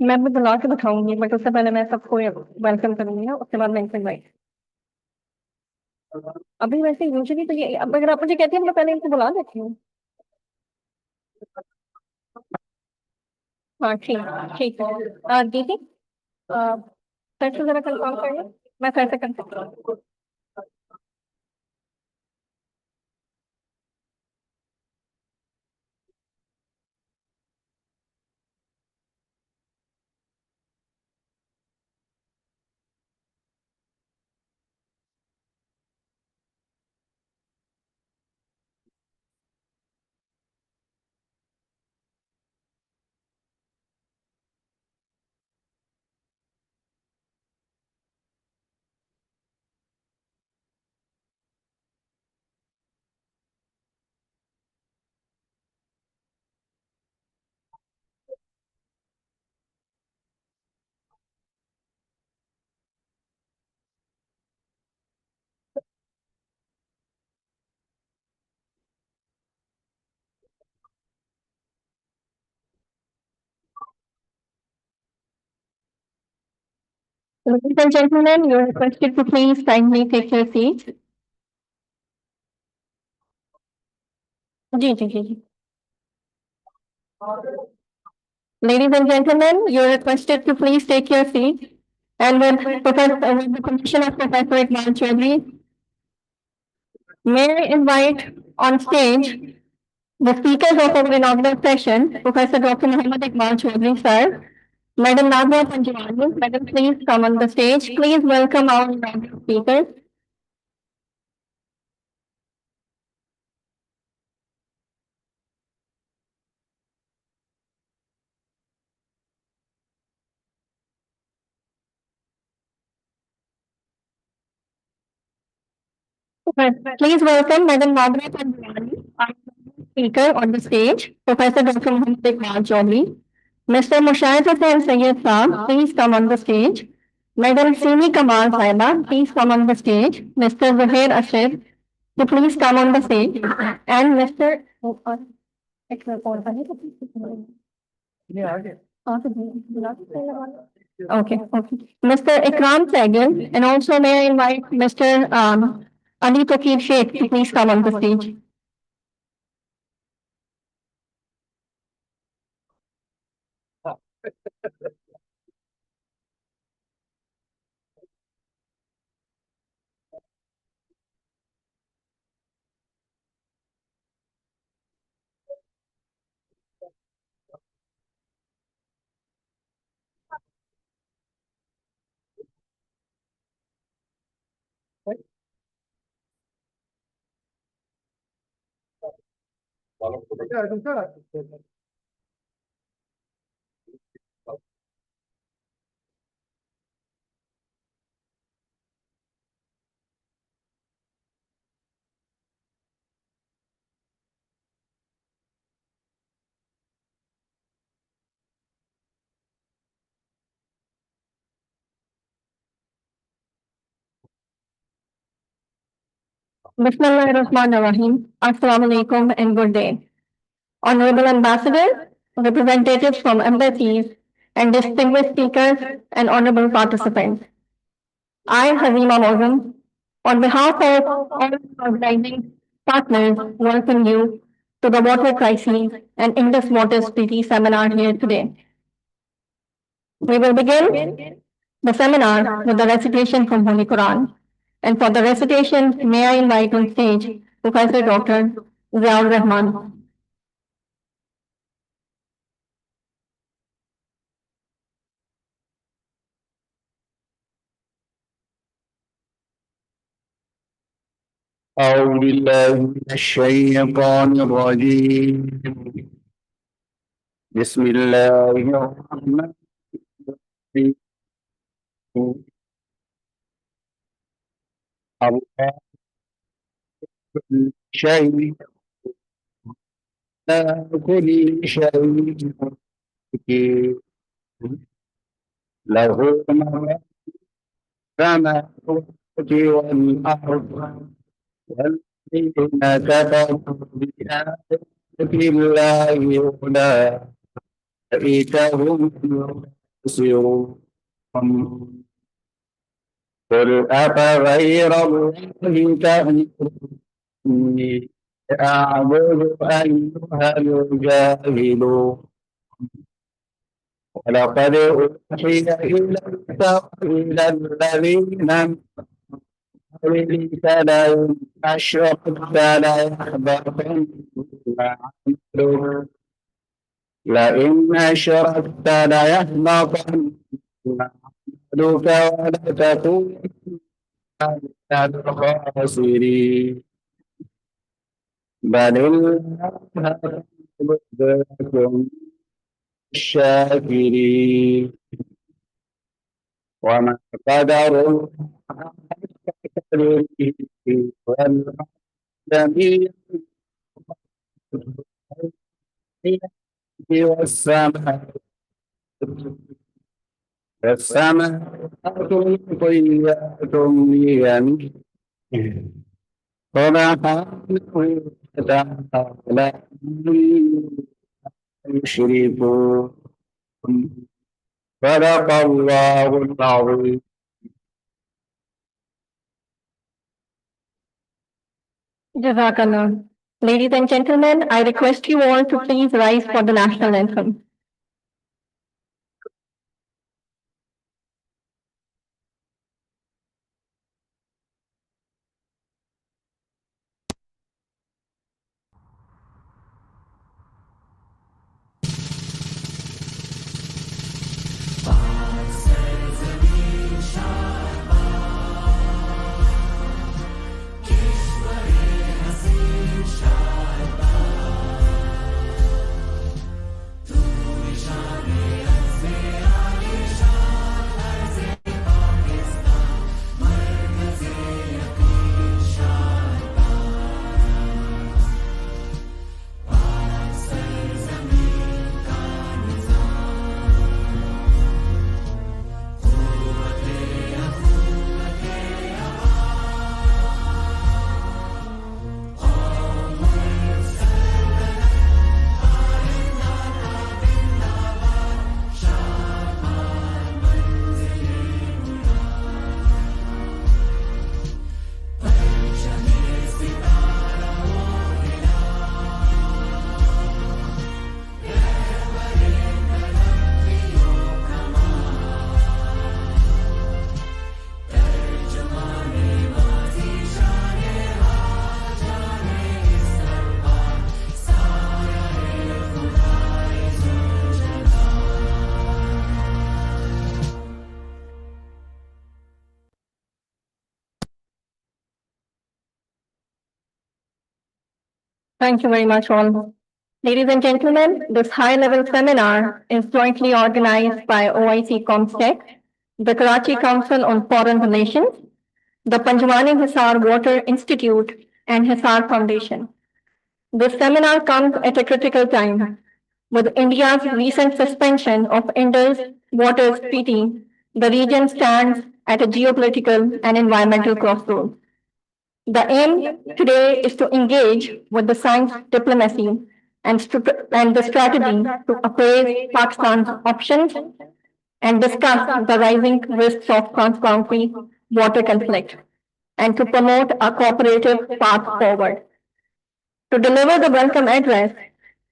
मैं भी बुला के दिखाऊंगी, बट उससे पहले मैं सबको वेलकम करूंगी ना, उसके बाद मैं इनको इनवाइट। अभी वैसे यूजुअली तो ये, अब अगर आप मुझे कहती हैं मैं पहले इनको बुला देती हूँ। हाँ ठीक, ठीक है। दीदी, अ, फिर से जरा कंफर्म करिए, मैं फिर से confirm. Ladies and gentlemen, you are requested to please kindly take your seats. जी जी जी जी। Ladies and gentlemen, you are requested to please take your seats. And with the permission of Professor Iqbal Chaudhry, may I invite on stage the speakers of our inaugural session, Professor Dr. Muhammad Iqbal Chaudhry, sir, Madam Nadia Panjwani. Madam, please come on the stage. Please welcome our inaugural speakers. Please welcome Madam Nadia Panjwani, our speaker on the stage, Professor Dr. Muhammad Iqbal Chaudhry. Mr. Mushahid Hussain Sayyid Saab, please come on the stage. Madam Simi Kamal Saiba, please come on the stage. Mr. Zuhair Ashir, to please come on the stage. And Mr. Okay, okay. Mr. Ikram Sehgal, and also may I invite Mr. Ali Takir Sheikh to please come on the stage. Bismillahirrahmanirrahim. Assalamu alaikum and good day. Honorable Ambassador, representatives from embassies, and distinguished speakers and honorable participants. I, Hazima Morgan, on behalf of all organizing partners, welcome you to the Water Crises and Indus Water Treaty seminar here today. We will begin the seminar with the recitation from Holy Quran. And for the recitation, may I invite on stage Professor Dr. Ziaur Rahman. أعوذ بالله من الشيطان الرجيم بسم الله الرحمن الرحيم الله كل شيء لا كل شيء له ما السماوات والأرض والذين كفروا بآيات الله أولئك هم خاسرون قل أفغير الله تأمروني أعبد أيها الجاهلون ولقد أوحي إليك وإلى الذين من قبلك لئن أشركت ليحبطن عملك لئن أشركت ليحبطن عملك ولتكون من الخاسرين بل الله يبدلكم الشاكرين وما قدر الله والجميع والسماء طيات بيمينه سبحانه وتعالى يشركون صدق الله العظيم. Jazakallah. Ladies and gentlemen, I request you all to please rise for the national anthem. Thank you very much, all. Ladies and gentlemen, this high-level seminar is jointly organized by OIC Comstech, the Karachi Council on Foreign Relations, the Panjwani Hisar Water Institute, and Hisar Foundation. This seminar comes at a critical time. With India's recent suspension of Indus Waters Treaty, the region stands at a geopolitical and environmental crossroads. The aim today is to engage with the science diplomacy and the strategy to appraise Pakistan's options and discuss the rising risks of transboundary water conflict and to promote a cooperative path forward. To deliver the welcome address,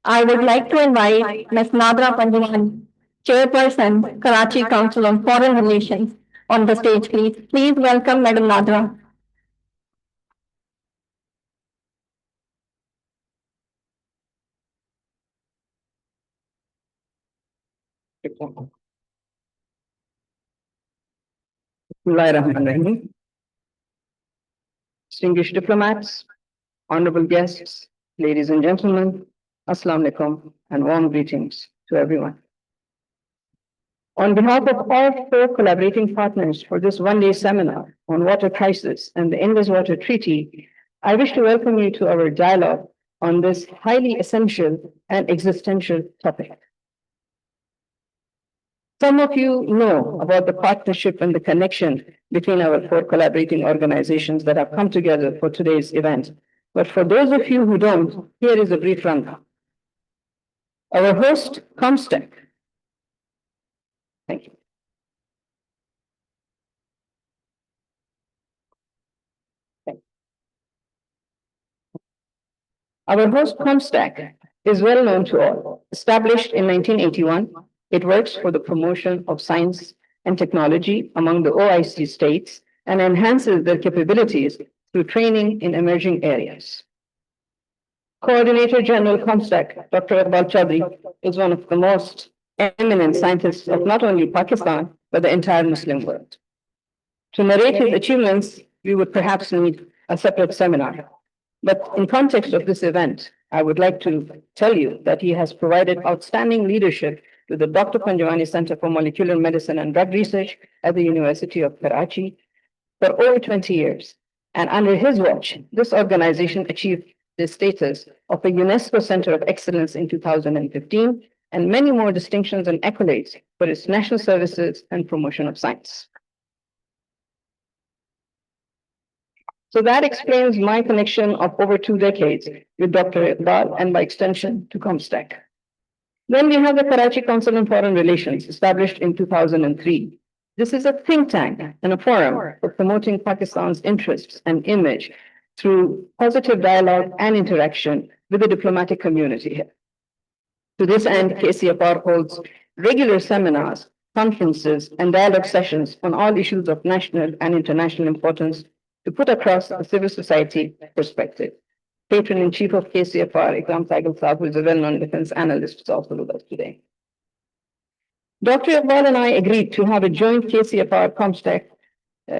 I would like to invite Ms. Nadra Panjwani, Chairperson, Karachi Council on Foreign Relations, on the stage, please. Please welcome Madam Nadra. Bismillahirrahmanirrahim. Distinguished diplomats, honorable guests, ladies and gentlemen, Assalamu alaikum and warm greetings to everyone. On behalf of all four collaborating partners for this one-day seminar on water crisis and the Indus Water Treaty, I wish to welcome you to our dialogue on this highly essential and existential topic. Some of you know about the partnership and the connection between our four collaborating organizations that have come together for today's event. But for those of you who don't, here is a brief rundown. Our host, Comstech, Thank you. Our host comstech is well known to all. Established in 1981, it works for the promotion of science and technology among the OIC states and enhances their capabilities through training in emerging areas. Coordinator General comstech, Dr. Iqbal Chaudhry, is one of the most eminent scientists of not only Pakistan, but the entire Muslim world. To narrate his achievements, we would perhaps need a separate seminar. But in context of this event, I would like to tell you that he has provided outstanding leadership to the Dr. Panjwani Center for Molecular Medicine and Drug Research at the University of Karachi for over 20 years. And under his watch, this organization achieved the status of a UNESCO Center of Excellence in 2015, and many more distinctions and accolades for its national services and promotion of science. So that explains my connection of over 2 decades with Dr. Iqbal and by extension to comstech. Then we have the Karachi Council on Foreign Relations, established in 2003. This is a think tank and a forum for promoting Pakistan's interests and image through positive dialogue and interaction with the diplomatic community here. To this end, KCFR holds regular seminars, conferences, and dialogue sessions on all issues of national and international importance to put across a civil society perspective. Patron-in-Chief of KCFR, Ikram Saigal Saab, who is a well-known defense analyst, is also with us today. Dr. Iqbal and I agreed to have a joint KCFR comstech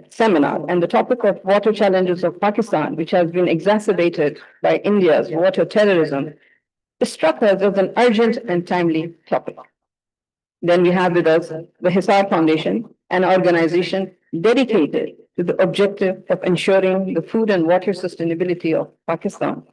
seminar, and the topic of water challenges of Pakistan, which has been exacerbated by India's water terrorism, struck us as an urgent and timely topic. Then we have with us the Hisar Foundation, an organization dedicated to the objective of ensuring the food and water sustainability of Pakistan.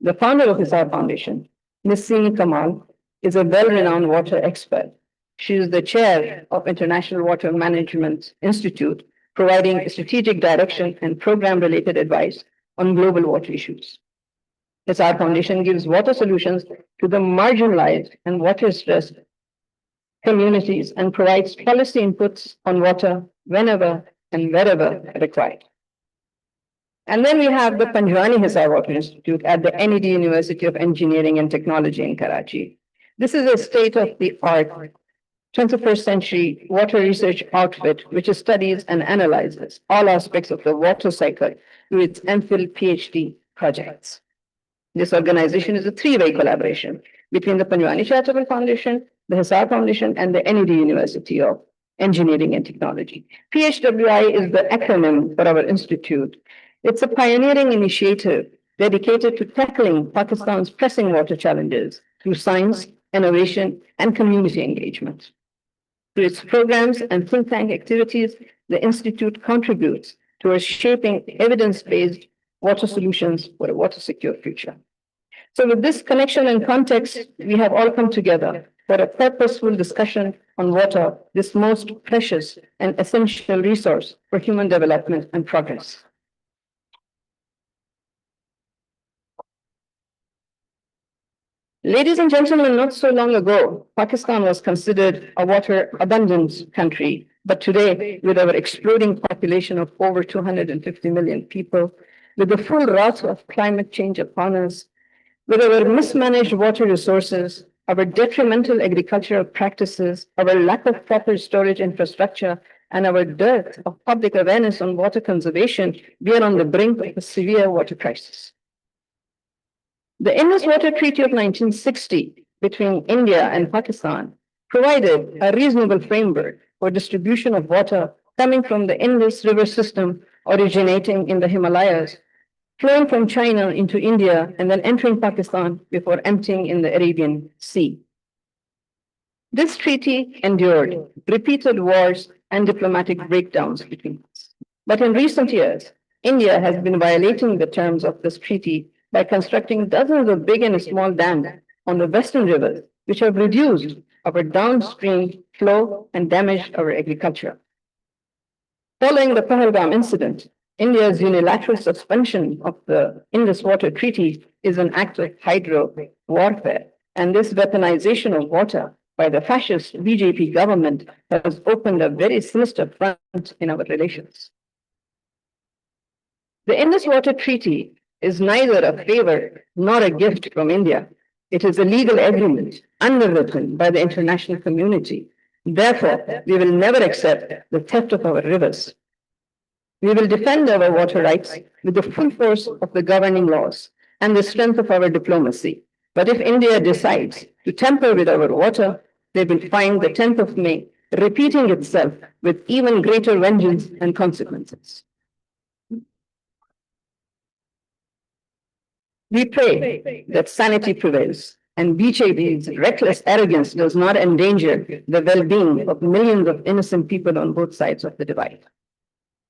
The founder of Hisar Foundation, Ms. Sini Kamal, is a well-renowned water expert. She is the chair of International Water Management Institute, providing strategic direction and program-related advice on global water issues. Hisar Foundation gives water solutions to the marginalized and water-stressed communities and provides policy inputs on water whenever and wherever required. And then we have the Panjwani Hisar Water Institute at the NED University of Engineering and Technology in Karachi. This is a state-of-the-art 21st century water research outfit which studies and analyzes all aspects of the water cycle through its MPhil PhD projects. This organization is a three-way collaboration between the Panjwani Charitable Foundation, the Hisar Foundation, and the NED University of Engineering and Technology. PHWI is the acronym for our institute. It's a pioneering initiative dedicated to tackling Pakistan's pressing water challenges through science, innovation, and community engagement. Through its programs and think tank activities, the institute contributes towards shaping evidence-based water solutions for a water-secure future. So with this connection and context, we have all come together for a purposeful discussion on water, this most precious and essential resource for human development and progress. Ladies and gentlemen, not so long ago, Pakistan was considered a water abundance country. But today, with our exploding population of over 250 million people, with the full wrath of climate change upon us, with our mismanaged water resources, our detrimental agricultural practices, our lack of proper storage infrastructure, and our dearth of public awareness on water conservation, we are on the brink of a severe water crisis. The Indus Water Treaty of 1960 between India and Pakistan provided a reasonable framework for distribution of water coming from the Indus River system originating in the Himalayas, flowing from China into India, and then entering Pakistan before emptying in the Arabian Sea. This treaty endured repeated wars and diplomatic breakdowns between us. But in recent years, India has been violating the terms of this treaty by constructing dozens of big and small dams on the western rivers, which have reduced our downstream flow and damaged our agriculture. Following the Pahalgam incident, India's unilateral suspension of the Indus Water Treaty is an act of hydro warfare, and this weaponization of water by the fascist BJP government has opened a very sinister front in our relations. The Indus Water Treaty is neither a favor nor a gift from India. It is a legal agreement underwritten by the international community. Therefore, we will never accept the theft of our rivers. We will defend our water rights with the full force of the governing laws and the strength of our diplomacy. But if India decides to tamper with our water, they will find the 10th of May repeating itself with even greater vengeance and consequences. We pray that sanity prevails and BJP's reckless arrogance does not endanger the well-being of millions of innocent people on both sides of the divide.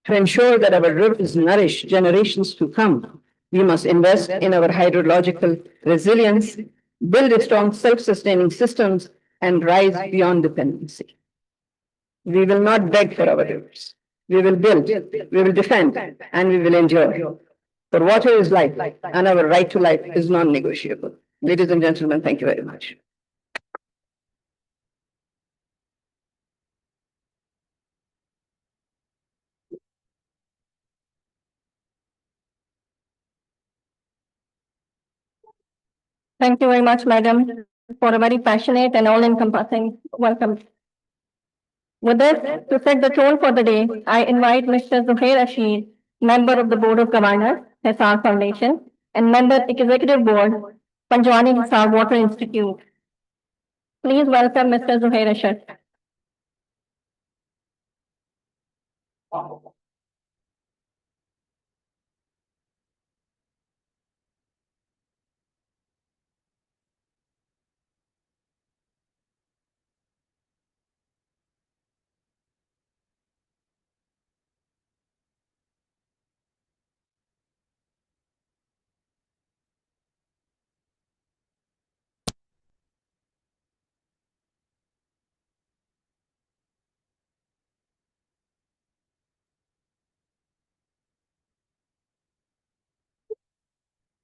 To ensure that our rivers nourish generations to come, we must invest in our hydrological resilience, build strong self-sustaining systems, and rise beyond dependency. We will not beg for our rivers. We will build, we will defend, and we will endure. For water is life, and our right to life is non-negotiable. Ladies and gentlemen, thank you very much. Thank you very much, madam, for a very passionate and all-encompassing welcome. With this, to set the tone for the day, I invite Mr. Zuhair Rashid, member of the Board of Governors, Hisar Foundation, and member Executive Board, Panjwani Hisar Water Institute. Please welcome Mr. Zuhair Rashid.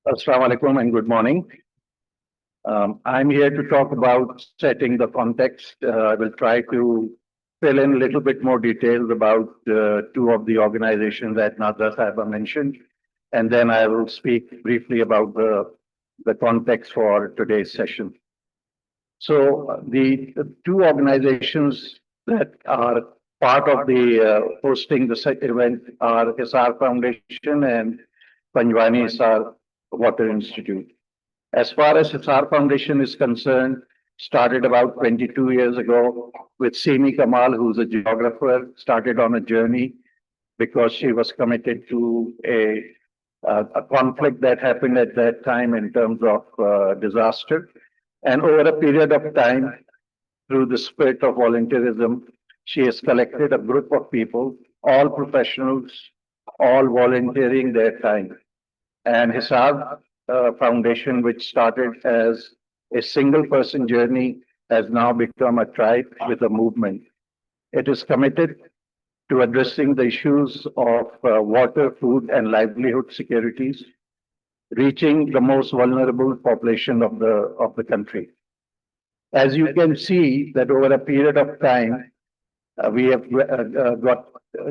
Assalamu alaikum and good morning. I'm here to talk about setting the context. I will try to fill in a little bit more details about two of the organizations that Nadra Sahaba mentioned, and then I will speak briefly about the context for today's session. So the two organizations that are part of the hosting the event are Hisar Foundation and Panjwani Hisar Water Institute. As far as Hisar Foundation is concerned, started about 22 years ago with Simi Kamal, who's a geographer, started on a journey because she was committed to a conflict that happened at that time in terms of disaster. And over a period of time, through the spirit of volunteerism, she has collected a group of people, all professionals, all volunteering their time. And Hisar Foundation, which started as a single person journey, has now become a tribe with a movement. It is committed to addressing the issues of water, food, and livelihood securities, reaching the most vulnerable population of the country. As you can see, that over a period of time, we have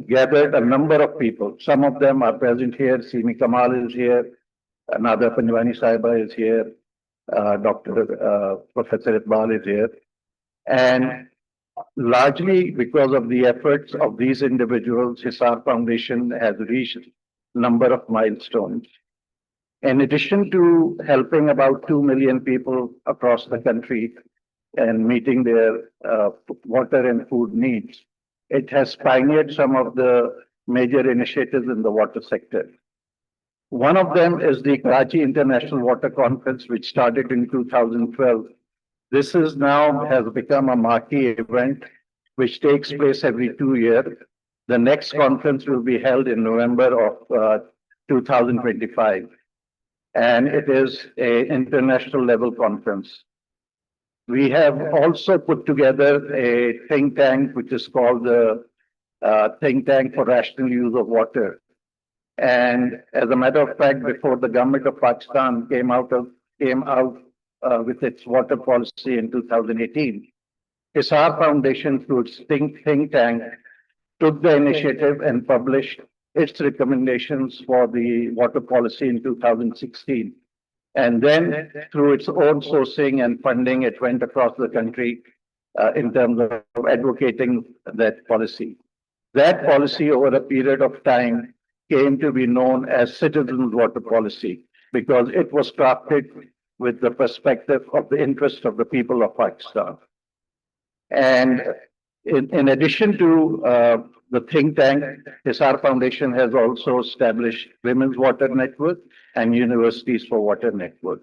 gathered a number of people. Some of them are present here. Simi Kamal is here. Nada Panjwani Sahiba is here. Professor Iqbal is here. And largely because of the efforts of these individuals, Hisar Foundation has reached a number of milestones. In addition to helping about 2 million people across the country and meeting their water and food needs, it has pioneered some of the major initiatives in the water sector. One of them is the Karachi International Water Conference, which started in 2012. This is now has become a marquee event, which takes place every 2 years. The next conference will be held in November of 2025. And it is an international level conference. We have also put together a think tank, which is called the Think Tank for Rational Use of Water. And as a matter of fact, before the government of Pakistan came out with its water policy in 2018, Hisar Foundation, through its think tank, took the initiative and published its recommendations for the water policy in 2016. And then through its own sourcing and funding, it went across the country in terms of advocating that policy. That policy over a period of time came to be known as citizens' water policy because it was crafted with the perspective of the interest of the people of Pakistan. And in addition to the think tank, Hisar Foundation has also established Women's Water Network and Universities for Water Network.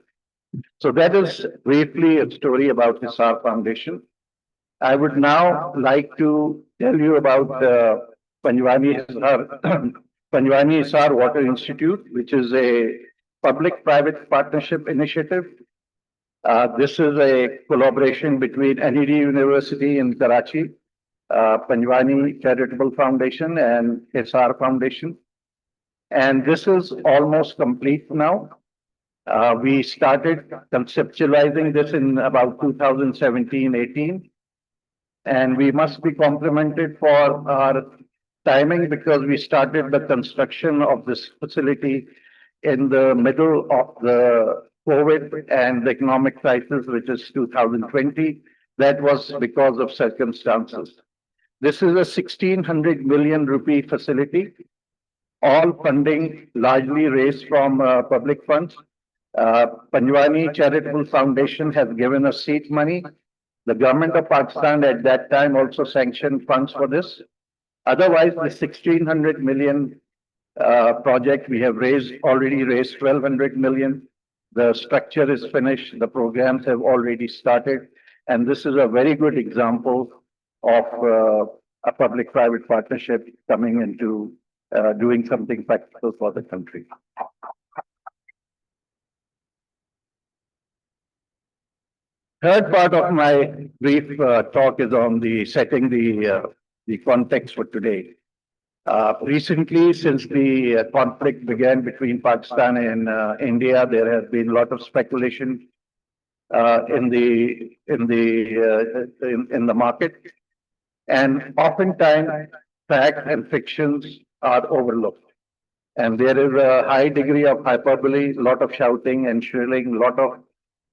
So that is briefly a story about Hisar Foundation. I would now like to tell you about Panjwani Hisar, Panjwani Hisar Water Institute, which is a public-private partnership initiative. This is a collaboration between NED University in Karachi, Panjwani Charitable Foundation, and Hisar Foundation. And this is almost complete now. We started conceptualizing this in about 2017-18. And we must be complimented for our timing because we started the construction of this facility in the middle of the COVID and the economic crisis, which is 2020. That was because of circumstances. This is a 1,600 million rupee facility, all funding largely raised from public funds. Panjwani Charitable Foundation has given us seed money. The government of Pakistan at that time also sanctioned funds for this. Otherwise, the 1,600 million project, we have already raised 1,200 million. The structure is finished. The programs have already started. And this is a very good example of a public-private partnership coming into doing something practical for the country. Third part of my brief talk is on setting the context for today. Recently, since the conflict began between Pakistan and India, there has been a lot of speculation in the market, and oftentimes facts and fictions are overlooked. And there is a high degree of hyperbole, a lot of shouting and shrilling, a lot of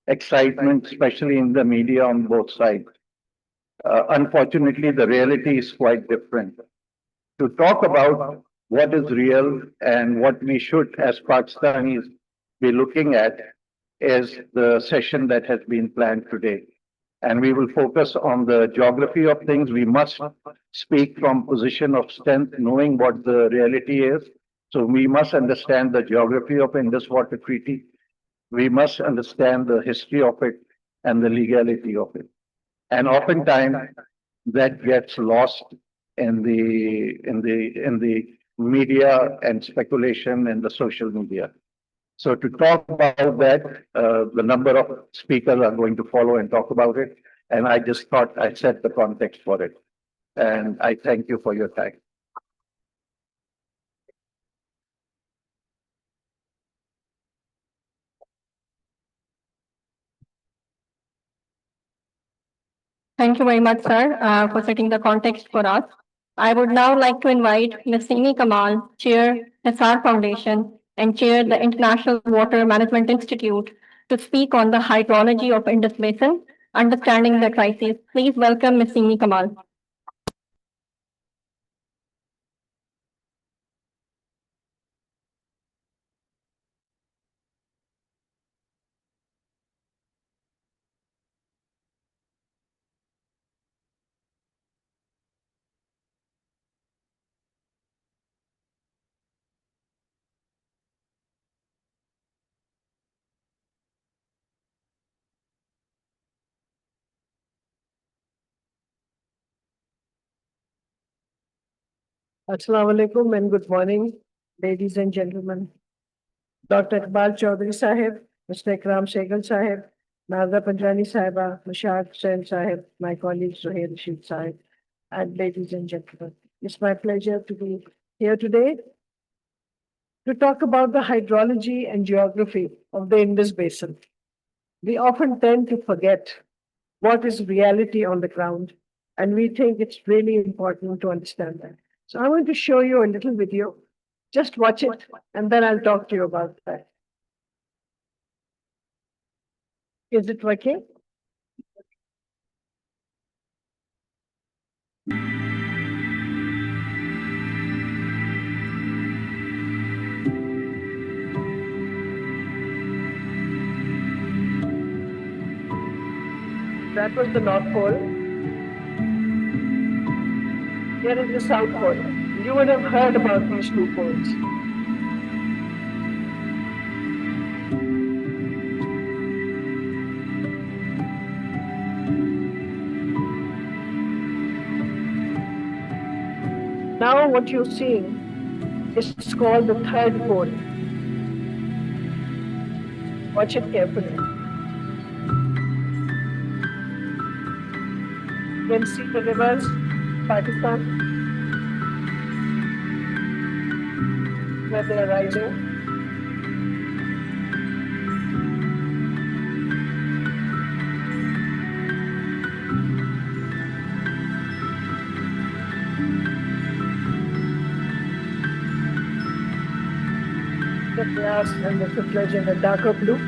excitement, especially in the media on both sides. Unfortunately, the reality is quite different. To talk about what is real and what we should, as Pakistanis, be looking at is the session that has been planned today. And we will focus on the geography of things. We must speak from position of strength, knowing what the reality is. So we must understand the geography of Indus Water Treaty. We must understand the history of it and the legality of it. And oftentimes that gets lost in the media and speculation in the social media. So to talk about that, the number of speakers are going to follow and talk about it. And I just thought I'd set the context for it. And I thank you for your time. Thank you very much, sir, for setting the context for us. I would now like to invite Ms. Simi Kamal, Chair, Hisar Foundation, and Chair, the International Water Management Institute, to speak on the hydrology of Indus Basin, understanding the crisis. Please welcome Ms. Simi Kamal. Assalamu alaikum and good morning, ladies and gentlemen. Dr. Iqbal Chaudhary Sahib, Mr. Ikram Sehgal Sahib, Nazra Panjwani Sahiba, Mushaq Hussain Sahib, my colleague Zuhair Rashid Sahib, and ladies and gentlemen. It's my pleasure to be here today to talk about the hydrology and geography of the Indus Basin. We often tend to forget what is reality on the ground. And we think it's really important to understand that. So I'm going to show you a little video. Just watch it, and then I'll talk to you about that. Is it working? That was the North Pole. Here is the South Pole. You would have heard about these two poles. Now what you're seeing is called the third pole. Watch it carefully. You can see the rivers, Pakistan, where they are rising. The grass and the foliage in the darker blue.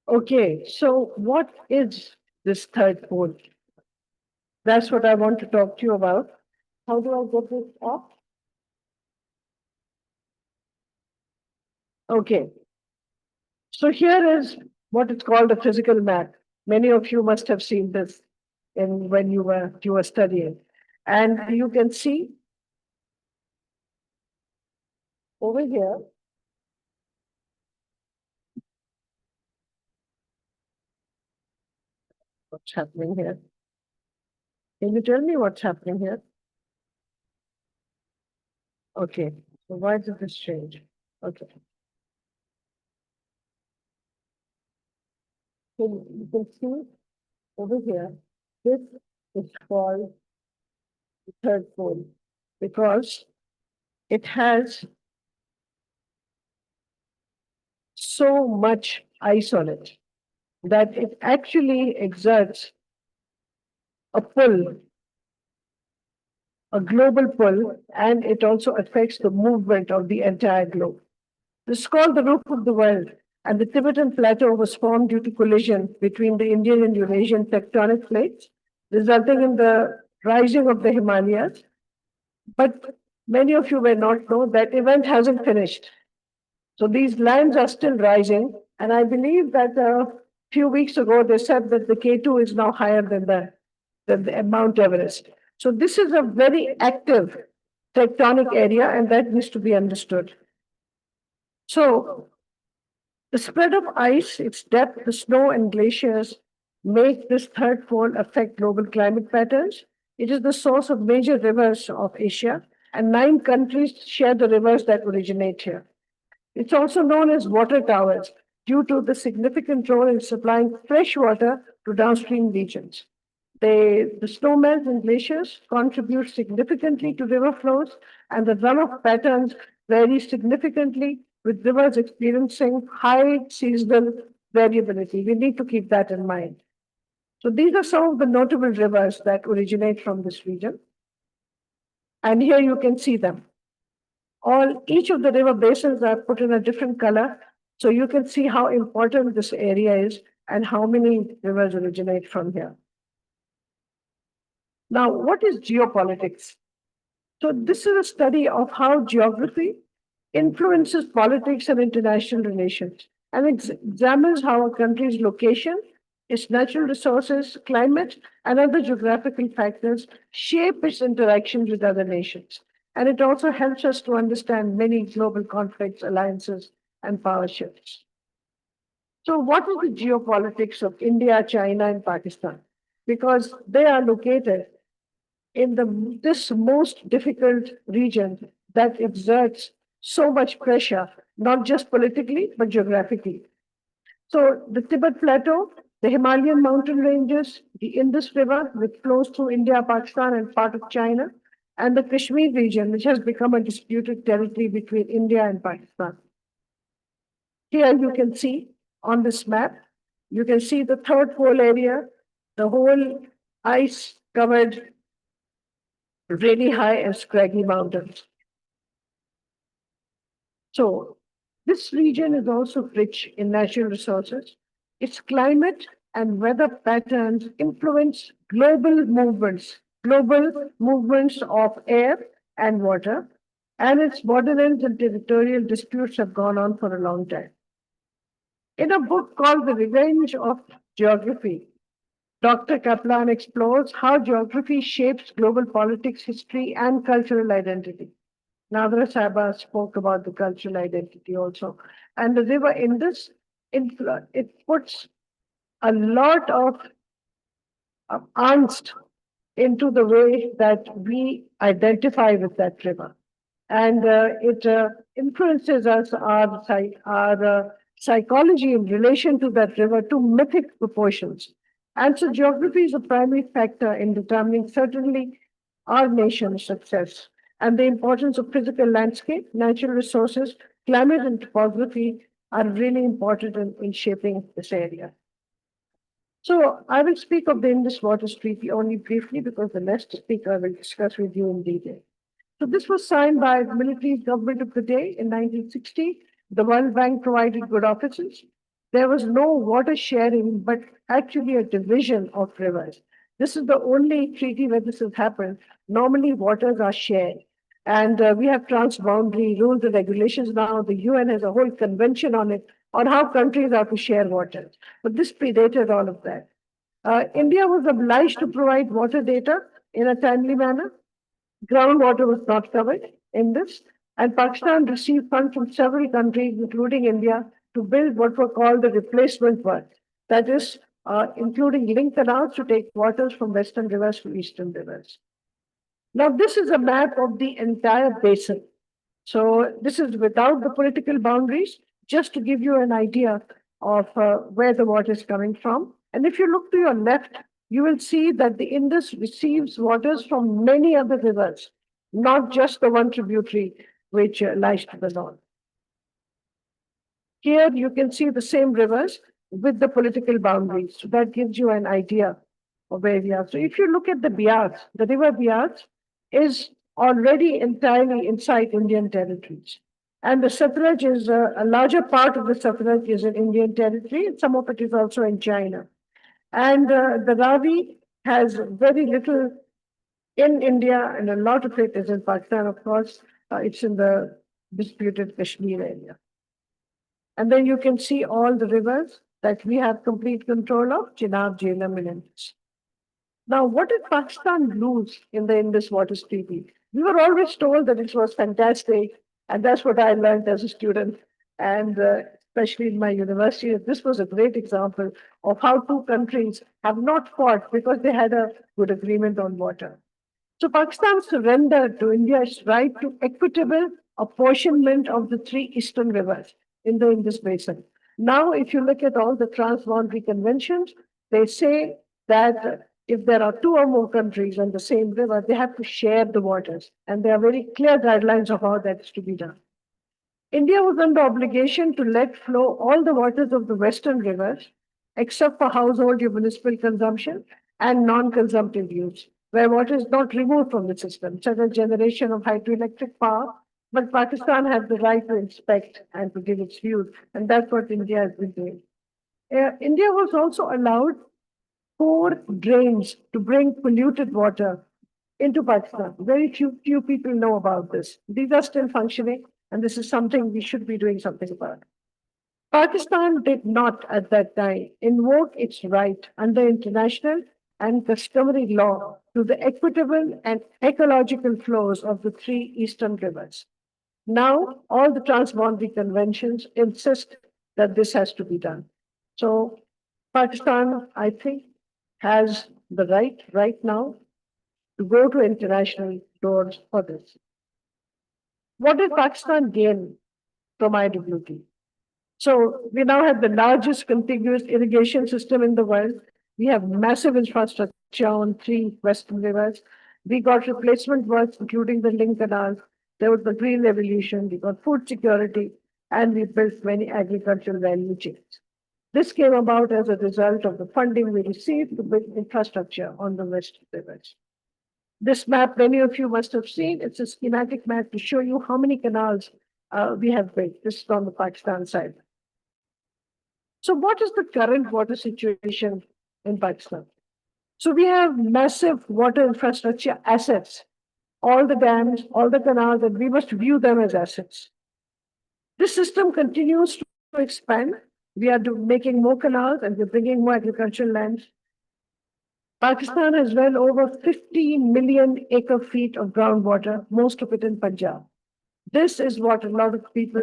Okay, so what is this third pole? That's what I want to talk to you about. How do I get this off? Okay. So here is what is called a physical map. Many of you must have seen this when you were studying. And you can see over here, what's happening here? Can you tell me what's happening here? Okay, so why did this change? Okay. So you can see over here, this is called the third pole because it has so much ice on it that it actually exerts a pull, a global pull, and it also affects the movement of the entire globe. This is called the roof of the world, and the Tibetan Plateau was formed due to collision between the Indian and Eurasian tectonic plates, resulting in the rising of the Himalayas. But many of you may not know that event hasn't finished. So these lands are still rising, and I believe that a few weeks ago they said that the K2 is now higher than the Mount Everest. So this is a very active tectonic area, and that needs to be understood. So the spread of ice, its depth, the snow and glaciers make this third pole affect global climate patterns. It is the source of major rivers of Asia, and 9 countries share the rivers that originate here. It's also known as water towers due to the significant role in supplying fresh water to downstream regions. The snowmelt and glaciers contribute significantly to river flows, and the runoff patterns vary significantly, with rivers experiencing high seasonal variability. We need to keep that in mind. So these are some of the notable rivers that originate from this region. And here you can see them. Each of the river basins are put in a different color, so you can see how important this area is and how many rivers originate from here. Now, what is geopolitics? So this is a study of how geography influences politics and international relations, and examines how a country's location, its natural resources, climate, and other geographical factors shape its interactions with other nations. And it also helps us to understand many global conflicts, alliances, and power shifts. So what is the geopolitics of India, China, and Pakistan? Because they are located in this most difficult region that exerts so much pressure, not just politically, but geographically. So the Tibet Plateau, the Himalayan mountain ranges, the Indus River, which flows through India, Pakistan, and part of China, and the Kashmir region, which has become a disputed territory between India and Pakistan. Here you can see on this map, you can see the third pole area, the whole ice covered really high and scraggy mountains. So this region is also rich in natural resources. Its climate and weather patterns influence global movements of air and water, and its borderlands and territorial disputes have gone on for a long time. In a book called The Revenge of Geography, Dr. Kaplan explores how geography shapes global politics, history, and cultural identity. Nadra Saba spoke about the cultural identity also. And the river Indus, it puts a lot of angst into the way that we identify with that river. And it influences us, our psychology in relation to that river to mythic proportions. And so geography is a primary factor in determining certainly our nation's success. And the importance of physical landscape, natural resources, climate, and topography are really important in shaping this area. So I will speak of the Indus Waters Treaty only briefly because the next speaker will discuss with you in detail. So this was signed by the military government of the day in 1960. The World Bank provided good offices. There was no water sharing, but actually a division of rivers. This is the only treaty where this has happened. Normally, waters are shared. And we have transboundary rules and regulations now. The UN has a whole convention on it, on how countries are to share water. But this predated all of that. India was obliged to provide water data in a timely manner. Groundwater was not covered in this, and Pakistan received funds from several countries, including India, to build what were called the replacement works. That is, including link canals to take waters from western rivers to eastern rivers. Now, this is a map of the entire basin. So this is without the political boundaries, just to give you an idea of where the water is coming from. And if you look to your left, you will see that the Indus receives waters from many other rivers, not just the one tributary which lies to the north. Here you can see the same rivers with the political boundaries. So that gives you an idea of where we are. So if you look at the Bias, the river Bias is already entirely inside Indian territories. And the Satluj is a larger part of the Satluj is in Indian territory, and some of it is also in China. And the Ravi has very little in India, and a lot of it is in Pakistan, of course. It's in the disputed Kashmir area. And then you can see all the rivers that we have complete control of, Chenab, Jhelum, and Indus. Now, what did Pakistan lose in the Indus Waters Treaty? We were always told that it was fantastic, and that's what I learned as a student, and especially in my university. This was a great example of how two countries have not fought because they had a good agreement on water. So Pakistan surrendered to India's right to equitable apportionment of the three eastern rivers in the Indus Basin. Now, if you look at all the transboundary conventions, they say that if there are two or more countries on the same river, they have to share the waters. And there are very clear guidelines of how that is to be done. India was under obligation to let flow all the waters of the western rivers, except for household or municipal consumption and non-consumptive use, where water is not removed from the system, such as generation of hydroelectric power. But Pakistan has the right to inspect and to give its views, and that's what India has been doing. India was also allowed 4 drains to bring polluted water into Pakistan. Very few people know about this. These are still functioning, and this is something we should be doing something about. Pakistan did not at that time invoke its right under international and customary law to the equitable and ecological flows of the 3 eastern rivers. Now, all the transboundary conventions insist that this has to be done. So, Pakistan, I think, has the right now to go to international doors for this. What did Pakistan gain from IWT? So we now have the largest contiguous irrigation system in the world. We have massive infrastructure on 3 western rivers. We got replacement works, including the link canals. There was the Green Revolution. We got food security. and we built many agricultural value chains. This came about as a result of the funding we received to build infrastructure on the west rivers. This map, many of you must have seen, it's a schematic map to show you how many canals we have built. This is on the Pakistan side. So what is the current water situation in Pakistan? So we have massive water infrastructure assets, all the dams, all the canals, and we must view them as assets. This system continues to expand. We are making more canals and we're bringing more agricultural lands. Pakistan has well over 50 million acre feet of groundwater, most of it in Punjab. This is what a lot of people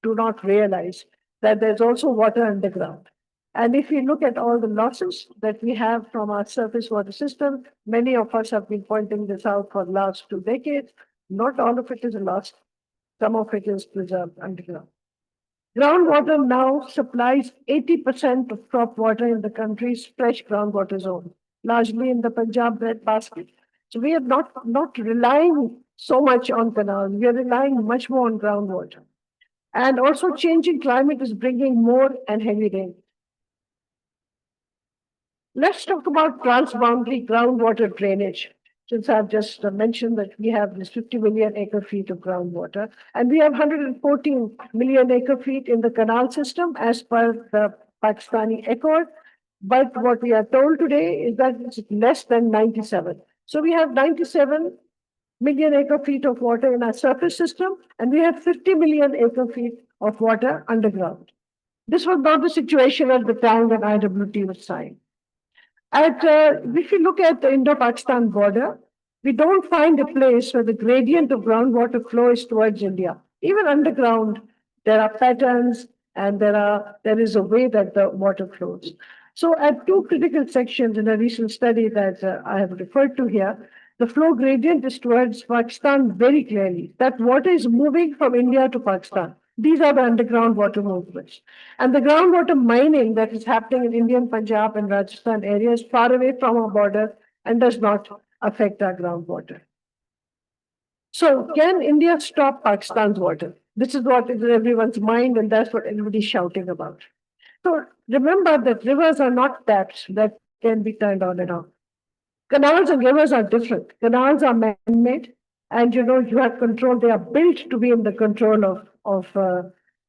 do not realize, that there's also water underground. And if you look at all the losses that we have from our surface water system, many of us have been pointing this out for the last 2 decades. Not all of it is lost. Some of it is preserved underground. Groundwater now supplies 80% of crop water in the country's fresh groundwater zone, largely in the Punjab breadbasket. So we are not relying so much on canals. We are relying much more on groundwater. And also changing climate is bringing more and heavy rain. Let's talk about transboundary groundwater drainage. Since I've just mentioned that we have this 50 million acre feet of groundwater, and we have 114 million acre feet in the canal system as per the Pakistani accord. But what we are told today is that it's less than 97. So we have 97 million acre feet of water in our surface system, and we have 50 million acre feet of water underground. This was not the situation at the time when IWT was signed. If you look at the Indo-Pakistan border, we don't find a place where the gradient of groundwater flow is towards India. Even underground, there are patterns and there is a way that the water flows. So at two critical sections in a recent study that I have referred to here, the flow gradient is towards Pakistan very clearly. That water is moving from India to Pakistan. These are the underground water movements. And the groundwater mining that is happening in Indian Punjab and Rajasthan areas far away from our border and does not affect our groundwater. So can India stop Pakistan's water? This is what is in everyone's mind, and that's what everybody's shouting about. So remember that rivers are not taps that can be turned on and off. Canals and rivers are different. Canals are man-made, and you have control. They are built to be in the control of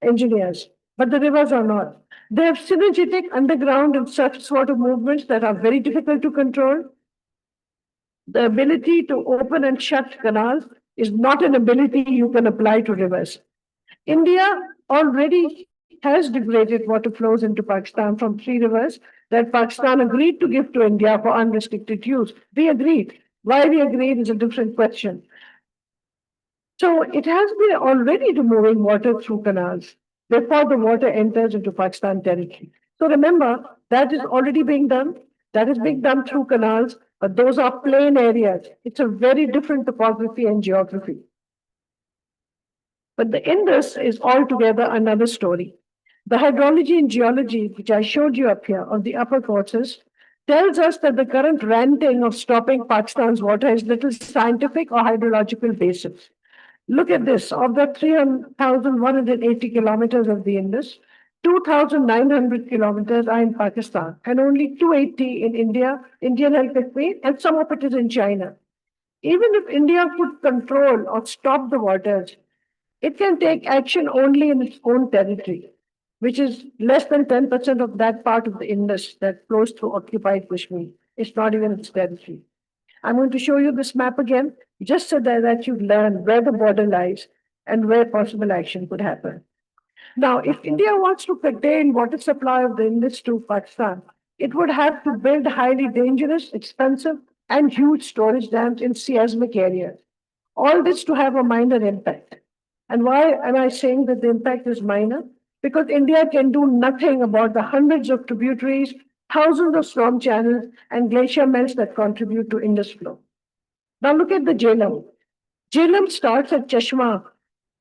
engineers, but the rivers are not. They have synergetic underground and surface water movements that are very difficult to control. The ability to open and shut canals is not an ability you can apply to rivers. India already has degraded water flows into Pakistan from 3 rivers that Pakistan agreed to give to India for unrestricted use. We agreed. Why we agreed is a different question. So it has been already removing water through canals before the water enters into Pakistan territory. So remember, that is already being done. That is being done through canals, but those are plain areas. It's a very different topography and geography. But the Indus is altogether another story. The hydrology and geology, which I showed you up here on the upper courses, tells us that the current ranting of stopping Pakistan's water has little scientific or hydrological basis. Look at this. Of the 3,180 kilometers of the Indus, 2,900 kilometers are in Pakistan and only 280 in India, Indian Held Kashmir, and some of it is in China. Even if India could control or stop the waters, it can take action only in its own territory, which is less than 10% of that part of the Indus that flows through occupied Kashmir. It's not even its territory. I'm going to show you this map again, just so that you learn where the border lies and where possible action could happen. Now, if India wants to contain water supply of the Indus to Pakistan, it would have to build highly dangerous, expensive, and huge storage dams in seismic areas. All this to have a minor impact. And why am I saying that the impact is minor? Because India can do nothing about the hundreds of tributaries, thousands of storm channels, and glacier melts that contribute to Indus flow. Now look at the Jhelum. Jhelum starts at Chashma,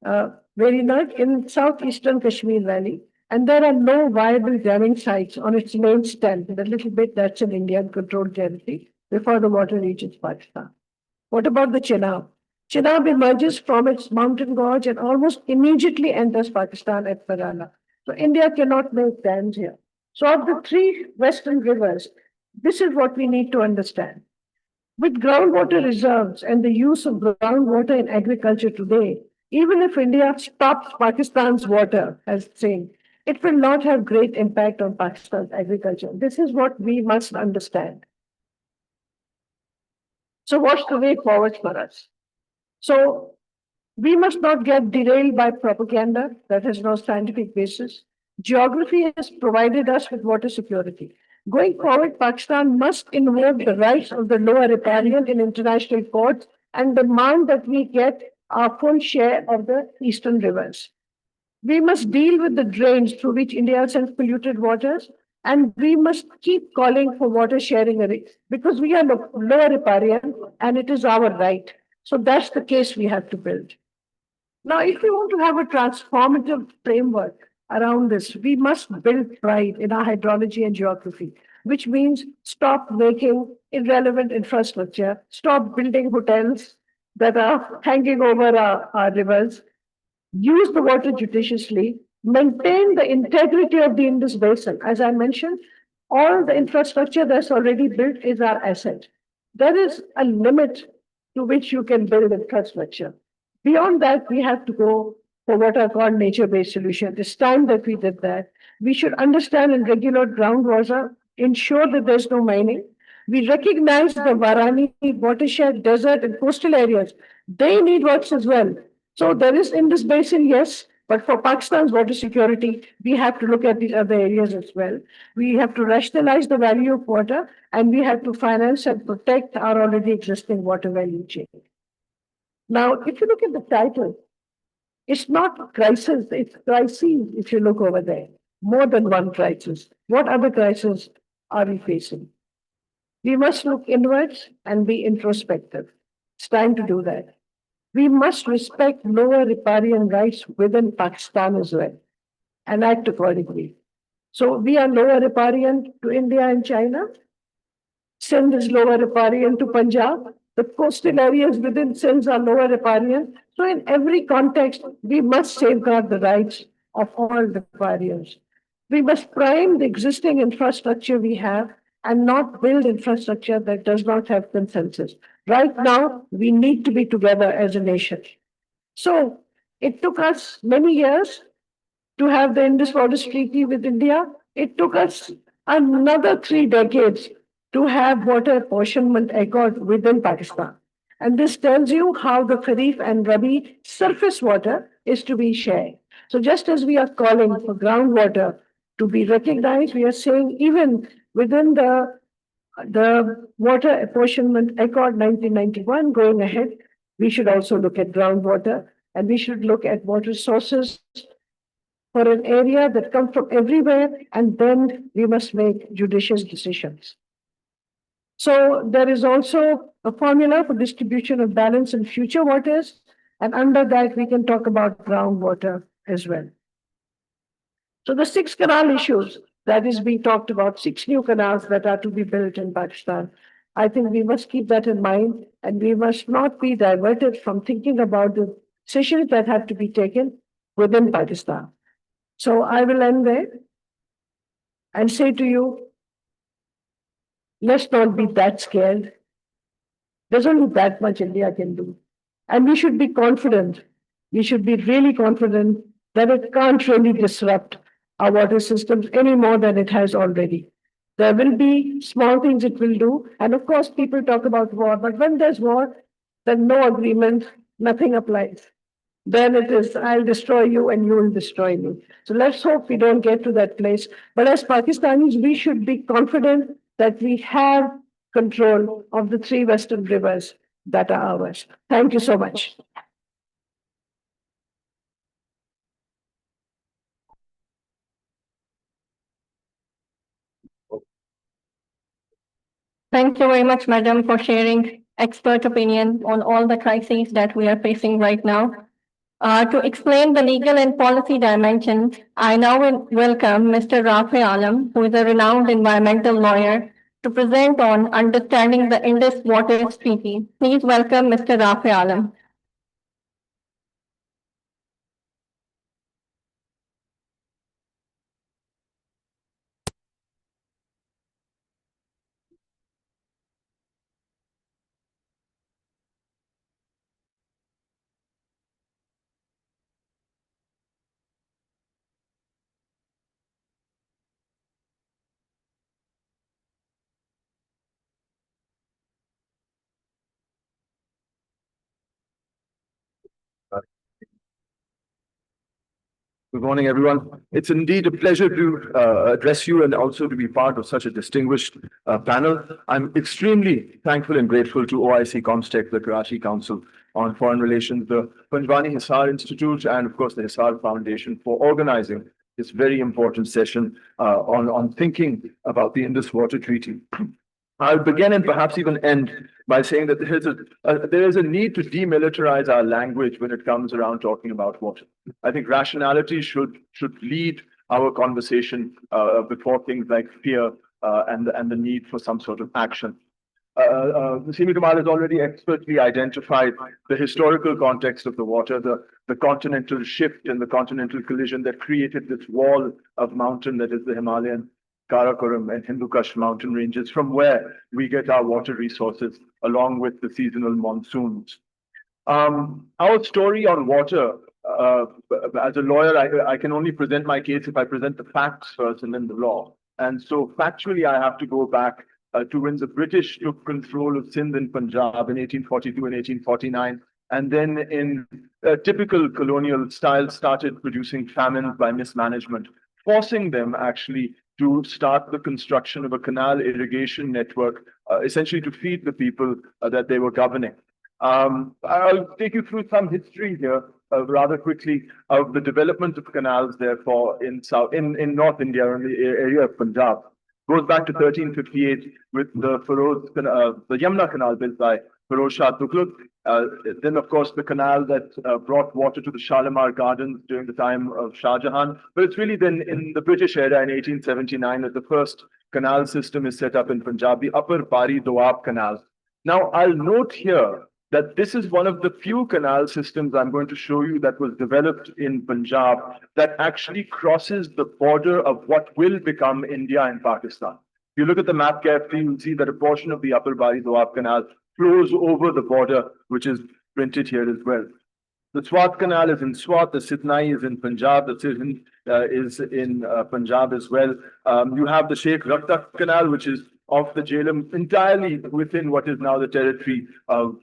Verinag in southeastern Kashmir Valley, and there are no viable damming sites on its main stem, the little bit that's in Indian controlled territory, before the water reaches Pakistan. What about the Chenab? Chenab emerges from its mountain gorge and almost immediately enters Pakistan at Parana. So India cannot make dams here. So of the three western rivers, this is what we need to understand. With groundwater reserves and the use of groundwater in agriculture today, even if India stops Pakistan's water, as saying, it will not have great impact on Pakistan's agriculture. This is what we must understand. So what's the way forward for us? So we must not get derailed by propaganda that has no scientific basis. Geography has provided us with water security. Going forward, Pakistan must invoke the rights of the lower riparian in international courts and demand that we get our full share of the eastern rivers. We must deal with the drains through which India sends polluted waters, and we must keep calling for water sharing because we are lower riparian and it is our right. So that's the case we have to build. Now, if we want to have a transformative framework around this, we must build pride in our hydrology and geography, which means stop making irrelevant infrastructure, stop building hotels that are hanging over our rivers, use the water judiciously, maintain the integrity of the Indus Basin. As I mentioned, all the infrastructure that's already built is our asset. There is a limit to which you can build infrastructure. Beyond that, we have to go for what are called nature-based solutions. It's time that we did that. We should understand and regulate groundwater, ensure that there's no mining. We recognize the Varani watershed, desert, and coastal areas. They need works as well. So there is Indus Basin, yes, but for Pakistan's water security, we have to look at these other areas as well. We have to rationalize the value of water, and we have to finance and protect our already existing water value chain. Now, if you look at the title, it's not crisis, it's crises if you look over there. More than one crisis. What other crises are we facing? We must look inwards and be introspective. It's time to do that. We must respect lower riparian rights within Pakistan as well and act accordingly. So we are lower riparian to India and China. Sindh is lower riparian to Punjab. The coastal areas within Sindh are lower riparian. So in every context, we must safeguard the rights of all riparians. We must prime the existing infrastructure we have and not build infrastructure that does not have consensus. Right now, we need to be together as a nation. So it took us many years to have the Indus Waters Treaty with India. It took us another 3 decades to have water apportionment accord within Pakistan. And this tells you how the Kharif and Rabi surface water is to be shared. So just as we are calling for groundwater to be recognized, we are saying even within the Water Apportionment Accord 1991 going ahead, we should also look at groundwater and we should look at water sources for an area that come from everywhere, and then we must make judicious decisions. So there is also a formula for distribution of balance in future waters, and under that we can talk about groundwater as well. So the 6 canal issues that is being talked about, 6 new canals that are to be built in Pakistan. I think we must keep that in mind, and we must not be diverted from thinking about the decisions that have to be taken within Pakistan. So I will end there and say to you, let's not be that scared. There's only that much India can do. And we should be confident. We should be really confident that it can't really disrupt our water systems any more than it has already. There will be small things it will do. And of course, people talk about war, but when there's war, then no agreement, nothing applies. Then it is, I'll destroy you and you will destroy me. So let's hope we don't get to that place. But as Pakistanis, we should be confident that we have control of the 3 western rivers that are ours. Thank you so much. Thank you very much, Madam, for sharing expert opinion on all the crises that we are facing right now. To explain the legal and policy dimensions, I now welcome Mr. Rafi Alam, who is a renowned environmental lawyer, to present on understanding the Indus Waters Treaty. Please welcome Mr. Rafi Alam. Good morning, everyone. It's indeed a pleasure to address you and also to be part of such a distinguished panel. I'm extremely thankful and grateful to OIC Comstech, the Karachi Council on Foreign Relations, the Panjwani Hisar Institute, and of course the Hisar Foundation for organizing this very important session on thinking about the Indus Water Treaty. I'll begin and perhaps even end by saying that there is a need to demilitarize our language when it comes around talking about water. I think rationality should lead our conversation before things like fear and the need for some sort of action. Simi Kamal has already expertly identified the historical context of the water, the continental shift and the continental collision that created this wall of mountain that is the Himalayan Karakoram and Hindu Kush mountain ranges, from where we get our water resources along with the seasonal monsoons. Our story on water, as a lawyer, I can only present my case if I present the facts first and then the law. And so factually, I have to go back to when the British took control of Sindh and Punjab in 1842 and 1849, and then in typical colonial style started producing famines by mismanagement, forcing them actually to start the construction of a canal irrigation network, essentially to feed the people that they were governing. I'll take you through some history here rather quickly of the development of canals, therefore, in North India, in the area of Punjab. Goes back to 1358 with the Yamuna Canal built by Feroz Shah Tughlaq. Then, of course, the canal that brought water to the Shalimar Gardens during the time of Shah Jahan. But it's really then in the British era in 1879 that the first canal system is set up in Punjab, the Upper Bari Doab Canal. Now, I'll note here that this is one of the few canal systems I'm going to show you that was developed in Punjab that actually crosses the border of what will become India and Pakistan. If you look at the map carefully, you'll see that a portion of the Upper Bari Doab Canal flows over the border, which is printed here as well. The Swat Canal is in Swat, the Sitnai is in Punjab, the Sirhind is in Punjab as well. You have the Sheikh Rakta Canal, which is off the Jhelum, entirely within what is now the territory of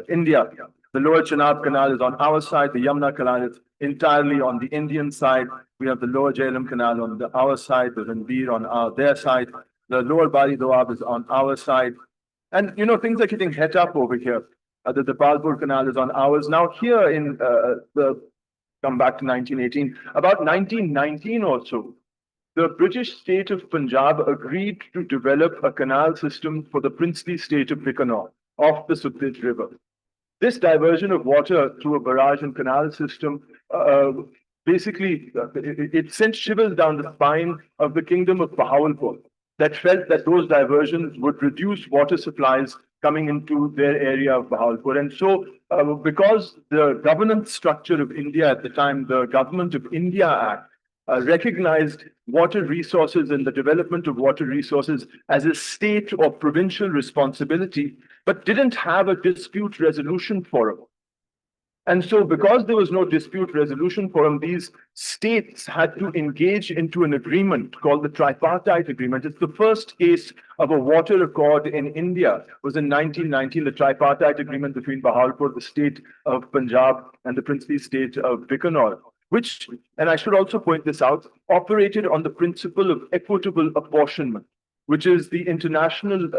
India. The Lower Chenab Canal is on our side, the Yamuna Canal is entirely on the Indian side. We have the Lower Jhelum Canal on our side, the Ranbir on their side. The Lower Bari Doab is on our side. And, you know, things are getting het up over here. The Balpur Canal is on ours. Now here in come back to 1918, about 1919 or so, the British state of Punjab agreed to develop a canal system for the princely state of Bikaner off the Sutlej River. This diversion of water through a barrage and canal system basically it sent shivers down the spine of the kingdom of Bahawalpur that felt that those diversions would reduce water supplies coming into their area of Bahawalpur. And so because the governance structure of India at the time, the Government of India Act, recognized water resources and the development of water resources as a state or provincial responsibility, but didn't have a dispute resolution forum. And so because there was no dispute resolution forum, these states had to engage into an agreement called the Tripartite Agreement. It's the first case of a water accord in India. It was in 1919, the Tripartite Agreement between Bahawalpur, the state of Punjab, and the princely state of Bikaner, which, and I should also point this out, operated on the principle of equitable apportionment, which is the international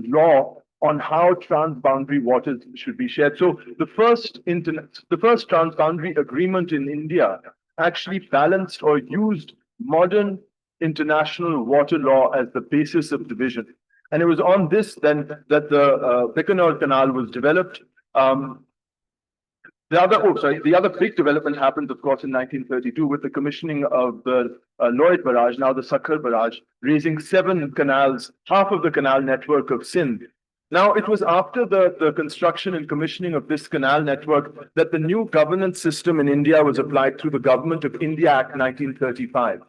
law on how transboundary waters should be shared. So the first transboundary agreement in India actually balanced or used modern international water law as the basis of division. And it was on this then that the Bikaner Canal was developed. The other big development happened, of course, in 1932 with the commissioning of the Lloyd Barrage, now the Sakhar Barrage, raising 7 canals, half of the canal network of Sindh. Now, it was after the construction and commissioning of this canal network that the new governance system in India was applied through the Government of India Act 1935.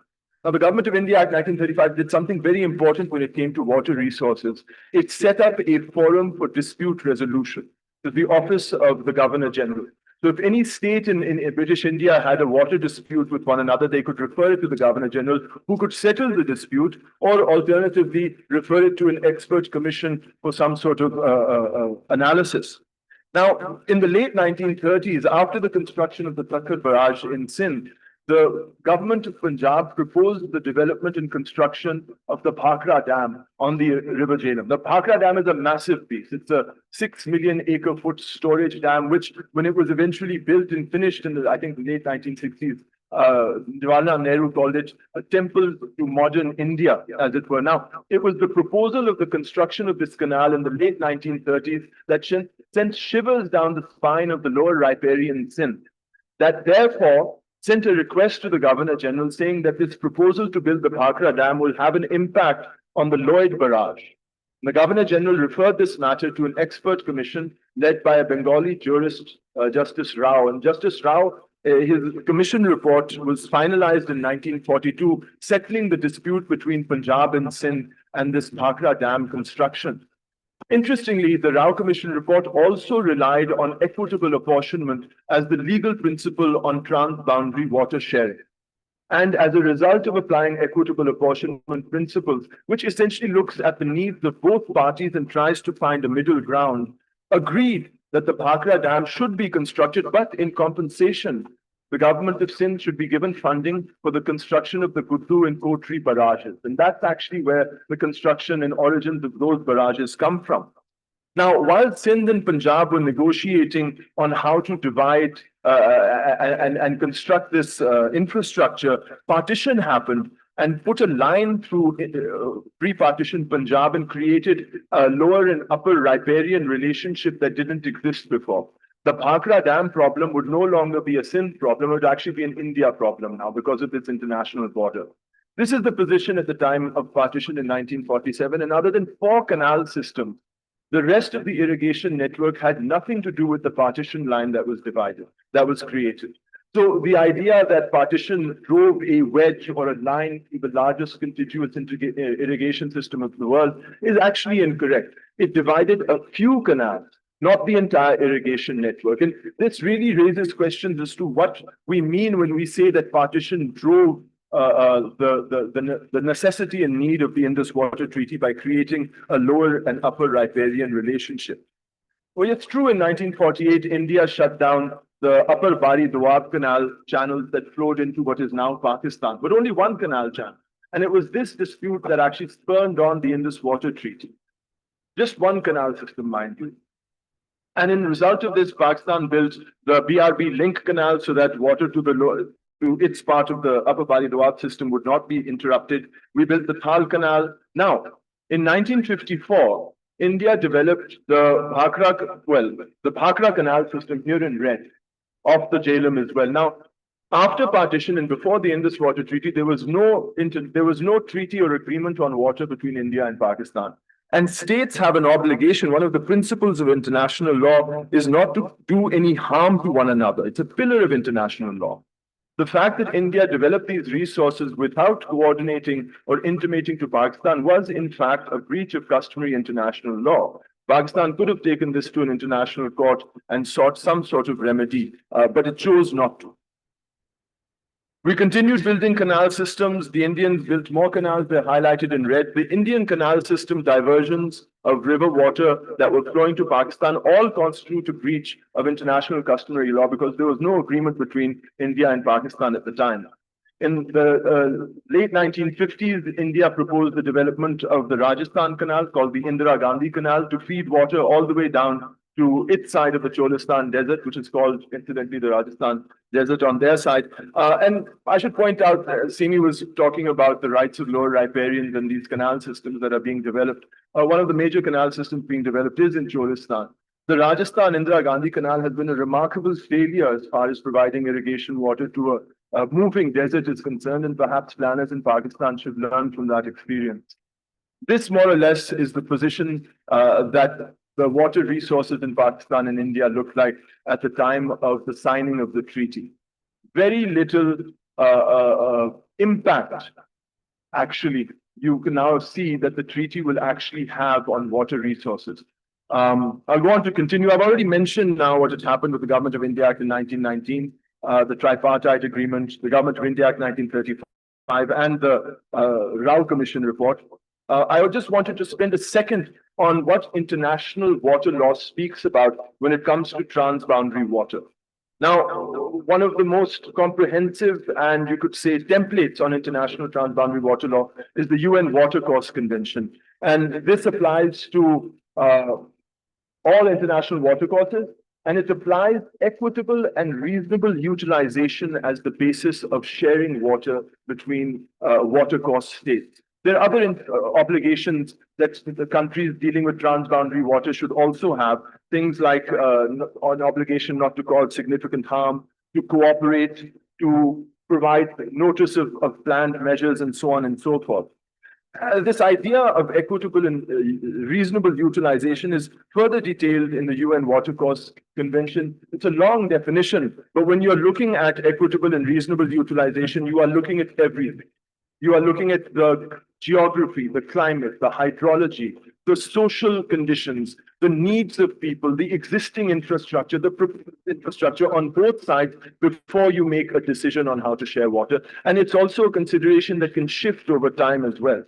Now, the Government of India Act 1935 did something very important when it came to water resources. It set up a forum for dispute resolution, the Office of the Governor General. So if any state in British India had a water dispute with one another, they could refer it to the Governor General, who could settle the dispute, or alternatively refer it to an expert commission for some sort of analysis. Now, in the late 1930s, after the construction of the Sakhar Barrage in Sindh, the government of Punjab proposed the development and construction of the Bhakra Dam on the River Jhelum. The Bhakra Dam is a massive piece. It's a 6 million acre foot storage dam, which when it was eventually built and finished in the, I think, the late 1960s, Jawaharlal Nehru called it a temple to modern India, as it were. Now, it was the proposal of the construction of this canal in the late 1930s that sent shivers down the spine of the lower riparian Sindh, that therefore sent a request to the Governor General saying that this proposal to build the Bhakra Dam will have an impact on the Lloyd Barrage. The Governor General referred this matter to an expert commission led by a Bengali jurist, Justice Rao. And Justice Rao, his commission report was finalized in 1942, settling the dispute between Punjab and Sindh and this Bhakra Dam construction. Interestingly, the Rao Commission report also relied on equitable apportionment as the legal principle on trans-boundary water sharing. And as a result of applying equitable apportionment principles, which essentially looks at the needs of both parties and tries to find a middle ground, agreed that the Bhakra Dam should be constructed, but in compensation, the government of Sindh should be given funding for the construction of the Guddu and Kotri barrages. And that's actually where the construction and origins of those barrages come from. Now, while Sindh and Punjab were negotiating on how to divide and construct this infrastructure, partition happened and put a line through pre-partition Punjab and created a lower and upper riparian relationship that didn't exist before. The Bhakra Dam problem would no longer be a Sindh problem, it would actually be an India problem now because of its international border. This is the position at the time of partition in 1947, and other than 4 canal systems, the rest of the irrigation network had nothing to do with the partition line that was divided, that was created. So the idea that partition drove a wedge or a line through the largest contiguous irrigation system of the world is actually incorrect. It divided a few canals, not the entire irrigation network. And this really raises questions as to what we mean when we say that partition drove the necessity and need of the Indus Water Treaty by creating a lower and upper riparian relationship. Well, it's true in 1948, India shut down the upper Bari Doab canal channels that flowed into what is now Pakistan, but only one canal channel. And it was this dispute that actually spurred on the Indus Water Treaty. Just one canal system, mind you. And in result of this, Pakistan built the BRB link canal so that water to its part of the upper Bari Doab system would not be interrupted. We built the Thal canal. Now, in 1954, India developed the Bhakra canal system here in red, off the Jhelum as well. Now, after partition and before the Indus Water Treaty, there was no treaty or agreement on water between India and Pakistan. And states have an obligation. One of the principles of international law is not to do any harm to one another. It's a pillar of international law. The fact that India developed these resources without coordinating or intimating to Pakistan was, in fact, a breach of customary international law. Pakistan could have taken this to an international court and sought some sort of remedy, but it chose not to. We continued building canal systems. The Indians built more canals. They're highlighted in red. The Indian canal system diversions of river water that were flowing to Pakistan all constitute a breach of international customary law because there was no agreement between India and Pakistan at the time. In the late 1950s, India proposed the development of the Rajasthan Canal, called the Indira Gandhi Canal, to feed water all the way down to its side of the Cholistan Desert, which is called, incidentally, the Rajasthan Desert on their side. And I should point out, Simi was talking about the rights of lower riparians and these canal systems that are being developed. One of the major canal systems being developed is in Cholistan. The Rajasthan Indira Gandhi Canal has been a remarkable failure as far as providing irrigation water to a moving desert is concerned, and perhaps planners in Pakistan should learn from that experience. This more or less is the position that the water resources in Pakistan and India looked like at the time of the signing of the treaty. Very little impact, actually, you can now see that the treaty will actually have on water resources. I'll go on to continue. I've already mentioned now what had happened with the Government of India Act in 1919, the Tripartite Agreement, the Government of India Act 1935, and the Rao Commission report. I just wanted to spend a second on what international water law speaks about when it comes to transboundary water. Now, one of the most comprehensive and you could say templates on international transboundary water law is the UN Watercourse Convention. And this applies to all international watercourses, and it applies equitable and reasonable utilization as the basis of sharing water between watercourse states. There are other obligations that the countries dealing with transboundary water should also have, things like an obligation not to cause significant harm, to cooperate, to provide notice of planned measures, and so on and so forth. This idea of equitable and reasonable utilization is further detailed in the UN Watercourse Convention. It's a long definition, but when you're looking at equitable and reasonable utilization, you are looking at everything. You are looking at the geography, the climate, the hydrology, the social conditions, the needs of people, the existing infrastructure, the infrastructure on both sides before you make a decision on how to share water. And it's also a consideration that can shift over time as well.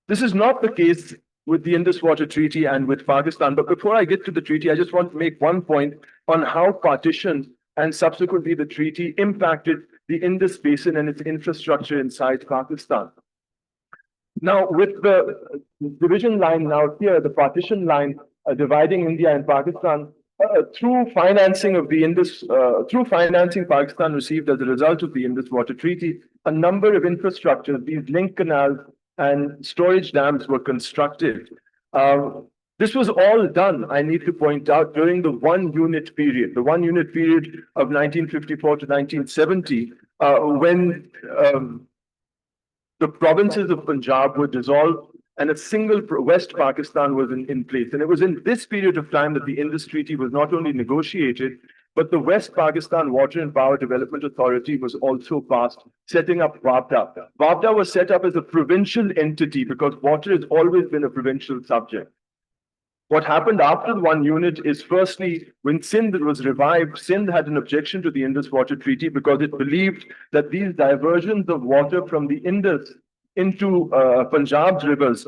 This is not the case with the Indus Water Treaty and with Pakistan. But before I get to the treaty, I just want to make one point on how partition and subsequently the treaty impacted the Indus Basin and its infrastructure inside Pakistan. Now, with the division line now here, the partition line dividing India and Pakistan, through financing of the Indus, through financing Pakistan received as a result of the Indus Water Treaty, a number of infrastructures, these link canals and storage dams were constructed. This was all done, I need to point out, during the 1 unit period, the 1 unit period of 1954 to 1970, when the provinces of Punjab were dissolved and a single West Pakistan was in place. And it was in this period of time that the Indus Treaty was not only negotiated, but the West Pakistan Water and Power Development Authority was also passed, setting up WAPDA. WAPDA was set up as a provincial entity because water has always been a provincial subject. What happened after the 1 unit is, firstly, when Sindh was revived, Sindh had an objection to the Indus Water Treaty because it believed that these diversions of water from the Indus into Punjab's rivers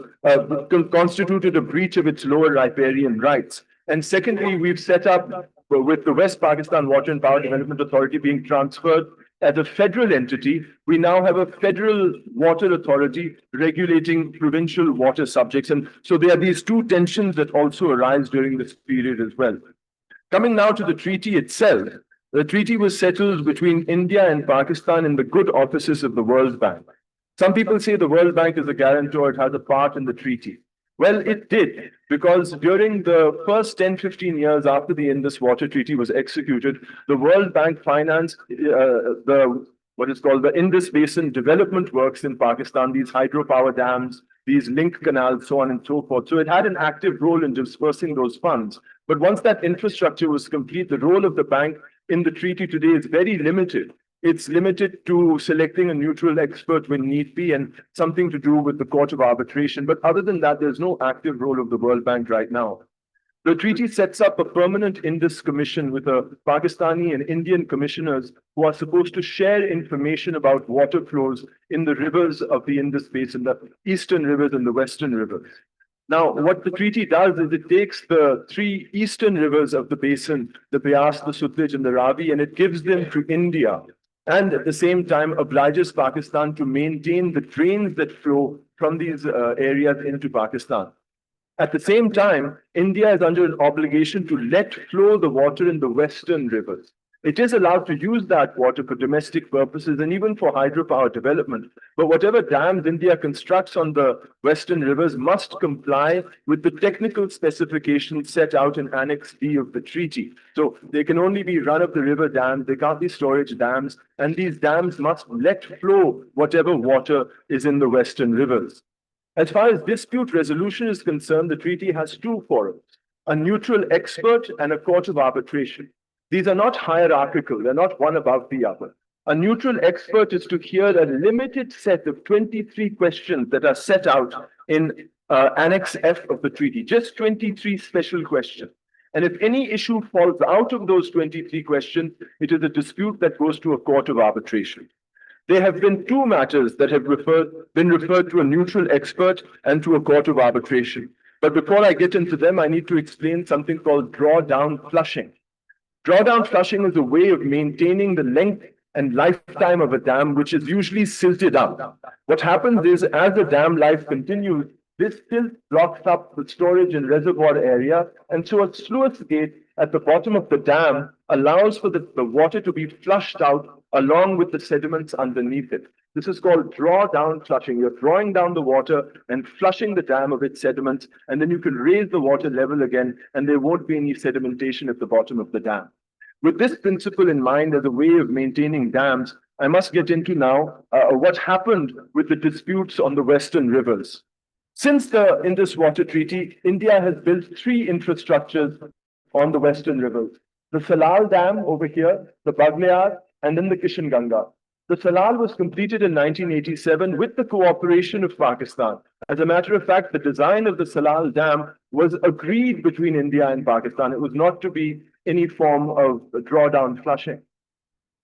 constituted a breach of its lower riparian rights. And secondly, we've set up, with the West Pakistan Water and Power Development Authority being transferred as a federal entity, we now have a federal water authority regulating provincial water subjects. And so there are these two tensions that also arise during this period as well. Coming now to the treaty itself, the treaty was settled between India and Pakistan in the good offices of the World Bank. Some people say the World Bank is a guarantor, it has a part in the treaty. Well, it did, because during the first 10-15 years after the Indus Water Treaty was executed, the World Bank financed what is called the Indus Basin development works in Pakistan, these hydropower dams, these link canals, so on and so forth. So it had an active role in dispersing those funds. But once that infrastructure was complete, the role of the bank in the treaty today is very limited. It's limited to selecting a neutral expert when need be and something to do with the Court of Arbitration. But other than that, there's no active role of the World Bank right now. The treaty sets up a permanent Indus Commission with Pakistani and Indian commissioners who are supposed to share information about water flows in the rivers of the Indus Basin, the eastern rivers and the western rivers. Now, what the treaty does is it takes the 3 eastern rivers of the basin, the Beas, the Sutlej, and the Ravi, and it gives them to India. And at the same time obliges Pakistan to maintain the drains that flow from these areas into Pakistan. At the same time, India is under an obligation to let flow the water in the western rivers. It is allowed to use that water for domestic purposes and even for hydropower development. But whatever dams India constructs on the western rivers must comply with the technical specifications set out in Annex D of the treaty. So they can only be run-of-the-river dams, they can't be storage dams, and these dams must let flow whatever water is in the western rivers. As far as dispute resolution is concerned, the treaty has 2 forums, a neutral expert and a court of arbitration. These are not hierarchical, they're not one above the other. A neutral expert is to hear a limited set of 23 questions that are set out in Annex F of the treaty, just 23 special questions. And if any issue falls out of those 23 questions, it is a dispute that goes to a court of arbitration. There have been 2 matters that have been referred to a neutral expert and to a court of arbitration. But before I get into them, I need to explain something called drawdown flushing. Drawdown flushing is a way of maintaining the length and lifetime of a dam, which is usually silted up. What happens is, as the dam life continues, this silt blocks up the storage and reservoir area, and so a sluice gate at the bottom of the dam allows for the water to be flushed out along with the sediments underneath it. This is called drawdown flushing. You're drawing down the water and flushing the dam of its sediments, and then you can raise the water level again, and there won't be any sedimentation at the bottom of the dam. With this principle in mind as a way of maintaining dams, I must get into now what happened with the disputes on the western rivers. Since the Indus Water Treaty, India has built three infrastructures on the western rivers. The Salal Dam over here, the Baglayar, and then the Kishan Ganga. The Salal was completed in 1987 with the cooperation of Pakistan. As a matter of fact, the design of the Salal Dam was agreed between India and Pakistan. It was not to be any form of drawdown flushing.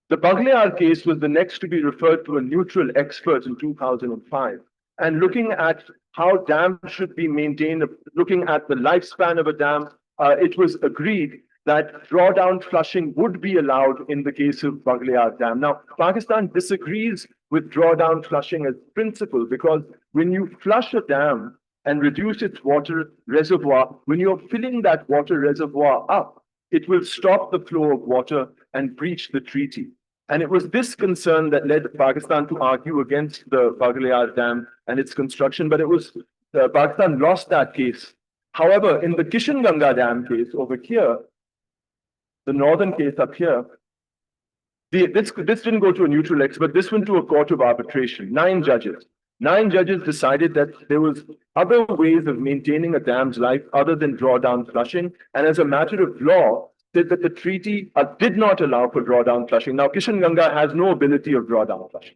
The Baglayar case was the next to be referred to a neutral expert in 2005. And looking at how dams should be maintained, looking at the lifespan of a dam, it was agreed that drawdown flushing would be allowed in the case of Baglayar Dam. Now, Pakistan disagrees with drawdown flushing as principle because when you flush a dam and reduce its water reservoir, when you're filling that water reservoir up, it will stop the flow of water and breach the treaty. And it was this concern that led Pakistan to argue against the Baglayar Dam and its construction, but it was Pakistan lost that case. However, in the Kishan Ganga Dam case over here, the northern case up here, this didn't go to a neutral expert, this went to a court of arbitration, 9 judges. 9 judges decided that there was other ways of maintaining a dam's life other than drawdown flushing, and as a matter of law, said that the treaty did not allow for drawdown flushing. Now, Kishan Ganga has no ability of drawdown flushing.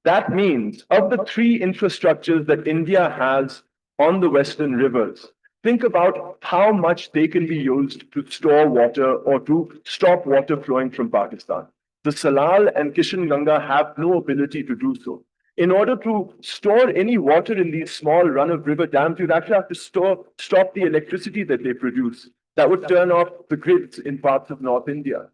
That means, of the 3 infrastructures that India has on the western rivers, think about how much they can be used to store water or to stop water flowing from Pakistan. The Salal and Kishan Ganga have no ability to do so. In order to store any water in these small run-of-river dams, you'd actually have to stop the electricity that they produce. That would turn off the grids in parts of North India.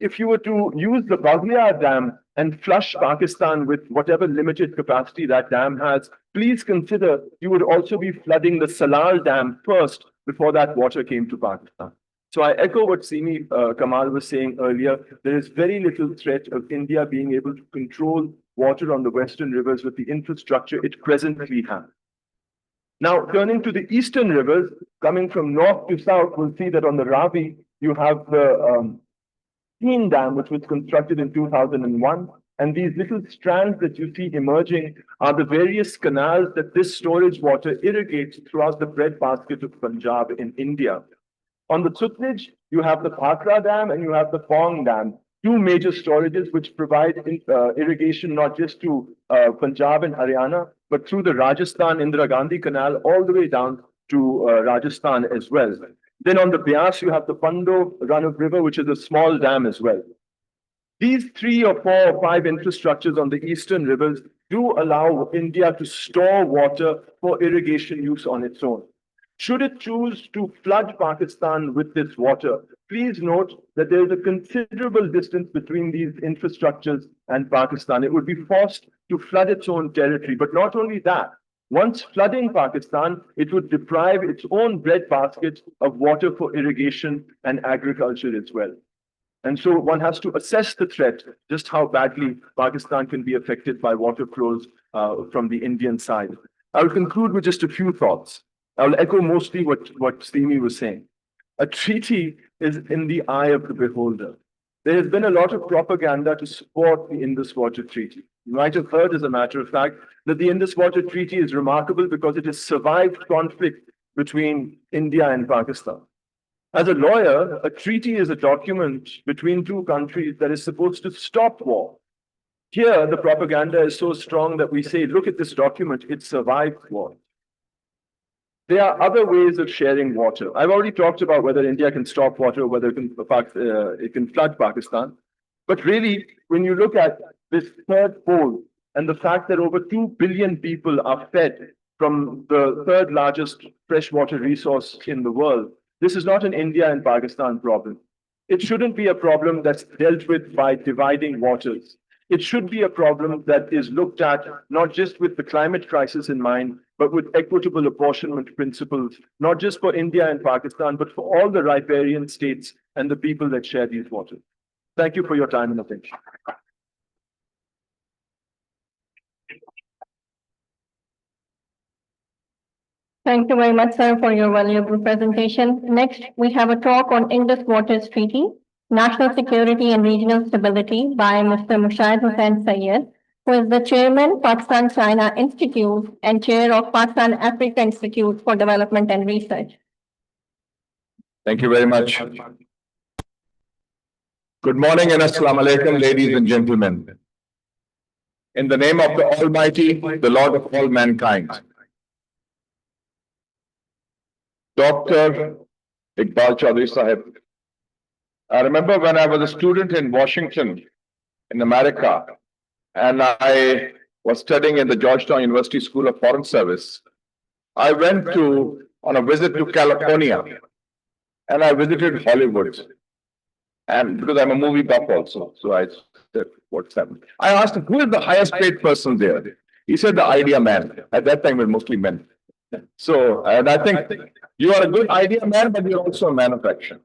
If you were to use the Baglayar Dam and flush Pakistan with whatever limited capacity that dam has, please consider you would also be flooding the Salal Dam first before that water came to Pakistan. So I echo what Simi Kamal was saying earlier. There is very little threat of India being able to control water on the western rivers with the infrastructure it presently has. Now, turning to the eastern rivers, coming from north to south, we'll see that on the Ravi, you have the Teen Dam, which was constructed in 2001. And these little strands that you see emerging are the various canals that this storage water irrigates throughout the breadbasket of Punjab in India. On the Sutlej, you have the Bhakra Dam and you have the Pong Dam, 2 major storages which provide irrigation not just to Punjab and Haryana, but through the Rajasthan Indira Gandhi Canal all the way down to Rajasthan as well. Then on the Beas, you have the Pando run-of-river, which is a small dam as well. These 3 or 4 or 5 infrastructures on the eastern rivers do allow India to store water for irrigation use on its own. Should it choose to flood Pakistan with this water, please note that there is a considerable distance between these infrastructures and Pakistan. It would be forced to flood its own territory. But not only that, once flooding Pakistan, it would deprive its own breadbasket of water for irrigation and agriculture as well. And so one has to assess the threat, just how badly Pakistan can be affected by water flows from the Indian side. I'll conclude with just a few thoughts. I'll echo mostly what Simi was saying. A treaty is in the eye of the beholder. There has been a lot of propaganda to support the Indus Water Treaty. You might have heard, as a matter of fact, that the Indus Water Treaty is remarkable because it has survived conflict between India and Pakistan. As a lawyer, a treaty is a document between 2 countries that is supposed to stop war. Here, the propaganda is so strong that we say, look at this document, it survived war. There are other ways of sharing water. I've already talked about whether India can stop water, whether it can flood Pakistan. But really, when you look at this third pole and the fact that over 2 billion people are fed from the 3rd largest freshwater resource in the world, this is not an India and Pakistan problem. It shouldn't be a problem that's dealt with by dividing waters. It should be a problem that is looked at not just with the climate crisis in mind, but with equitable apportionment principles, not just for India and Pakistan, but for all the riparian states and the people that share these waters. Thank you for your time and attention. Thank you very much, sir, for your valuable presentation. Next, we have a talk on Indus Waters Treaty, National Security and Regional Stability by Mr. Mushahid Hussain Syed, who is the chairman, Pakistan China Institute and chair of Pakistan Africa Institute for Development and Research. Thank you very much. Good morning and assalamu alaikum, ladies and gentlemen. In the name of the Almighty, the Lord of all mankind. Dr. Iqbal Chaudhry Sahib. I remember when I was a student in Washington, in America, and I was studying in the Georgetown University School of Foreign Service. I went on a visit to California, and I visited Hollywood. And because I'm a movie buff also, so I said, what's happening? I asked him, who is the highest paid person there? He said, the idea man. At that time, it was mostly men. So, and I think you are a good idea man, but you're also a man of action.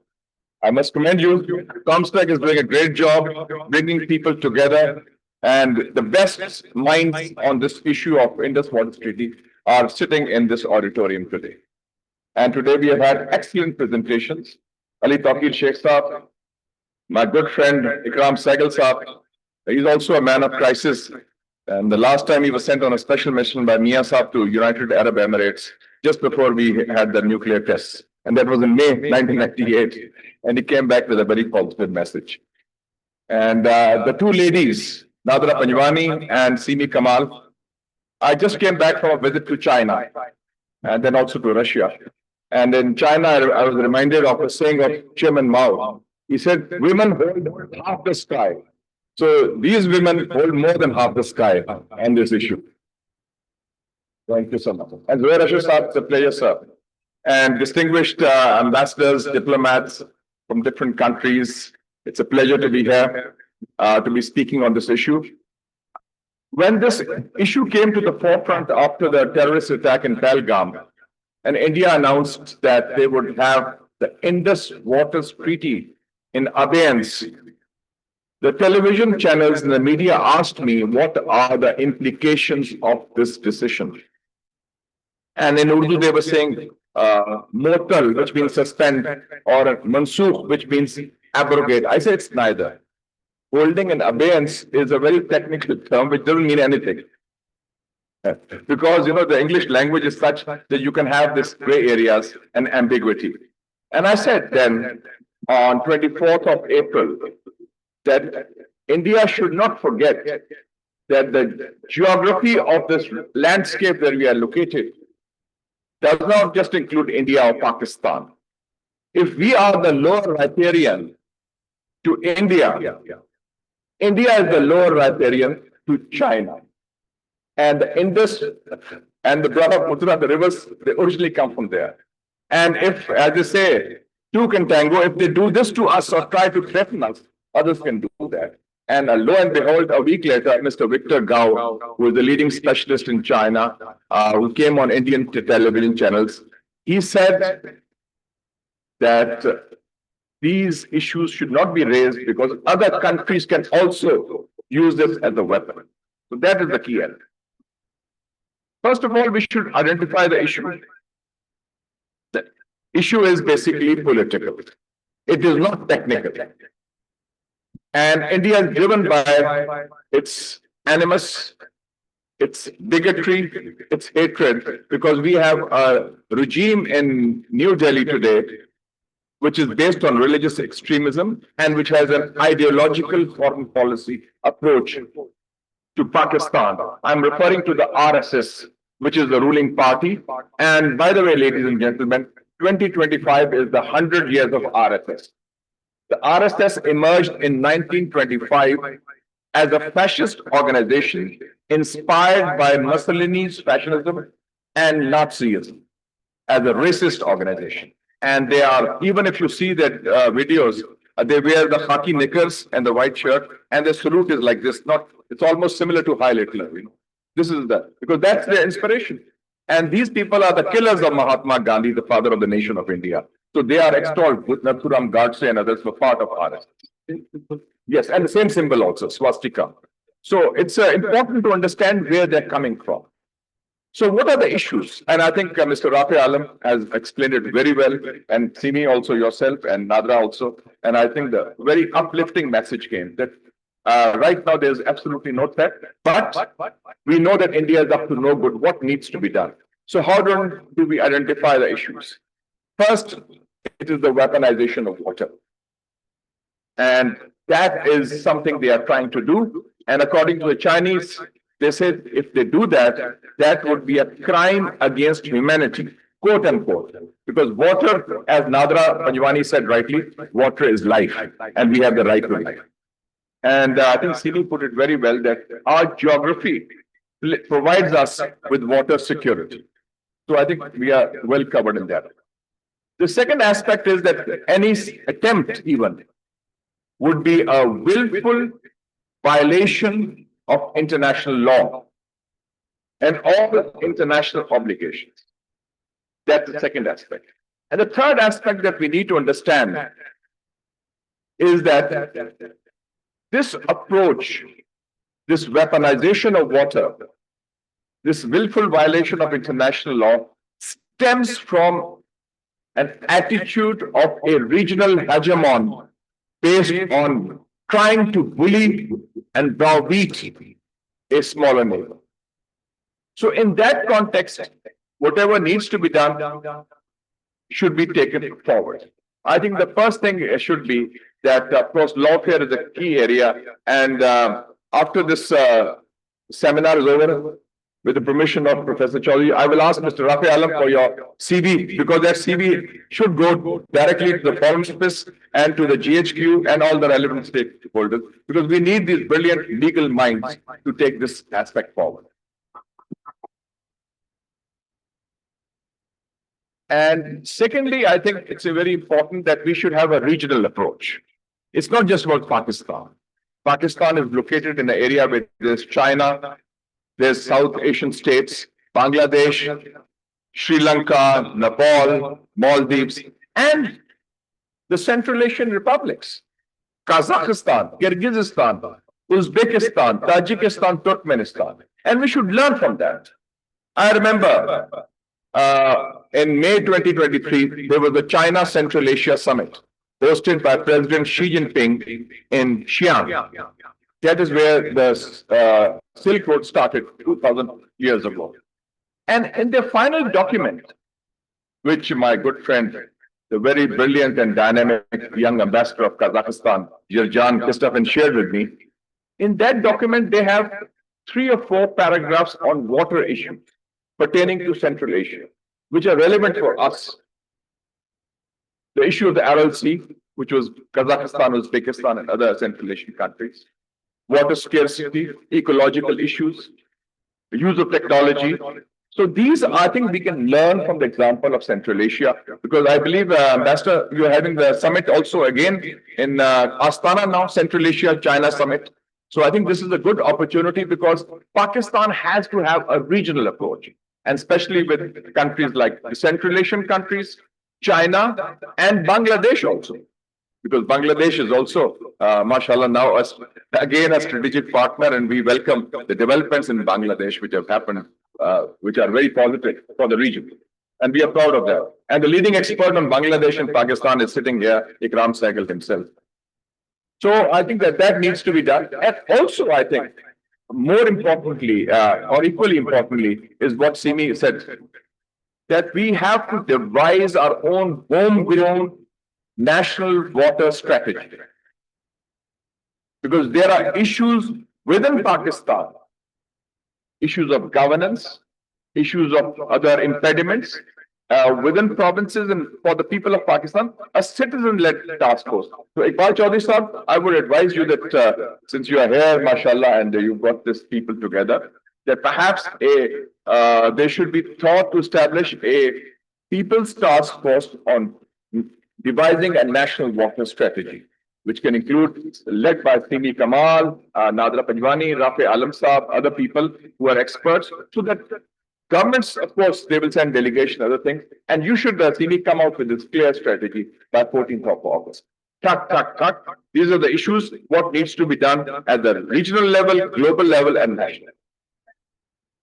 I must commend you. Comstech is doing a great job bringing people together, and the best minds on this issue of Indus Waters Treaty are sitting in this auditorium today. And today we have had excellent presentations. Ali Taqir Sheikh Saab, my good friend Ikram Sehgal Saab, he's also a man of crisis. And the last time he was sent on a special mission by Mia Saab to United Arab Emirates, just before we had the nuclear tests. And that was in May 1998. And he came back with a very positive message. And the two ladies, Nadra Panjwani and Simi Kamal, I just came back from a visit to China and then also to Russia. And in China, I was reminded of a saying of Chairman Mao. He said, women hold half the sky. So these women hold more than half the sky on this issue. Thank you so much. And Zohair Ashur Saab, it's a pleasure, sir. And distinguished ambassadors, diplomats from different countries, it's a pleasure to be here, to be speaking on this issue. When this issue came to the forefront after the terrorist attack in Pahalgam, and India announced that they would have the Indus Waters Treaty in abeyance, the television channels and the media asked me what are the implications of this decision. And in Urdu, they were saying mortal, which means suspend, or mansukh, which means abrogate. I say it's neither. Holding in abeyance is a very technical term which doesn't mean anything. Because, you know, the English language is such that you can have this gray areas and ambiguity. And I said then on 24th of April that India should not forget that the geography of this landscape where we are located does not just include India or Pakistan. If we are the lower riparian to India, India is the lower riparian to China. And the Indus and the Brahmaputra, the rivers, they originally come from there. And if, as they say, two can tango, if they do this to us or try to threaten us, others can do that. And lo and behold, a week later, Mr. Victor Gao, who is the leading specialist in China, who came on Indian television channels, he said that these issues should not be raised because other countries can also use this as a weapon. So that is the key element. First of all, we should identify the issue. The issue is basically political. It is not technical. And India is driven by its animus, its bigotry, its hatred, because we have a regime in New Delhi today which is based on religious extremism and which has an ideological foreign policy approach to Pakistan. I'm referring to the RSS, which is the ruling party. And by the way, ladies and gentlemen, 2025 is the 100 years of RSS. The RSS emerged in 1925 as a fascist organization inspired by Mussolini's fascism and Nazism as a racist organization. And they are, even if you see that videos, They wear the khaki knickers and the white shirt, and the salute is like this. Not, it's almost similar to Heil Hitler, you know. This is because that's their inspiration. And these people are the killers of Mahatma Gandhi, the father of the nation of India. So they are extolled. Nathuram Godse and others were part of RSS. Yes, and the same symbol also, swastika. So it's important to understand where they're coming from. So what are the issues? And I think Mr. Rafi Alam has explained it very well, and Simi also, yourself, and Nadra also. And I think the very uplifting message came that right now there's absolutely no threat, but we know that India is up to no good. What needs to be done? So how do we identify the issues? First, it is the weaponization of water. And that is something they are trying to do. And according to the Chinese, they said if they do that, that would be a crime against humanity, quote unquote. Because water, as Nadra Panjwani said rightly, water is life, and we have the right to life. And I think Sini put it very well that our geography provides us with water security. So I think we are well covered in that. The second aspect is that any attempt even would be a willful violation of international law and all international obligations. That's the second aspect. And the third aspect that we need to understand is that this approach, this weaponization of water, this willful violation of international law stems from an attitude of a regional hegemon based on trying to bully and browbeat a smaller neighbor. So in that context, whatever needs to be done should be taken forward. I think the first thing should be that, of course, lawfare is a key area. And after this seminar is over, with the permission of Professor Chaudhary, I will ask Mr. Rafi Alam for your CV, because that CV should go directly to the Foreign Office and to the GHQ and all the relevant stakeholders, because we need these brilliant legal minds to take this aspect forward. And secondly, I think it's very important that we should have a regional approach. It's not just about Pakistan. Pakistan is located in the area where there's China, there's South Asian states, Bangladesh, Sri Lanka, Nepal, Maldives, and the Central Asian republics, Kazakhstan, Kyrgyzstan, Uzbekistan, Tajikistan, Turkmenistan. And we should learn from that. I remember in May 2023, there was the China Central Asia Summit hosted by President Xi Jinping in Xi'an. That is where the Silk Road started 2000 years ago. And in the final document, which my good friend, the very brilliant and dynamic young ambassador of Kazakhstan, Yerjan Kristofan, shared with me, in that document, they have 3 or 4 paragraphs on water issues pertaining to Central Asia, which are relevant for us. The issue of the Aral Sea, which was Kazakhstan, Uzbekistan, and other Central Asian countries. Water scarcity, ecological issues, the use of technology. So these, I think we can learn from the example of Central Asia, because I believe, Ambassador, you're having the summit also again in Astana now, Central Asia, China summit. So I think this is a good opportunity, because Pakistan has to have a regional approach, and especially with countries like the Central Asian countries, China, and Bangladesh also. Because Bangladesh is also, mashallah, now again a strategic partner, and we welcome the developments in Bangladesh which have happened, which are very positive for the region. And we are proud of that. And the leading expert on Bangladesh and Pakistan is sitting here, Ikram Sehgal himself. So I think that needs to be done. And also, I think, more importantly, or equally importantly, is what Simi said, that we have to devise our own homegrown national water strategy. Because there are issues within Pakistan, issues of governance, issues of other impediments within provinces, and for the people of Pakistan, a citizen-led task force. So Iqbal Chaudhary Sahab, I would advise you that since you are here, mashallah, and you've got these people together, that perhaps there should be thought to establish a people's task force on devising a national water strategy. which can include led by Simi Kamal, Nadra Panjwani, Rafe Alam Saab, other people who are experts, so that governments, of course, they will send delegation, other things, and you should, Simi, come out with this clear strategy by 14th of August. Cut. These are the issues, what needs to be done at the regional level, global level, and national.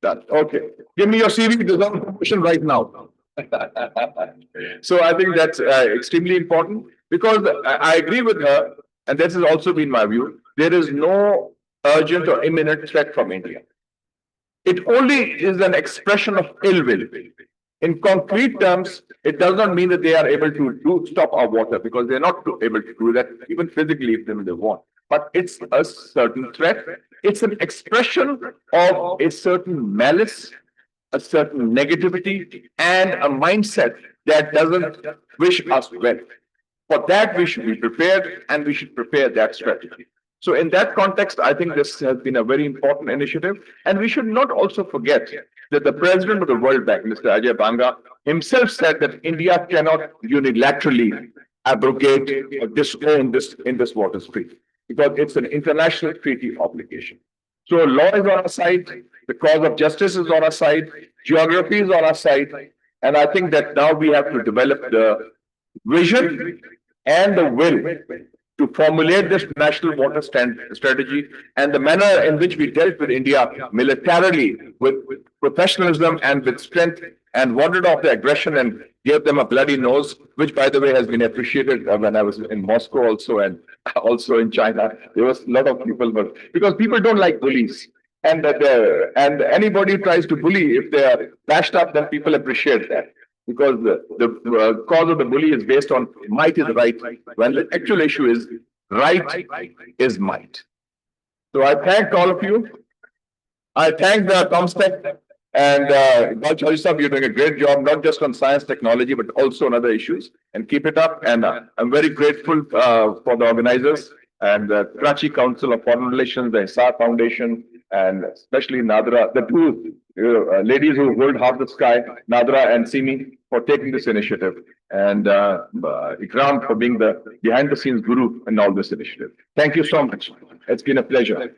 Done. Okay. Give me your CV. There's no question right now. So I think that's extremely important because I agree with her, and this has also been my view. There is no urgent or imminent threat from India. It only is an expression of ill will. In concrete terms, it does not mean that they are able to stop our water, because they're not able to do that, even physically, if they want. But it's a certain threat. It's an expression of a certain malice, a certain negativity, and a mindset that doesn't wish us well. For that, we should be prepared, and we should prepare that strategy. So in that context, I think this has been a very important initiative. And we should not also forget that the president of the World Bank, Mr. Ajay Banga, himself said that India cannot unilaterally abrogate or disown this Indus water stream, because it's an international treaty obligation. So law is on our side, the cause of justice is on our side, geography is on our side. And I think that now we have to develop the vision and the will to formulate this national water strategy, and the manner in which we dealt with India militarily, with professionalism and with strength, and warded off the aggression and gave them a bloody nose, which, by the way, has been appreciated when I was in Moscow also, and also in China. There was a lot of people, but because people don't like bullies. And anybody who tries to bully, if they are bashed up, then people appreciate that. Because the cause of the bully is based on might is right, when the actual issue is right is might. So I thank all of you. I thank the comstech and you're doing a great job, not just on science, technology, but also on other issues. And keep it up. And I'm very grateful for the organizers and the Karachi Council of Foreign Relations, the Hisar Foundation, and especially Nadra, the two ladies who hold half the sky, Nadra and Simi, for taking this initiative, and Ikram for being the behind-the-scenes guru in all this initiative. Thank you so much. It's been a pleasure.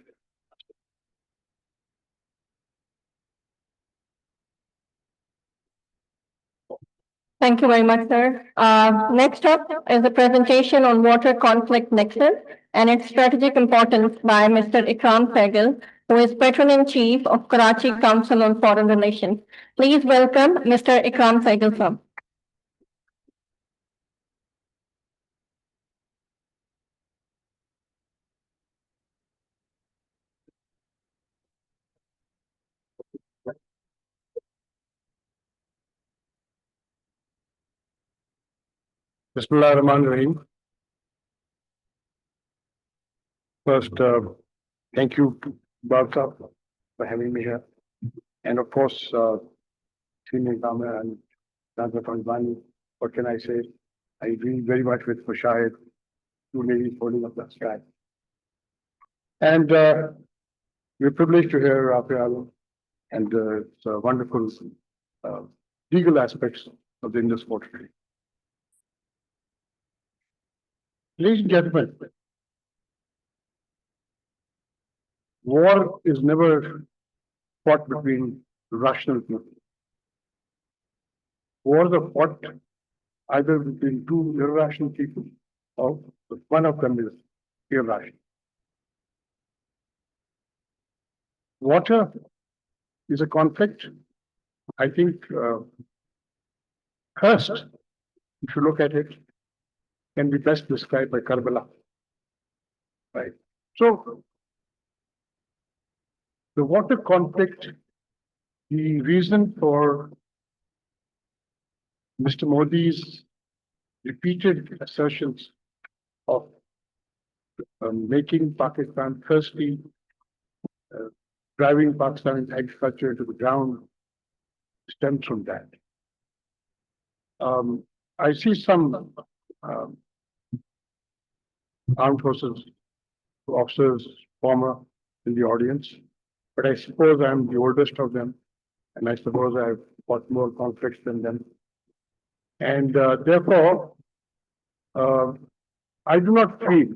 Thank you very much, sir. Next up is a presentation on water conflict nexus and its strategic importance by Mr. Ikram Sehgal, who is Patron-in-Chief of Karachi Council on Foreign Relations. Please welcome Mr. Ikram Sehgal, sir. Bismillah ar-Rahman ar-Rahim. First, thank you, Barta, for having me here. And of course, Sini Kama and Nadra Panjwani, what can I say? I agree very much with Mushahid, two ladies holding up the sky. And we're privileged to hear Rafi Alam and it's a wonderful legal aspects of the Indus water treaty. Ladies and gentlemen, war is never fought between rational people. Wars are fought either between two irrational people or one of them is irrational. Water is a conflict. I think first, if you look at it, can be best described by Karbala. Right. So the water conflict, the reason for Mr. Modi's repeated assertions of making Pakistan thirsty, driving Pakistan's agriculture to the ground, stems from that. I see some armed forces officers, former, in the audience, but I suppose I'm the oldest of them, and I suppose I've fought more conflicts than them. And therefore, I do not feel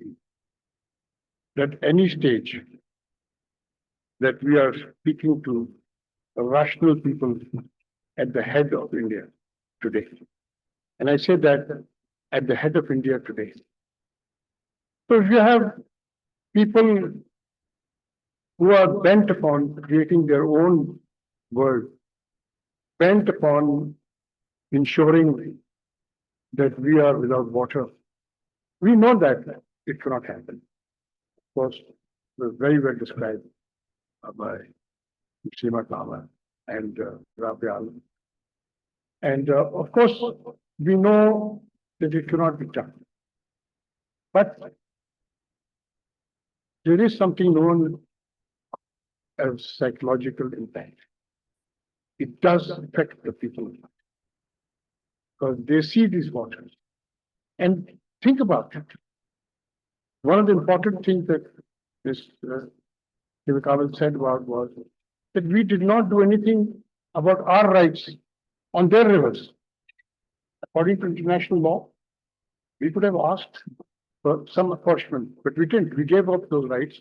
that any stage that we are speaking to rational people at the head of India today. And I say that at the head of India today. So if you have people who are bent upon creating their own world, bent upon ensuring that we are without water, we know that it cannot happen. Of course, it was very well described by Seema Kama and Rabial. And of course, we know that it cannot be done. But there is something known as psychological impact. It does affect the people because they see these waters. And think about it. One of the important things that this Kaval said about was that we did not do anything about our rights on their rivers. According to international law, we could have asked for some apportionment, but we didn't. We gave up those rights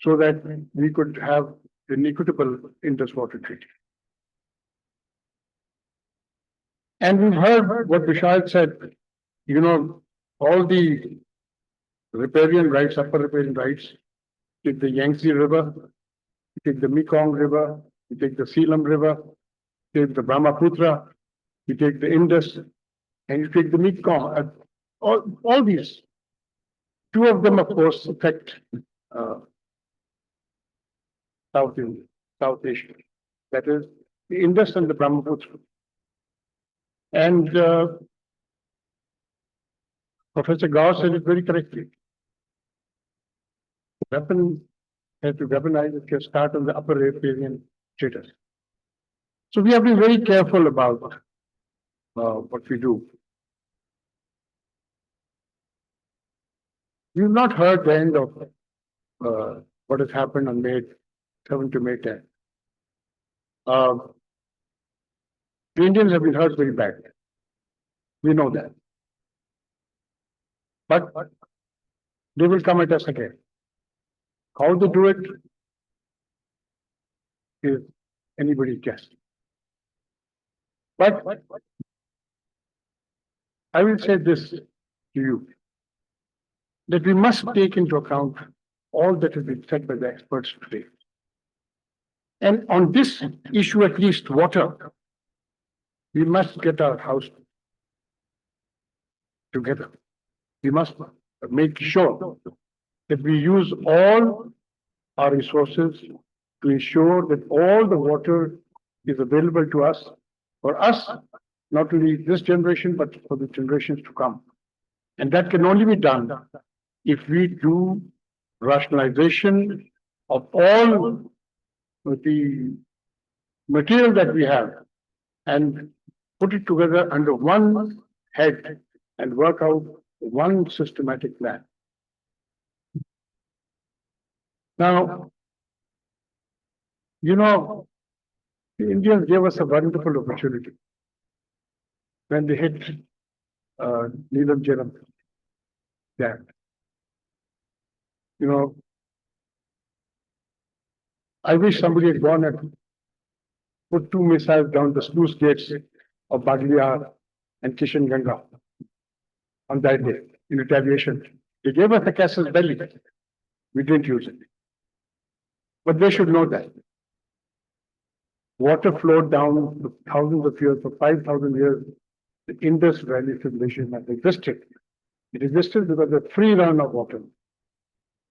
so that we could have an equitable Indus Water Treaty. And we've heard what Vishal said, you know, all the riparian rights, upper riparian rights, take the Yangtze River, you take the Mekong River, you take the Selam River, you take the Brahmaputra, you take the Indus, and you take the Mekong. All these. Two of them, of course, affect South Asia. That is the Indus and the Brahmaputra. And Professor Gao said it very correctly. Weapon has to weaponize, it can start on the upper riparian status. So we have to be very careful about what we do. We've not heard the end of what has happened on May 7 to May 10. The Indians have been hurt very badly. We know that. But they will come at us again. How they do it is anybody's guess. But I will say this to you, that we must take into account all that has been said by the experts today. And on this issue, at least water, we must get our house together. We must make sure that we use all our resources to ensure that all the water is available to us, for us, not only this generation, but for the generations to come. And that can only be done if we do rationalization of all the material that we have and put it together under one head and work out one systematic plan. Now, you know, the Indians gave us a wonderful opportunity when they hit Neelam Jalam Dam. You know, I wish somebody had gone and put 2 missiles down the sluice gates of Bagliar and Kishan Ganga on that day in retaliation. They gave us the Casus Belli. We didn't use it. But they should know that. Water flowed down for thousands of years, for 5,000 years. The Indus Valley civilization has existed. It existed because of the free run of water.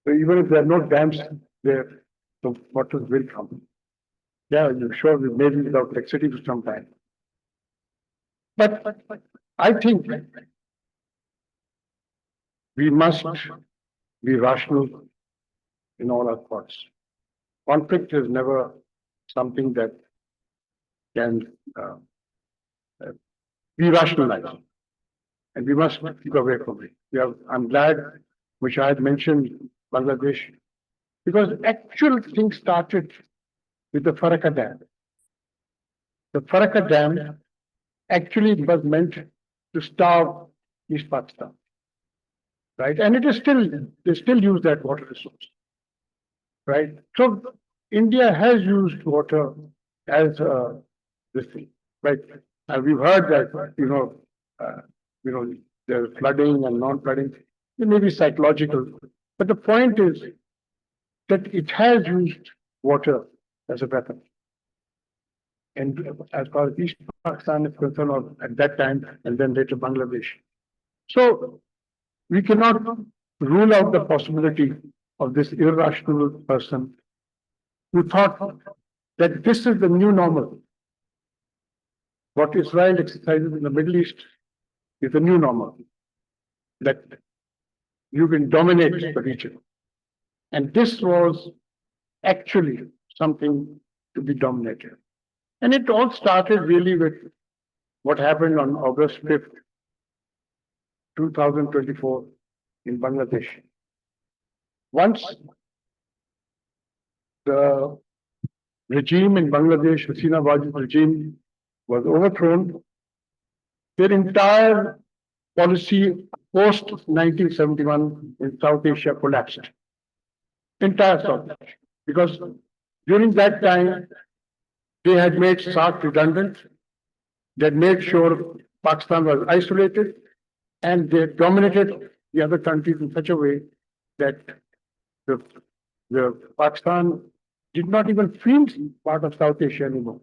So even if there are no dams there, the water will come. Yeah, I'm sure we made it without electricity for some time. But I think we must be rational in all our thoughts. Conflict is never something that can be rationalized. And we must keep away from it. I'm glad which I had mentioned Bangladesh, because actual things started with the Farakka Dam. The Farakka Dam actually was meant to starve East Pakistan. right? And it is still, they still use that water resource, right? So India has used water as this thing, right? And we've heard that, you know, there's flooding and non-flooding. It may be psychological, but the point is that it has used water as a weapon. And as far as East Pakistan is concerned, or at that time, and then later Bangladesh. So we cannot rule out the possibility of this irrational person who thought that this is the new normal. What Israel exercises in the Middle East is the new normal, that you can dominate the region. And this was actually something to be dominated. And it all started really with what happened on August 5th, 2024 in Bangladesh. Once the regime in Bangladesh, Hasina Waji's regime, was overthrown, their entire policy post 1971 in South Asia collapsed. Entire South Asia. Because during that time, they had made SARC redundant, they had made sure Pakistan was isolated, and they dominated the other countries in such a way that the Pakistan did not even feel part of South Asia anymore.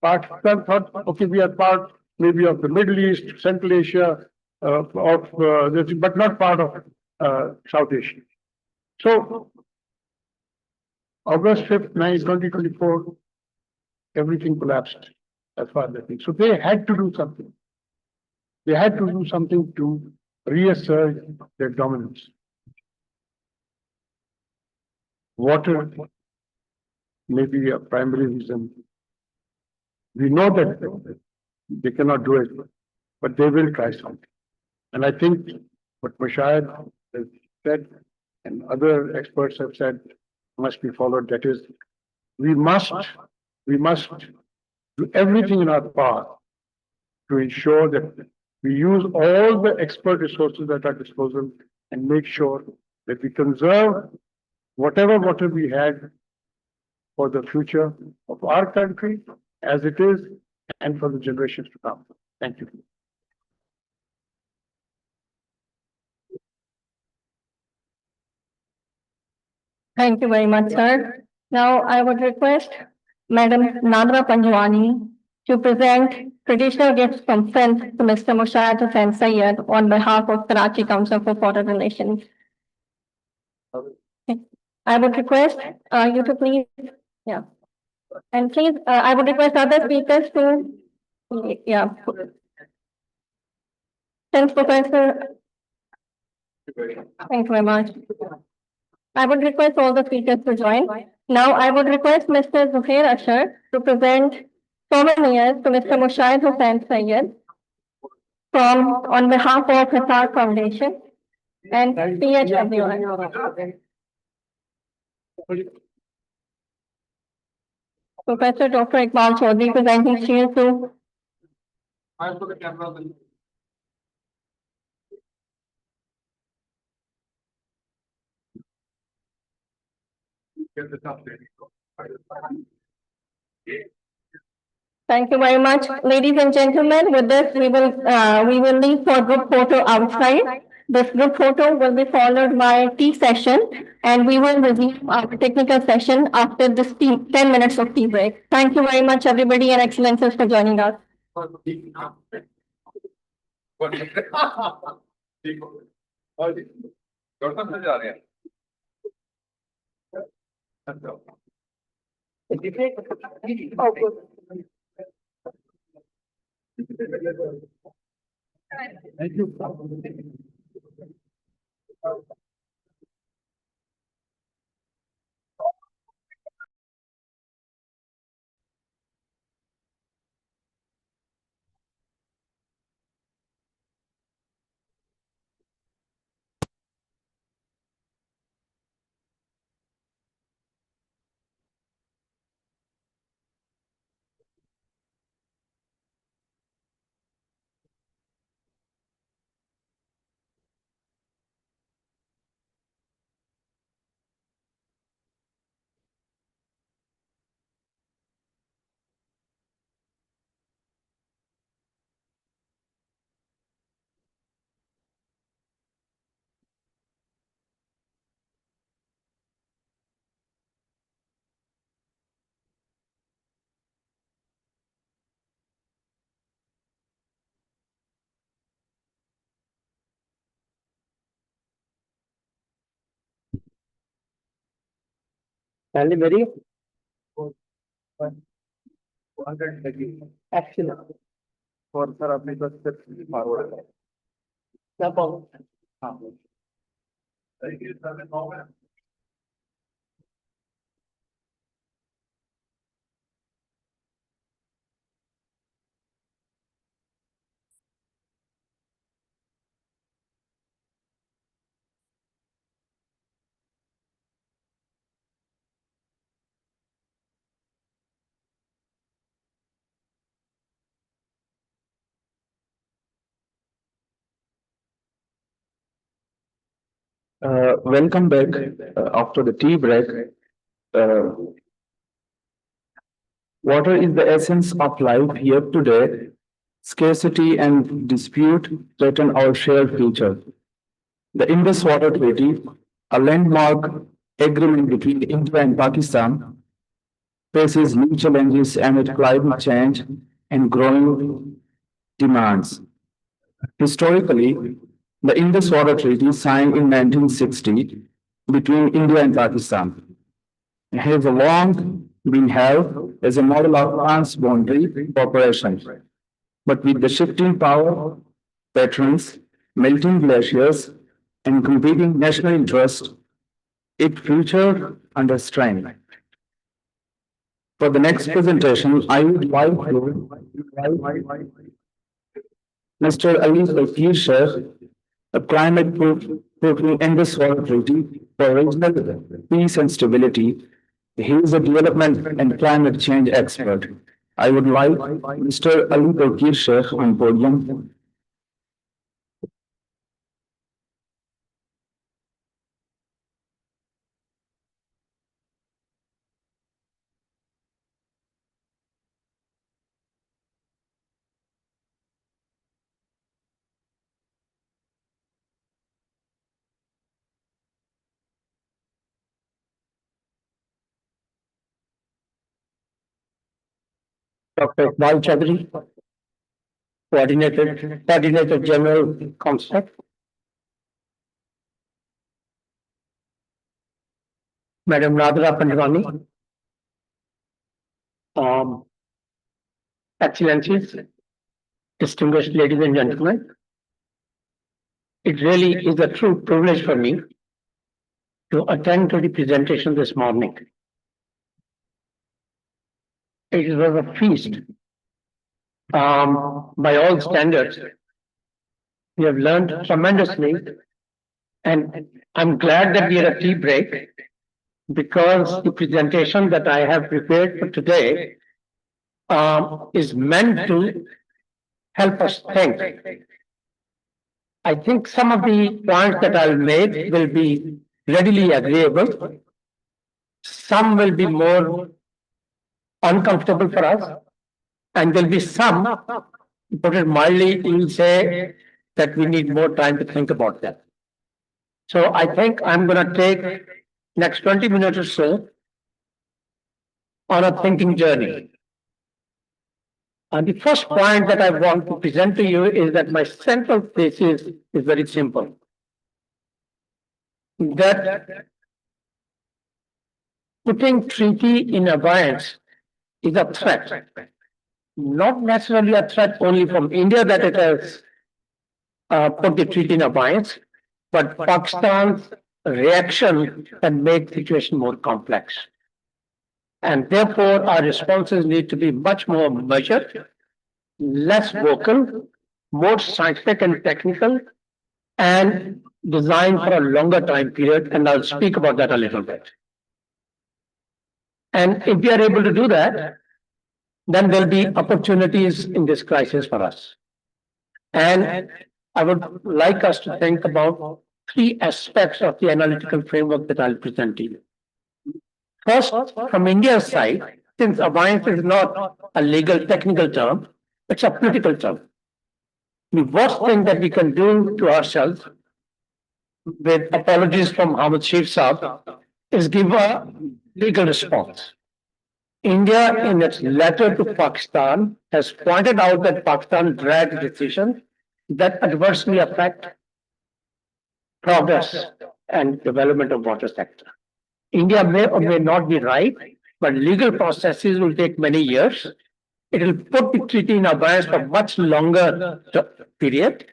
Pakistan thought, okay, we are part maybe of the Middle East, Central Asia, but not part of South Asia. So August 5th, 2024, everything collapsed as far as I think. So they had to do something. They had to do something to reassert their dominance. Water may be a primary reason. We know that they cannot do it, but they will try something. And I think what Mashayad has said and other experts have said must be followed. That is, we must do everything in our power to ensure that we use all the expert resources at our disposal and make sure that we conserve whatever water we had for the future of our country as it is and for the generations to come. Thank you. Thank you very much, sir. Now I would request Madam Nadra Panjwani to present traditional gifts from friends to Mr. Musharraf Hussain Sayyed on behalf of Karachi Council for Foreign Relations. Okay. I would request you to please, yeah. And please, I would request other speakers to, yeah. Thanks, Professor. Thank you very much. I would request all the speakers to join. Now, I would request Mr. Zuhair Ashar to present souvenirs to Mr. Musharraf Hussain Sayyed on behalf of Hisar Foundation and PHWI. Professor Dr. Iqbal Chaudhary presenting shield to Thank you very much, ladies and gentlemen. With this, we will leave for group photo outside. This group photo will be followed by tea session, and we will resume our technical session after this 10 minutes of tea break. Thank you very much, everybody, and excellences for joining us. Thank you. Finally, very excellent. No problem. Welcome back after the tea break. Uh, Water is the essence of life here today. Scarcity and dispute threaten our shared future. The Indus Water Treaty, a landmark agreement between India and Pakistan, faces new challenges amid climate change and growing demands. Historically, the Indus Water Treaty signed in 1960 between India and Pakistan has long been held as a model of transboundary cooperation. But with the shifting power patterns, melting glaciers, and competing national interests, it future under strain. For the next presentation, I would like to invite Mr. Ali Fakir Sheikh, a climate-proofing Indus Water Treaty for regional peace and stability. He is a development and climate change expert. I would like Mr. Ali Fakir Sheikh on podium. Dr. Iqbal Chaudhary, Coordinator General Comstech. Madam Radha Pandwani. Excellencies, distinguished ladies and gentlemen. It really is a true privilege for me to attend to the presentation this morning. It was a feast by all standards. We have learned tremendously, and I'm glad that we had a tea break because the presentation that I have prepared for today is meant to help us think. I think some of the points that I'll make will be readily agreeable. Some will be more uncomfortable for us, and there'll be some, to put it mildly, you will say that we need more time to think about that. So I think I'm going to take next 20 minutes or so on a thinking journey. And the first point that I want to present to you is that my central thesis is very simple. That putting treaty in abeyance is a threat. Not necessarily a threat only from India that it has put the treaty in abeyance, but Pakistan's reaction can make the situation more complex. And therefore, our responses need to be much more measured, less vocal, more scientific and technical, and designed for a longer time period. And I'll speak about that a little bit. And if we are able to do that, then there'll be opportunities in this crisis for us. And I would like us to think about three aspects of the analytical framework that I'll present to you. First, from India's side, since abeyance is not a legal technical term, it's a political term. The worst thing that we can do to ourselves, with apologies from Hamid Sheikh Saab, is give a legal response. India, in its letter to Pakistan, has pointed out that Pakistan dragged decisions that adversely affect progress and development of water sector. India may or may not be right, but legal processes will take many years. It will put the treaty in abeyance for much longer period.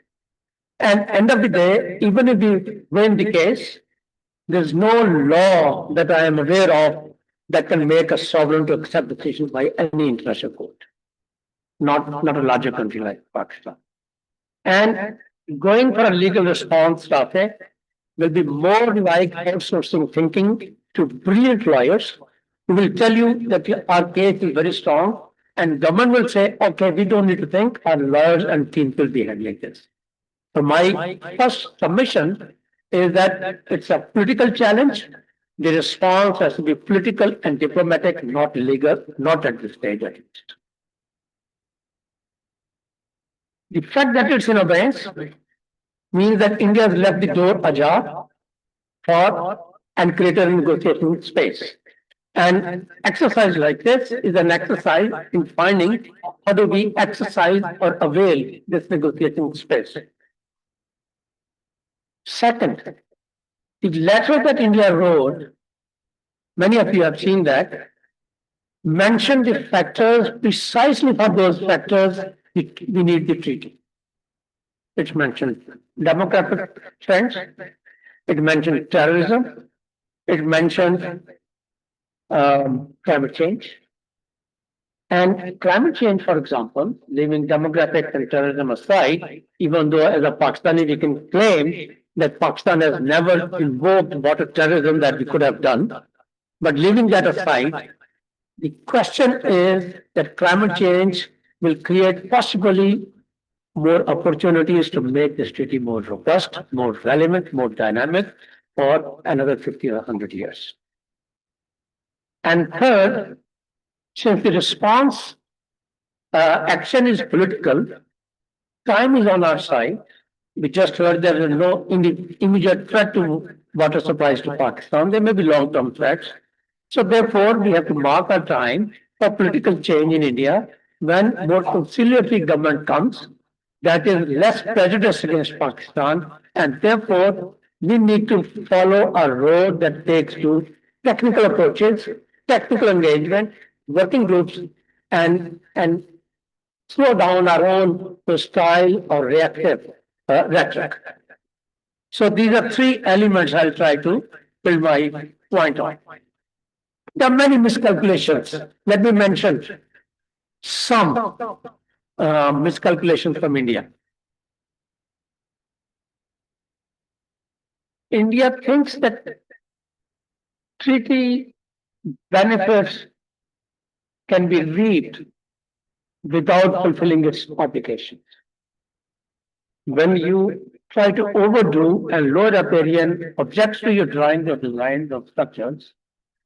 And end of the day, even if we win the case, there's no law that I am aware of that can make a sovereign to accept decisions by any international court. Not a larger country like Pakistan. And going for a legal response, Rafe, will be more like outsourcing thinking to brilliant lawyers who will tell you that our case is very strong, and government will say, okay, we don't need to think, our lawyers and teams will be handling this. So my first submission is that it's a political challenge. The response has to be political and diplomatic, not legal, not at this stage at least. The fact that it's in abeyance means that India has left the door ajar for and created a negotiation space. And exercise like this is an exercise in finding how do we exercise or avail this negotiating space. Second, the letter that India wrote, many of you have seen that, mentioned the factors, precisely for those factors we need the treaty. It mentioned demographic trends, it mentioned terrorism, it mentioned climate change. And climate change, for example, leaving demographic and terrorism aside, even though as a Pakistani we can claim that Pakistan has never invoked water terrorism that we could have done. But leaving that aside, the question is that climate change will create possibly more opportunities to make this treaty more robust, more relevant, more dynamic for another 50 or 100 years. And third, since the response action is political, time is on our side. We just heard there is no immediate threat to water supplies to Pakistan. There may be long-term threats. So therefore, we have to mark our time for political change in India when more conciliatory government comes that is less prejudiced against Pakistan, and therefore we need to follow a road that takes to technical approaches, technical engagement, working groups, and slow down our own style or reactive rhetoric. So these are three elements I'll try to build my point on. There are many miscalculations. Let me mention some miscalculations from India. India thinks that treaty benefits can be reaped without fulfilling its obligations. When you try to overdo and low riparian objects to your drawings or designs of structures,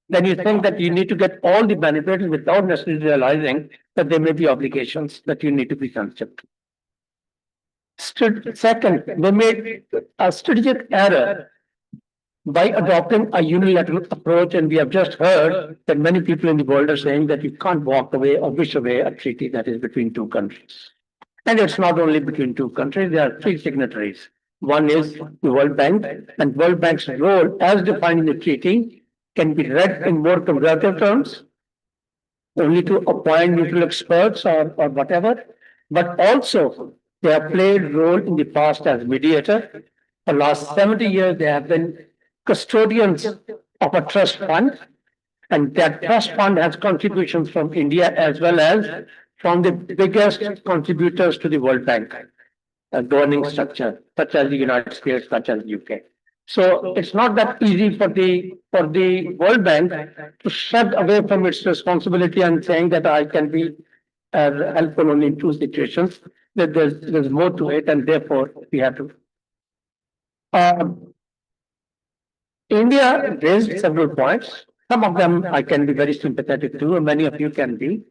then you think that you need to get all the benefits without necessarily realizing that there may be obligations that you need to be sensitive to. Second, they made a strategic error by adopting a unilateral approach, and we have just heard that many people in the world are saying that you can't walk away or wish away a treaty that is between two countries. And it's not only between two countries, there are three signatories. One is the World Bank, and World Bank's role as defined in the treaty can be read in more conservative terms, only to appoint neutral experts or whatever, but also they have played a role in the past as mediator. For the last 70 years, they have been custodians of a trust fund, and that trust fund has contributions from India as well as from the biggest contributors to the World Bank governing structure, such as the United States, such as the UK. So it's not that easy for the World Bank to shrug away from its responsibility and saying that I can be helpful only in two situations. That there's more to it, and therefore we have to. India raised several points. Some of them I can be very sympathetic to, and many of you can be.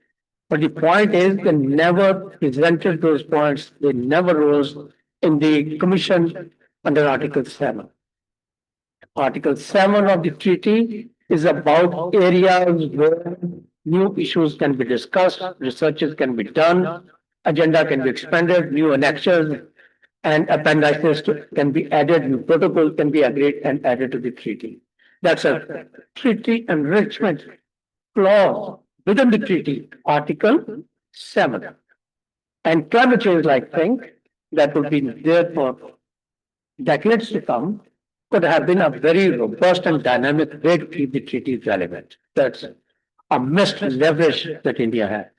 But the point is, they never presented those points. They never rose in the commission under Article 7. Article 7 of the treaty is about areas where new issues can be discussed, researches can be done, agenda can be expanded, new annexures and appendices can be added, new protocols can be agreed and added to the treaty. That's a treaty enrichment clause within the treaty, Article 7. And climate change-like thing that would be there for decades to come could have been a very robust and dynamic way to keep the treaty relevant. That's a missed leverage that India had.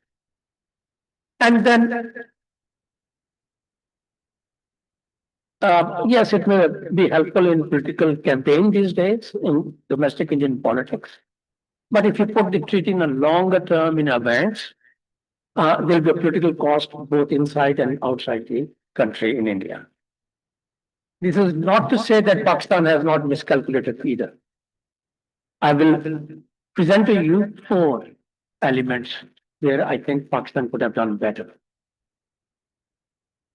And then, yes, it may be helpful in political campaign these days in domestic Indian politics. But if you put the treaty in a longer term in advance, there'll be a political cost both inside and outside the country in India. This is not to say that Pakistan has not miscalculated either. I will present to you 4 elements where I think Pakistan could have done better.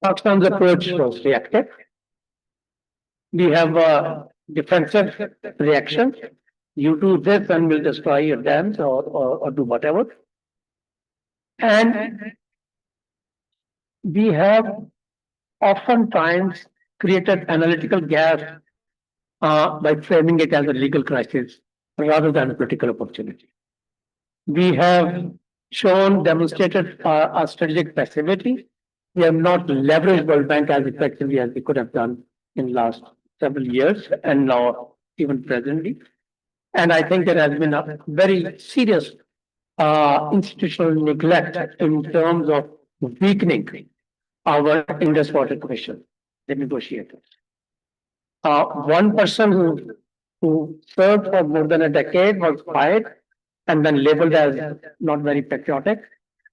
Pakistan's approach was reactive. We have a defensive reaction. You do this and we'll destroy your dams or do whatever. And we have oftentimes created analytical gap by framing it as a legal crisis rather than a political opportunity. We have demonstrated our strategic passivity. We have not leveraged World Bank as effectively as we could have done in the last several years and now even presently. And I think there has been a very serious institutional neglect in terms of weakening our Indus Water Commission, the negotiators. One person who served for more than a decade was fired and then labeled as not very patriotic.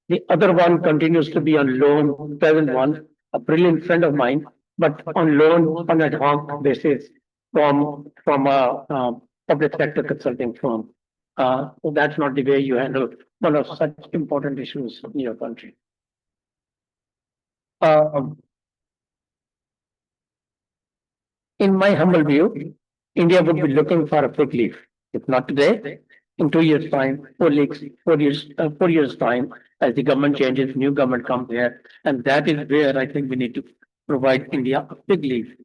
The other one continues to be on loan, present one, a brilliant friend of mine, but on loan on ad hoc basis from a public sector consulting firm. So that's not the way you handle one of such important issues in your country. In my humble view, India would be looking for a fig leaf. If not today, in 2 years' time, 4 years' time, as the government changes, new government comes here, and that is where I think we need to provide India a fig leaf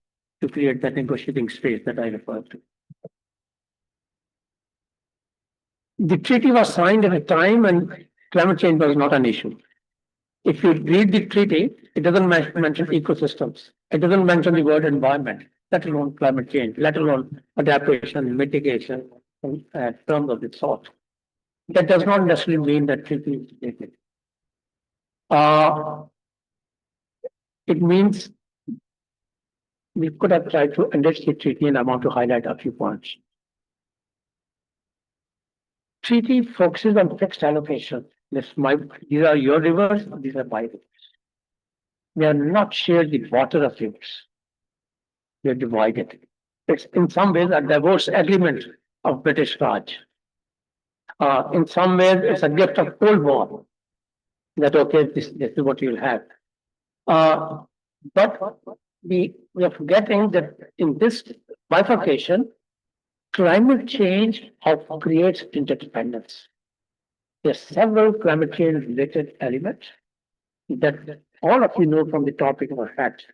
to create that negotiating space that I referred to. The treaty was signed at a time when climate change was not an issue. If you read the treaty, it doesn't mention ecosystems. It doesn't mention the word environment, let alone climate change, let alone adaptation, mitigation, and terms of the sort. That does not necessarily mean that treaty is taken. It means we could have tried to enrich the treaty, and I want to highlight a few points. Treaty focuses on fixed allocation. These are your rivers, these are my rivers. We are not shared the water of rivers. We are divided. It's in some ways a divorce agreement of British Raj. In some ways, it's a gift of Cold War. That okay, this is what you'll have. But we are forgetting that in this bifurcation, climate change creates interdependence. There are several climate change related elements that all of you know from the topic of fact.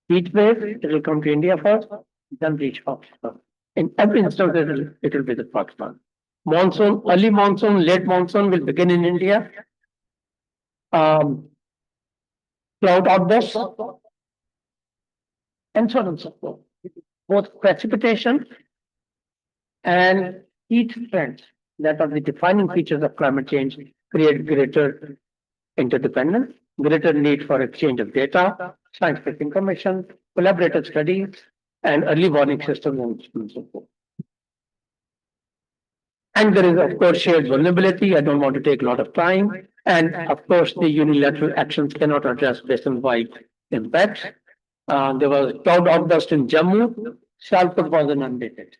Heat wave, it will come to India first, then reach Pakistan. In every instance, it will visit Pakistan. Monsoon, early monsoon, late monsoon will begin in India. Cloud outbursts, and so on and so forth. Both precipitation and heat trends that are the defining features of climate change create greater interdependence, greater need for exchange of data, scientific information, collaborative studies, and early warning systems and so forth. And there is, of course, shared vulnerability. I don't want to take a lot of time. And of course, the unilateral actions cannot address basin-wide impacts. There was cloud outburst in Jammu. Sialkot was inundated.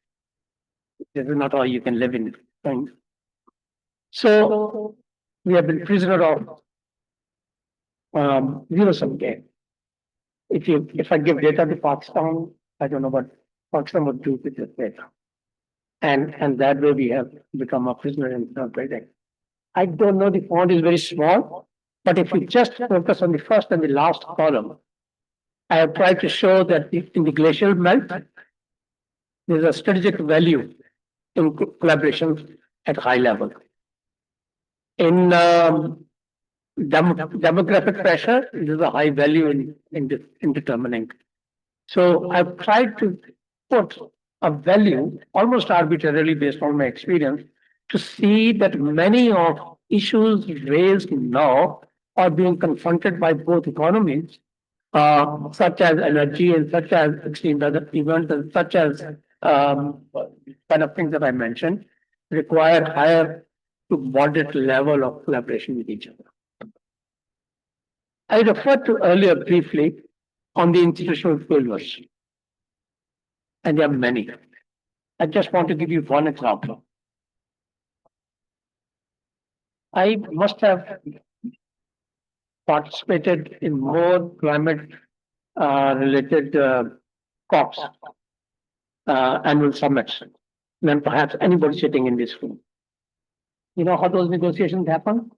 This is not how you can live in. So we have been prisoner of zero-sum game. If I give data to Pakistan, I don't know what Pakistan would do with this data. And that way we have become a prisoner in trading. I don't know, the font is very small, but if you just focus on the first and the last column, I have tried to show that in the glacial melt, there's a strategic value in collaboration at high level. In demographic pressure, there's a high value in determining. So I've tried to put a value almost arbitrarily based on my experience to see that many of issues raised now are being confronted by both economies, such as energy and such as extreme weather events and such as kind of things that I mentioned, require higher to moderate level of collaboration with each other. I referred to earlier briefly on the institutional failures, and there are many. I just want to give you one example. I must have participated in more climate related COPs, annual summits, than perhaps anybody sitting in this room. You know how those negotiations happen?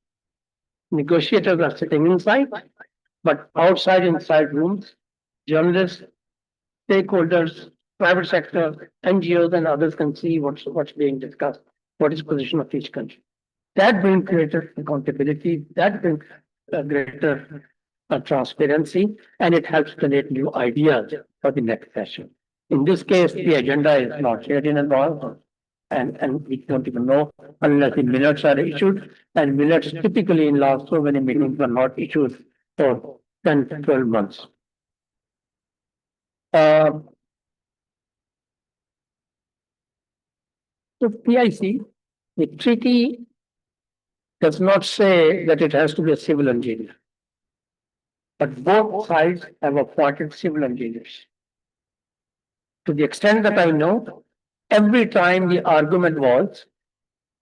Negotiators are sitting inside, but inside rooms, journalists, stakeholders, private sector, NGOs, and others can see what's being discussed, what is the position of each country. That brings greater accountability, that brings greater transparency, and it helps generate new ideas for the next session. In this case, the agenda is not shared in advance, and we don't even know unless the minutes are issued, and minutes typically in last so many meetings are not issued for 10 to 12 months. So PIC, the treaty does not say that it has to be a civil engineer, but both sides have appointed civil engineers. To the extent that I know, every time the argument was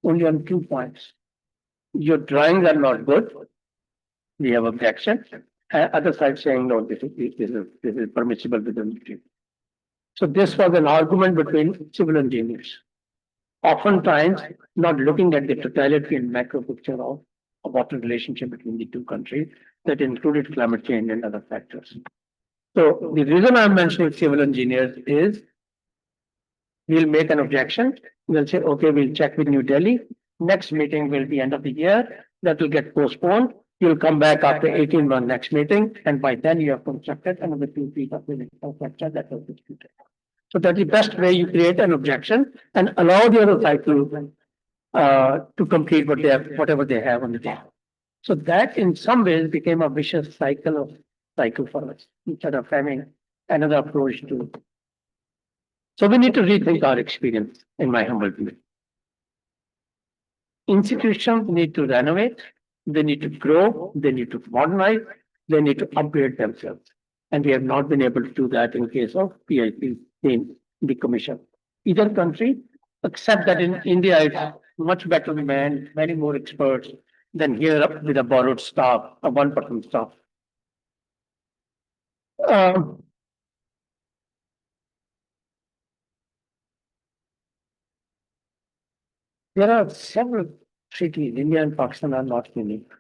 only on 2 points. Your drawings are not good. We have objection. Other side saying no, this is permissible within the treaty. So this was an argument between civil engineers, oftentimes not looking at the totality and macro picture of what the relationship between the two countries that included climate change and other factors. So the reason I'm mentioning civil engineers is we'll make an objection. We'll say, okay, we'll check with New Delhi. Next meeting will be end of the year. That will get postponed. You'll come back after 18 months next meeting. And by then you have constructed another 2 feet of the infrastructure that was disputed. So that's the best way you create an objection and allow the other side to complete whatever they have on the table. So that in some ways became a vicious cycle for us instead of having another approach to. So we need to rethink our experience, in my humble view. Institutions need to renovate, they need to grow, they need to modernize, they need to upgrade themselves. And we have not been able to do that in case of PIC in the Commission. Either country, except that in India, it's much better manned, many more experts than here with a borrowed staff, a one-person staff. There are several treaties. India and Pakistan are not unique.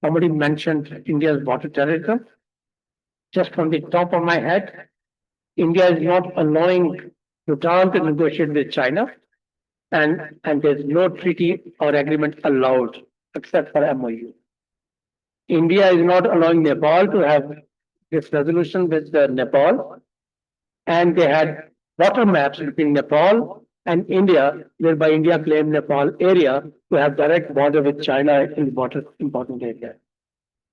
Somebody mentioned India's water terrorism. Just from the top of my head, India is not allowing Bhutan to negotiate with China, and there's no treaty or agreement allowed except for MOU. India is not allowing Nepal to have this resolution with Nepal, and they had water maps between Nepal and India, whereby India claimed Nepal area to have direct border with China in the water important area.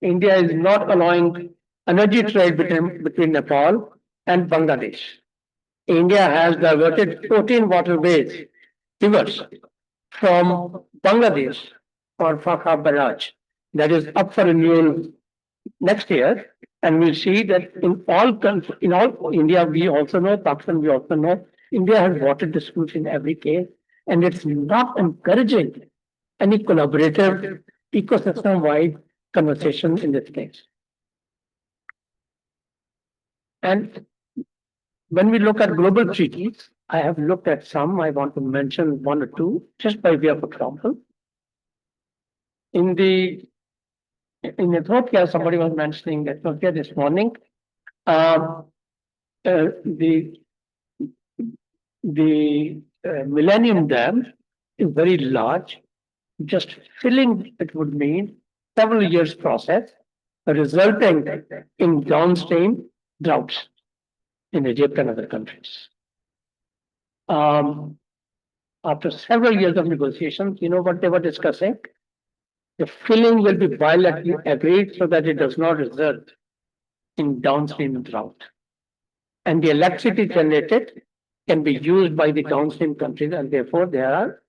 India is not allowing energy trade between Nepal and Bangladesh. India has diverted 14 waterways, rivers, from Bangladesh for Fakha Barrage. That is up for renewal next year. And we'll see that in all countries, in all India, we also know, Pakistan, we also know, India has water disputes in every case, and it's not encouraging any collaborative ecosystem-wide conversation in this case. And when we look at global treaties, I have looked at some. I want to mention one or two, just by way of example. In Ethiopia, somebody was mentioning Ethiopia this morning. The Millennium Dam is very large. Just filling it would mean several years process, resulting in downstream droughts in Egypt and other countries. After several years of negotiations, you know what they were discussing? The filling will be bilaterally agreed so that it does not result in downstream drought. And the electricity generated can be used by the downstream countries, and therefore they are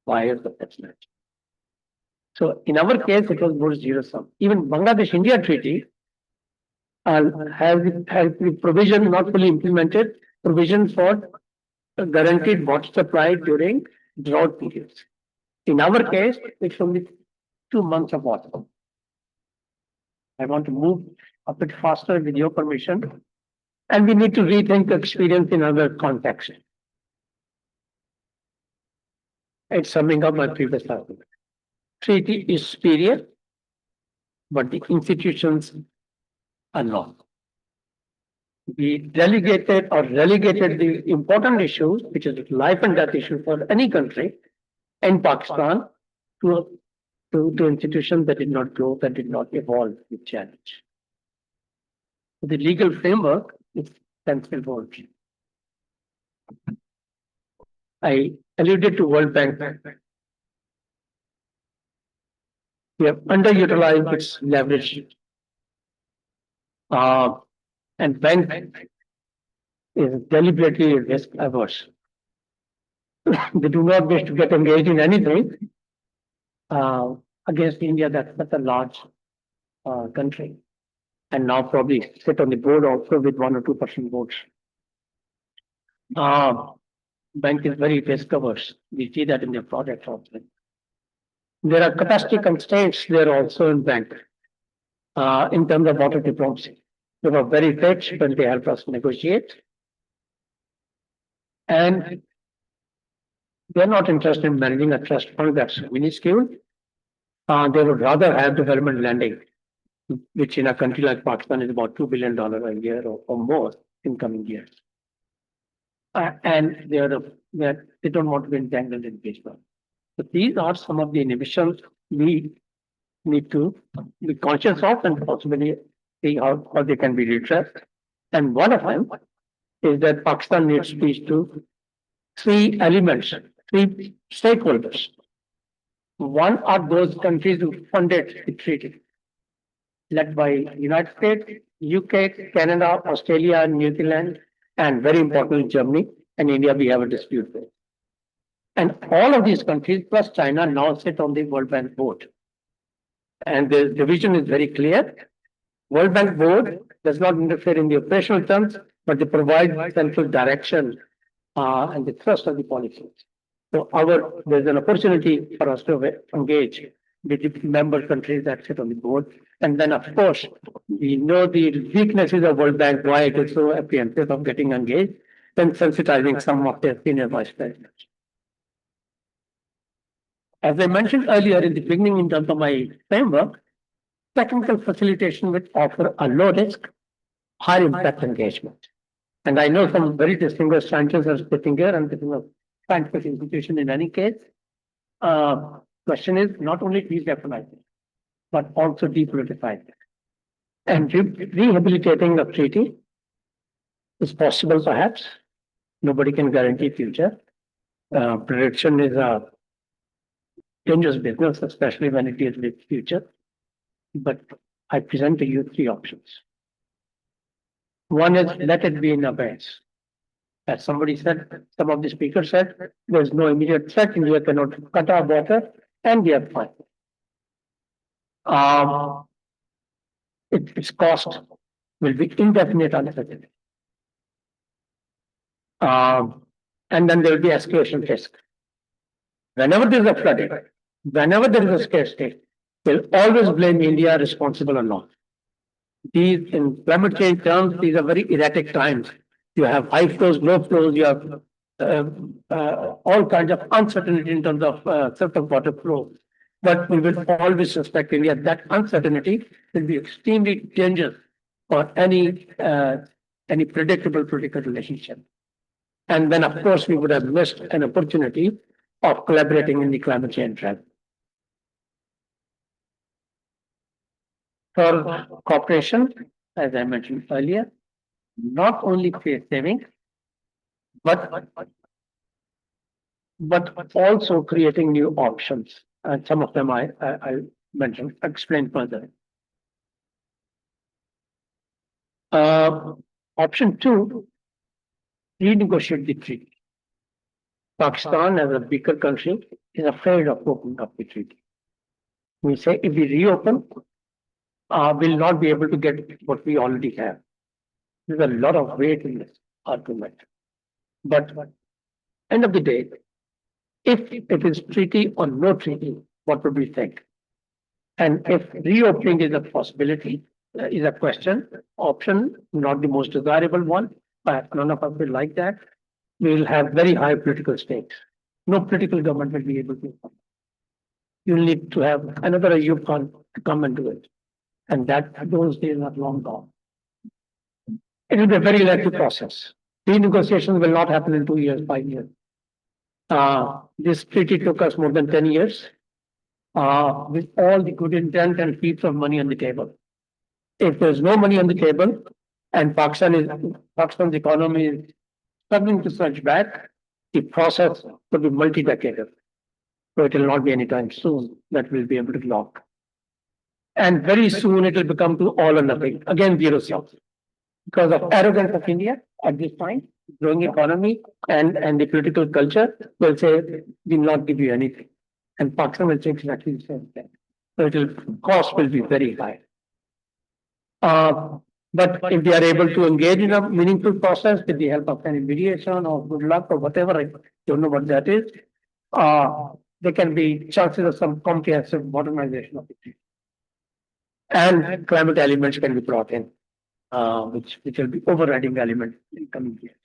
buyers of that energy. So in our case, it was more zero sum. Even Bangladesh-India treaty has the provision not fully implemented, provision for guaranteed water supply during drought periods. In our case, it's only 2 months of water. I want to move a bit faster with your permission, and we need to rethink experience in other contexts. It's summing up my previous argument. Treaty is superior, but the institutions are not. We delegated or relegated the important issues, which is life and death issue for any country in Pakistan, to institutions that did not grow, that did not evolve with challenge. The legal framework is sensible. I alluded to World Bank. We have underutilized its leverage. And bank is deliberately risk averse. They do not wish to get engaged in anything against India, that's such a large country. And now probably sit on the board also with 1 or 2% votes. Bank is very risk averse. We see that in their projects also. There are capacity constraints there also in bank in terms of water diplomacy. They were very rich when they helped us negotiate. And they're not interested in managing a trust fund that's minuscule. They would rather have development lending, which in a country like Pakistan is about $2 billion a year or more in coming years. And they don't want to be entangled in baseball. So these are some of the inhibitions we need to be conscious of and possibly see how they can be redressed. And one of them is that Pakistan needs to speak to 3 elements, 3 stakeholders. One are those countries who funded the treaty, led by United States, UK, Canada, Australia, New Zealand, and very importantly, Germany and India, we have a dispute with. And all of these countries, plus China, now sit on the World Bank board. And the division is very clear. World Bank board does not interfere in the operational terms, but they provide central direction and the thrust of the policies. So there's an opportunity for us to engage with the member countries that sit on the board. And then, of course, we know the weaknesses of World Bank, why it is so apprehensive of getting engaged, then sensitizing some of their senior vice presidents. As I mentioned earlier in the beginning in terms of my framework, technical facilitation would offer a low risk, high impact engagement. And I know some very distinguished scientists are sitting here, and this is a scientific institution in any case. Question is not only de-weaponizing, but also depoliticizing. And rehabilitating a treaty is possible perhaps. Nobody can guarantee future. Prediction is a dangerous business, especially when it deals with future. But I present to you 3 options. One is let it be in abeyance. As somebody said, some of the speakers said, there's no immediate threat. India cannot cut our water, and we are fine. Its cost will be indefinite, unaffected. And then there will be escalation risk. Whenever there is a flooding, whenever there is a scarcity, they'll always blame India responsible or not. These, in climate change terms, these are very erratic times. You have high flows, low flows, you have all kinds of uncertainty in terms of surface water flow. But we will always suspect India. That uncertainty will be extremely dangerous for any predictable political relationship. And then, of course, we would have missed an opportunity of collaborating in the climate change trend. For cooperation, as I mentioned earlier, not only face saving, but also creating new options. And some of them I mentioned, explain further. Option 2, renegotiate the treaty. Pakistan, as a bigger country, is afraid of opening up the treaty. We say if we reopen, we'll not be able to get what we already have. There's a lot of weight in this argument. But end of the day, if it is treaty or no treaty, what would we think? And if reopening is a possibility, is a question, option, not the most desirable one, but none of us will like that, we will have very high political stakes. No political government will be able to. You'll need to have another Ayub Khan to come and do it. And those days are long gone. It will be a very lengthy process. Renegotiations will not happen in 2 years, 5 years. This treaty took us more than 10 years with all the good intent and heaps of money on the table. If there's no money on the table and Pakistan's economy is struggling to surge back, the process could be multi-decadal. So it will not be anytime soon that we'll be able to lock. And very soon it will become to all or nothing. Again, zero sum. Because of arrogance of India at this time, growing economy and the political culture will say, we'll not give you anything. And Pakistan will say exactly the same thing. So cost will be very high. But if they are able to engage in a meaningful process with the help of any mediation or good luck or whatever, I don't know what that is, there can be chances of some comprehensive modernization of the treaty. And climate elements can be brought in, which will be overriding element in coming years.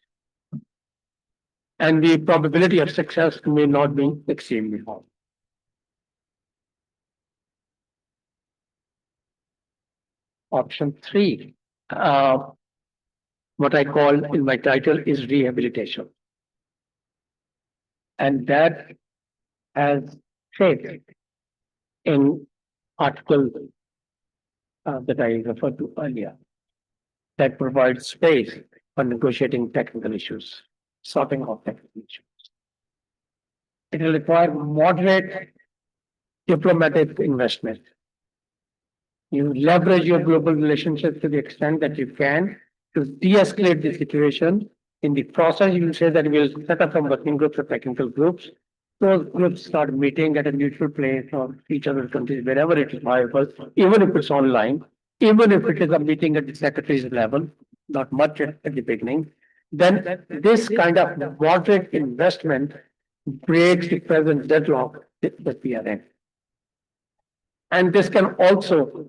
And the probability of success may not be extremely high. Option 3, what I call in my title is rehabilitation. And that has shape in article that I referred to earlier, that provides space for negotiating technical issues, sorting out technical issues. It will require moderate diplomatic investment. You leverage your global relationships to the extent that you can to de-escalate the situation. In the process, you will say that we'll set up some working groups or technical groups. Those groups start meeting at a neutral place or each other's countries, wherever it is viable, even if it's online, even if it is a meeting at the secretary's level, not much at the beginning, then this kind of moderate investment breaks the present deadlock that we are in. And this can also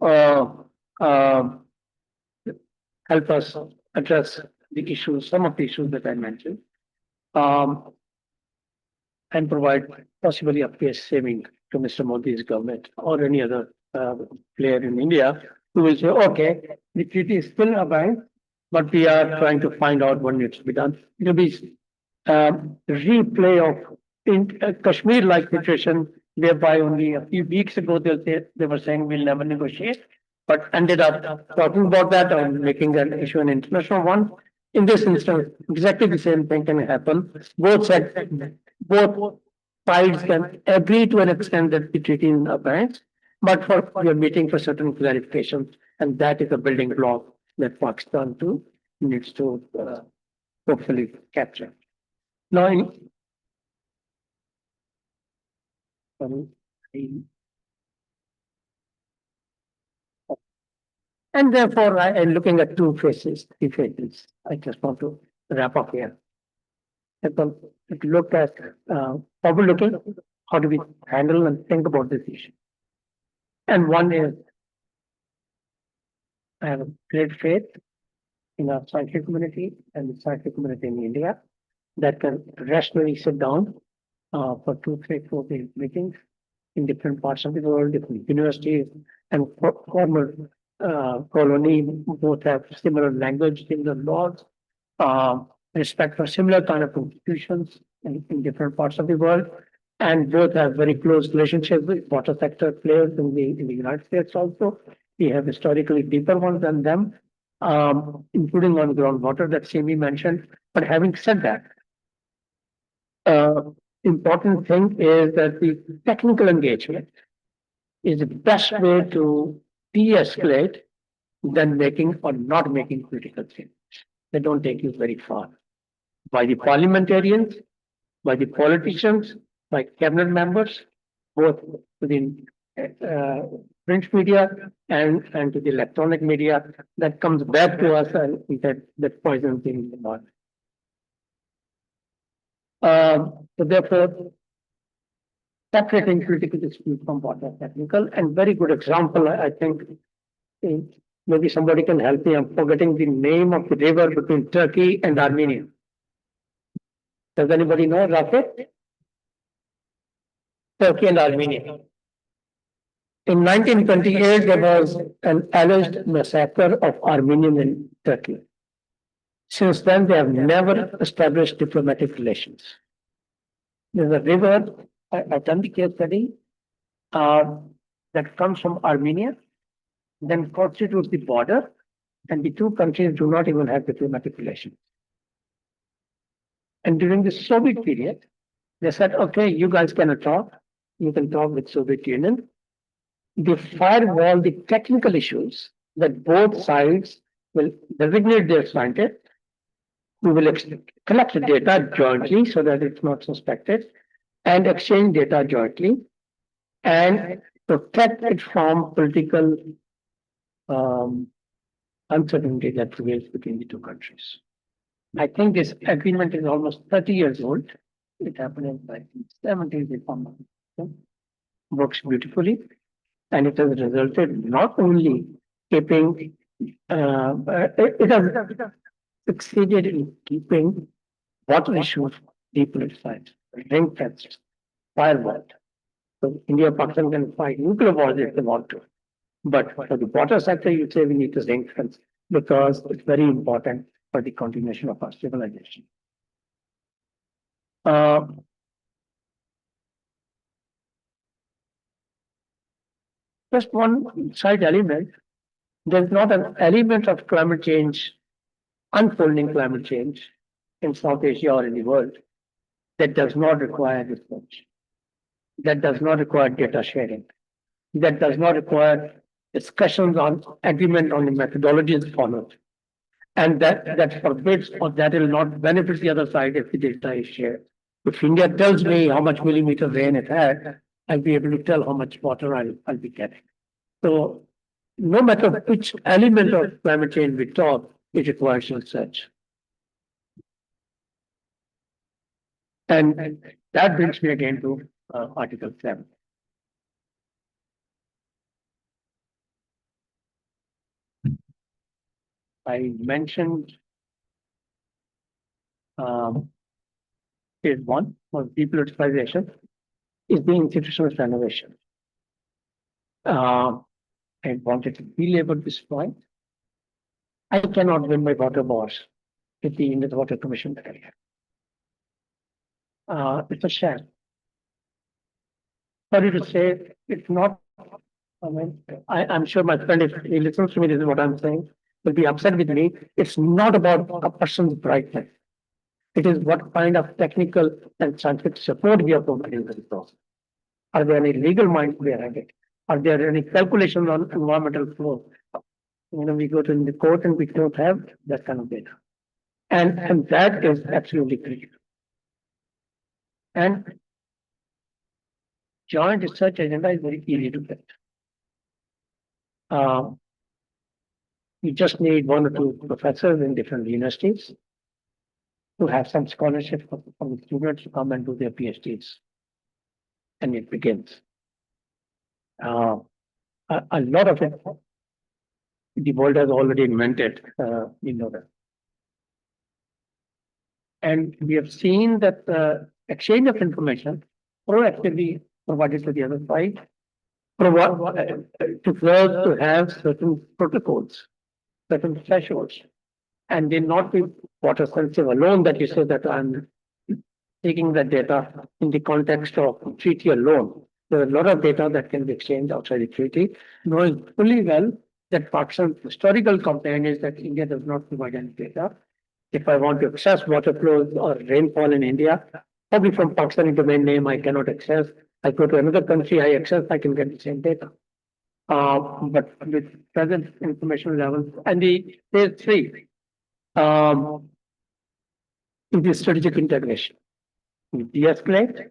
help us address the issues, some of the issues that I mentioned, and provide possibly a pace saving to Mr. Modi's government or any other player in India who will say, okay, the treaty is still abiding, but we are trying to find out what needs to be done. It will be replay of in Kashmir-like situation, whereby only a few weeks ago they were saying we'll never negotiate, but ended up talking about that and making an issue an international one. In this instance, exactly the same thing can happen. Both sides can agree to an extent that the treaty is abiding, but we are meeting for certain clarifications, and that is a building block that Pakistan too needs to hopefully capture. Now, and therefore, I am looking at three phases. I just want to wrap up here. Look at forward-looking, how do we handle and think about this issue? And one is, I have a great faith in our scientific community and the scientific community in India that can rationally sit down for 2, 3, 4 day meetings in different parts of the world, different universities, and former colony both have similar language, similar laws. respect for similar kind of institutions in different parts of the world. And both have very close relationships with water sector players in the United States also. We have historically deeper ones than them, including on groundwater that Simi mentioned. But having said that, important thing is that the technical engagement is the best way to de-escalate than making or not making political change. They don't take you very far. By the parliamentarians, by the politicians, by cabinet members, both within print media and to the electronic media, that comes back to us and that poison thing in the body. So therefore, separating political dispute from what are technical, and very good example, I think, maybe somebody can help me. I'm forgetting the name of the river between Turkey and Armenia. Does anybody know, Rafi? Turkey and Armenia. In 1928, there was an alleged massacre of Armenians in Turkey. Since then, they have never established diplomatic relations. There's a river, I've done the case study, that comes from Armenia, then constitutes the border, and the two countries do not even have diplomatic relations. And during the Soviet period, they said, okay, you guys cannot talk. You can talk with Soviet Union. They firewall the technical issues that both sides will designate their scientists. We will collect the data jointly so that it's not suspected, and exchange data jointly, and protect it from political uncertainty that prevails between the two countries. I think this agreement is almost 30 years old. It happened in the 1970s, if I'm not mistaken. Works beautifully, and it has resulted not only keeping, it has succeeded in keeping water issues depoliticized, ring-fenced, firewalled. So India, Pakistan can fight nuclear wars if they want to. But for the water sector, you say we need to ring-fence because it's very important for the continuation of our civilization. Just one side element, there's not an element of climate change, unfolding climate change in South Asia or in the world that does not require research, that does not require data sharing, that does not require discussions on agreement on the methodologies followed, and that forbids or that will not benefit the other side if the data is shared. If India tells me how much millimeter rain it had, I'll be able to tell how much water I'll be getting. So no matter which element of climate change we talk, it requires research. And that brings me again to Article 7. I mentioned phase 1 was depoliticization, is the institutional renovation. I wanted to belabor this point. I cannot win my water wars with the Indian Water Commission that I have. It's a sham. Sorry to say, it's not. I mean, I'm sure my friend, if he listens to me, this is what I'm saying, will be upset with me. It's not about a person's brightness. It is what kind of technical and scientific support we are providing to the process. Are there any legal minds behind it? Are there any calculations on environmental flow? We go to the court and we don't have that kind of data. And that is absolutely critical. And joint research agenda is very easy to get. You just need 1 or 2 professors in different universities to have some scholarship from the students to come and do their PhDs. And it begins. A lot of it, the world has already invented, that. And we have seen that the exchange of information proactively provided to the other side, to have certain protocols, certain thresholds and they not be water sensitive alone that you say that I'm taking the data in the context of treaty alone. There are a lot of data that can be exchanged outside the treaty, knowing fully well that Pakistan's historical complaint is that India does not provide any data. If I want to access water flows or rainfall in India, probably from Pakistani domain name, I cannot access. I go to another country, I access, I can get the same data. But with present information levels and the phase three, it is strategic integration. De-escalate,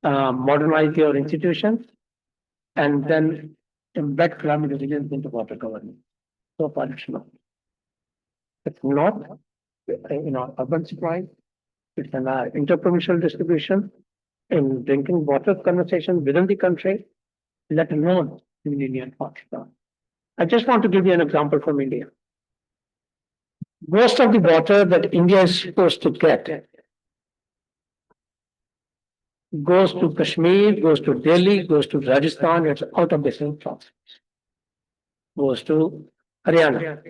modernize your institutions, and then embed climate resilience into water governance. So far, it's not. It's not, urban supply. It's an interprovincial distribution in drinking water conversation within the country, let alone in India and Pakistan. I just want to give you an example from India. Most of the water that India is supposed to get goes to Kashmir, goes to Delhi, goes to Rajasthan, it's out of basin process. Goes to Haryana.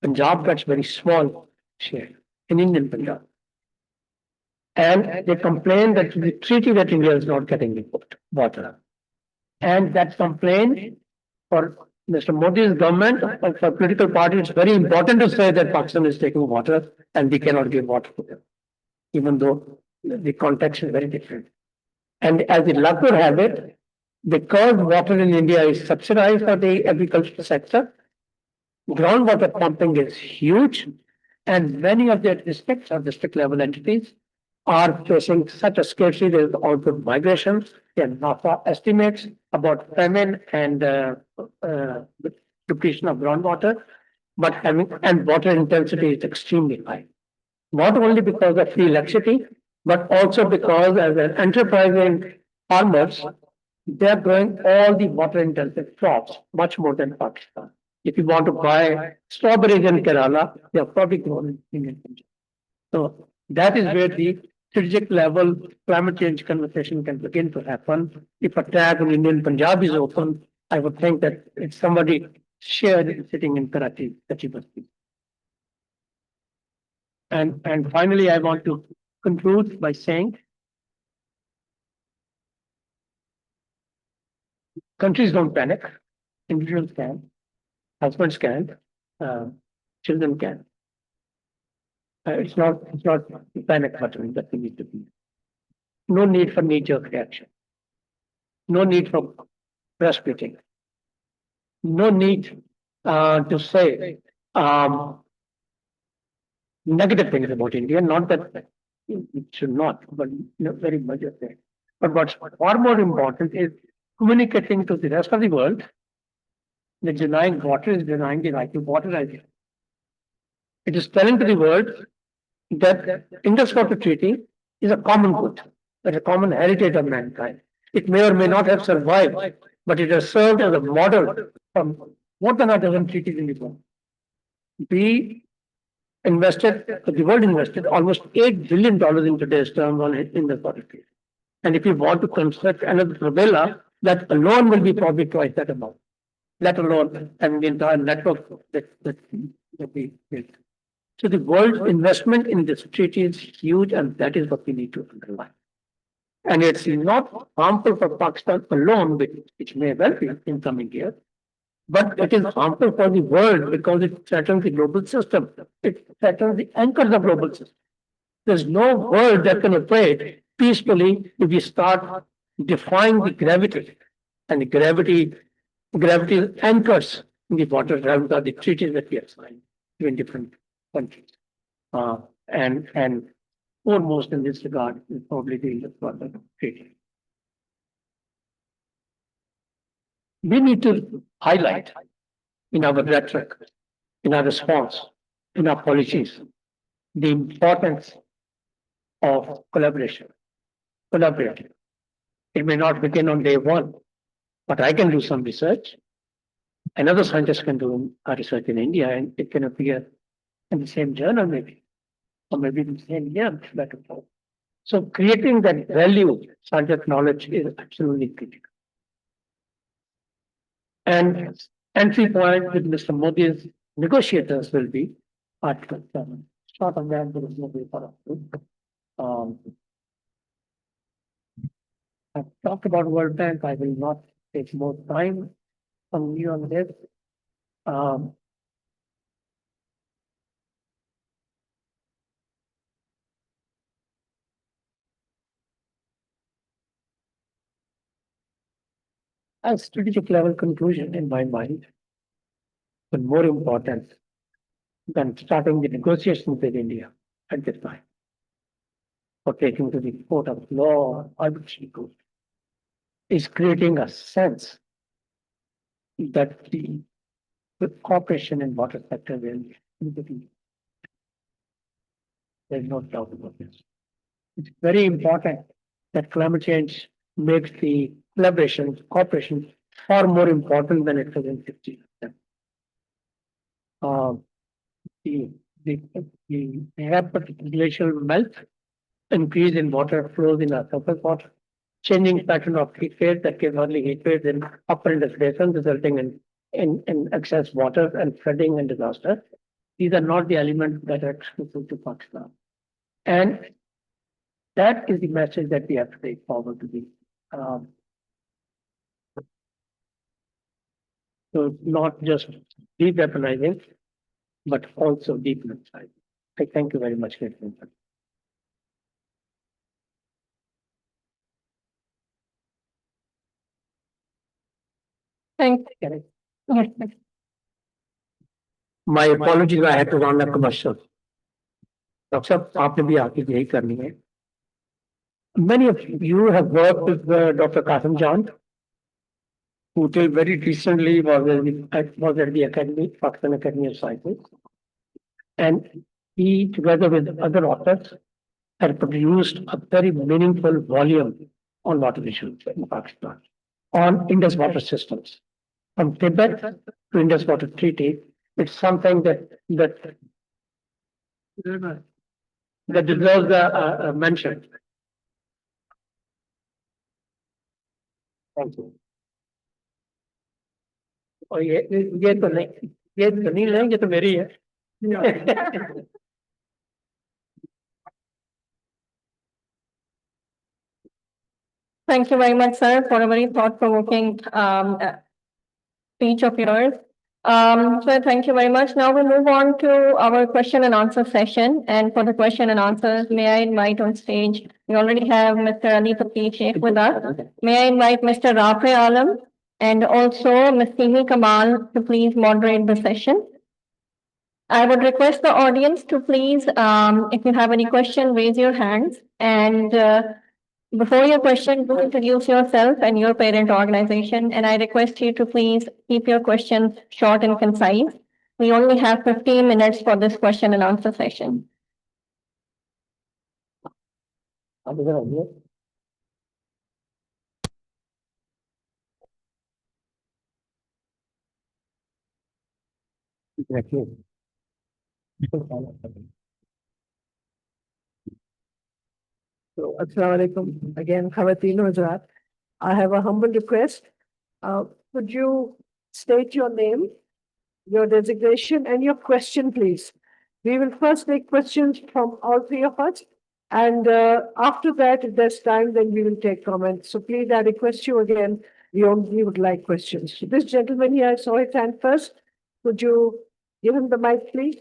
Punjab gets very small share in Indian Punjab. And they complain that the treaty that India is not getting the water. And that complaint for Mr. Modi's government, for political parties, it's very important to say that Pakistan is taking water and we cannot give water to them, even though the context is very different. And as the luck would have it, because water in India is subsidized for the agricultural sector, groundwater pumping is huge, and many of their districts or district level entities are facing such a scarcity. There is also migration. And NASA estimates about famine and depletion of groundwater, but and water intensity is extremely high. Not only because of free electricity, but also because as an enterprising farmers, they are growing all the water intensive crops much more than Pakistan. If you want to buy strawberries in Kerala, they are probably grown in Indian Punjab. So that is where the strategic level climate change conversation can begin to happen. If a tag in Indian Punjab is open, I would think that it's somebody shared sitting in Karachi that you must be. And finally, I want to conclude by saying countries don't panic, individuals can, husbands can, children can. It's not the panic button that we need to be. No need for knee-jerk reaction. No need for press beating. No need to say negative things about India. Not that it should not, but very much of that. But what's far more important is communicating to the rest of the world that denying water is denying the right to water idea. It is telling to the world that Indus Water Treaty is a common good, a common heritage of mankind. It may or may not have survived, but it has served as a model for more than a dozen treaties in the world. The world invested almost $8 billion in today's terms on Indus Water Treaty. And if you want to construct another Trubela, that alone will be probably twice that amount, let alone having the entire network that we built. So the world's investment in this treaty is huge, and that is what we need to underline. And it's not harmful for Pakistan alone, which may well be in coming years, but it is harmful for the world because it threatens the global system. It threatens the anchors of global system. There's no world that can operate peacefully if we start defying the gravity. And the gravity anchors in the water realms are the treaties that we have signed in different countries. And foremost in this regard is probably the Indus Water Treaty. We need to highlight in our rhetoric, in our response, in our policies, the importance of collaboration. Collaborating. It may not begin on day one, but I can do some research. Another scientist can do research in India, and it can appear in the same journal, maybe, or maybe in the same year. So creating that value, scientific knowledge is absolutely critical. And entry point with Mr. Modi's negotiators will be Article 7. Short of that, there is no way for us to. I've talked about World Bank. I will not take more time from you on this. Um, a strategic level conclusion in my mind, but more important than starting the negotiations with India at this time, for taking to the court of law, arbitration court, is creating a sense that the cooperation in water sector will be. There's no doubt about this. It's very important that climate change makes the collaboration, cooperation far more important than it was in 50 years. The, the, the rapid glacial melt, increase in water flows in our surface water, changing pattern of heat waves that give early heat waves in upper Indus Basin, resulting in excess water and flooding and disaster. These are not the elements that are exclusive to Pakistan. And that is the message that we have to take forward to the so not just de-weaponizing, but also depoliticizing. I thank you very much, ladies and gentlemen. Thank Correct. Yes. My apologies, I had to run a commercial. Dr. Saab, आपने भी आके यही करनी है. Many of you have worked with Dr. Qasim Jan, who till very recently was at the Academy, Pakistan Academy of Sciences. And he, together with other authors, had produced a very meaningful volume on water issues in Pakistan, on Indus water systems. From Tibet to Indus Water Treaty, it's something that deserves a mention. Thank you. और ये तो नहीं है, ये तो मेरी है. Thank you very much, sir, for a very thought-provoking speech of yours. So thank you very much. Now we move on to our question and answer session. And for the question and answers, may I invite on stage, we already have Mr. Ali Taqi Sheikh with us. May I invite Mr. Rafi Alam and also Ms. Simi Kamal to please moderate the session. I would request the audience to please, if you have any question, raise your hands. And before your question, do introduce yourself and your parent organization. And I request you to please keep your questions short and concise. We only have 15 minutes for this question and answer session. So, Assalamu alaikum. Again, Khawateen Hazrat. I have a humble request. Could you state your name, your designation, and your question, please? We will first take questions from all three of us. And after that, if there's time, then we will take comments. So please, I request you again, we only would like questions. This gentleman here, I saw his hand first. Could you give him the mic, please?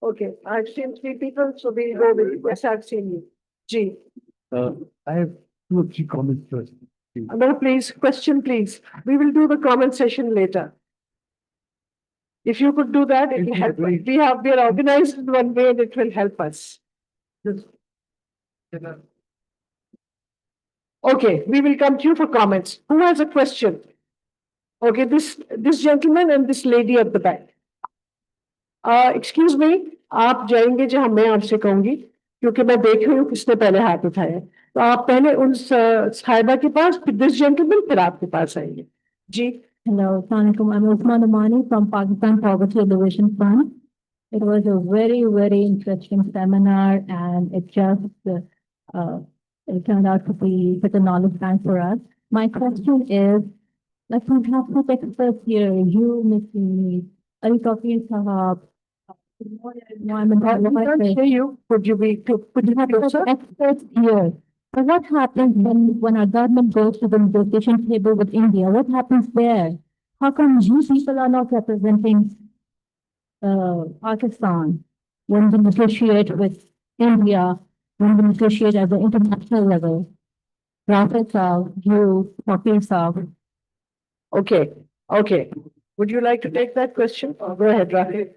Okay, I've seen three people, so we'll go with, yes, I've seen you. G. I have 2 or 3 comments first. No, please, question, please. We will do the comment session later. If you could do that, it will help. We are organized in one way and it will help us. Okay, we will come to you for comments. Who has a question? Okay, this gentleman and this lady at the back. Excuse me, आप जाएंगे जहाँ मैं आपसे कहूंगी, क्योंकि मैं देख रही हूँ किसने पहले हाथ उठाया. तो आप पहले उन साहिबा के पास, फिर दिस जेंटलमैन, फिर आपके पास आएंगे. जी. Hello, Assalamualaikum. I'm Usman Amani from Pakistan Poverty Elevation Fund. It was a very, very interesting seminar, and it turned out to be such a knowledge bank for us. My question is, like, fantastic experts here, you, Ms. Lee, Are you talking environment? I can't hear you. Could you have closer? Experts here. But what happens when our government goes to the negotiation table with India? What happens there? How come you people are not representing Pakistan when we negotiate with India, when we negotiate at the international level? Rafael Saab, you, Wakil Saab. Okay, okay. Would you like to take that question? Go ahead, Rafi.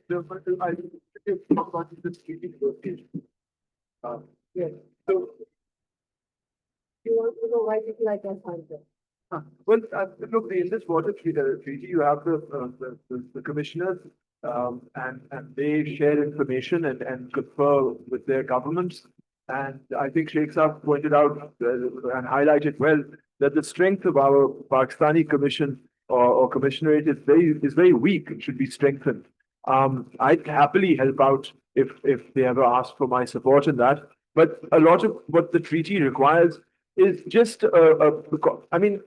Yes. You want to know why people like us answer? Well, look, in this water treaty, you have the commissioners, and they share information and confer with their governments. And I think Sheikh Saab pointed out and highlighted well that the strength of our Pakistani commission or commissionerate is very weak and should be strengthened. I'd happily help out if they ever ask for my support in that. But a lot of what the treaty requires is just I mean,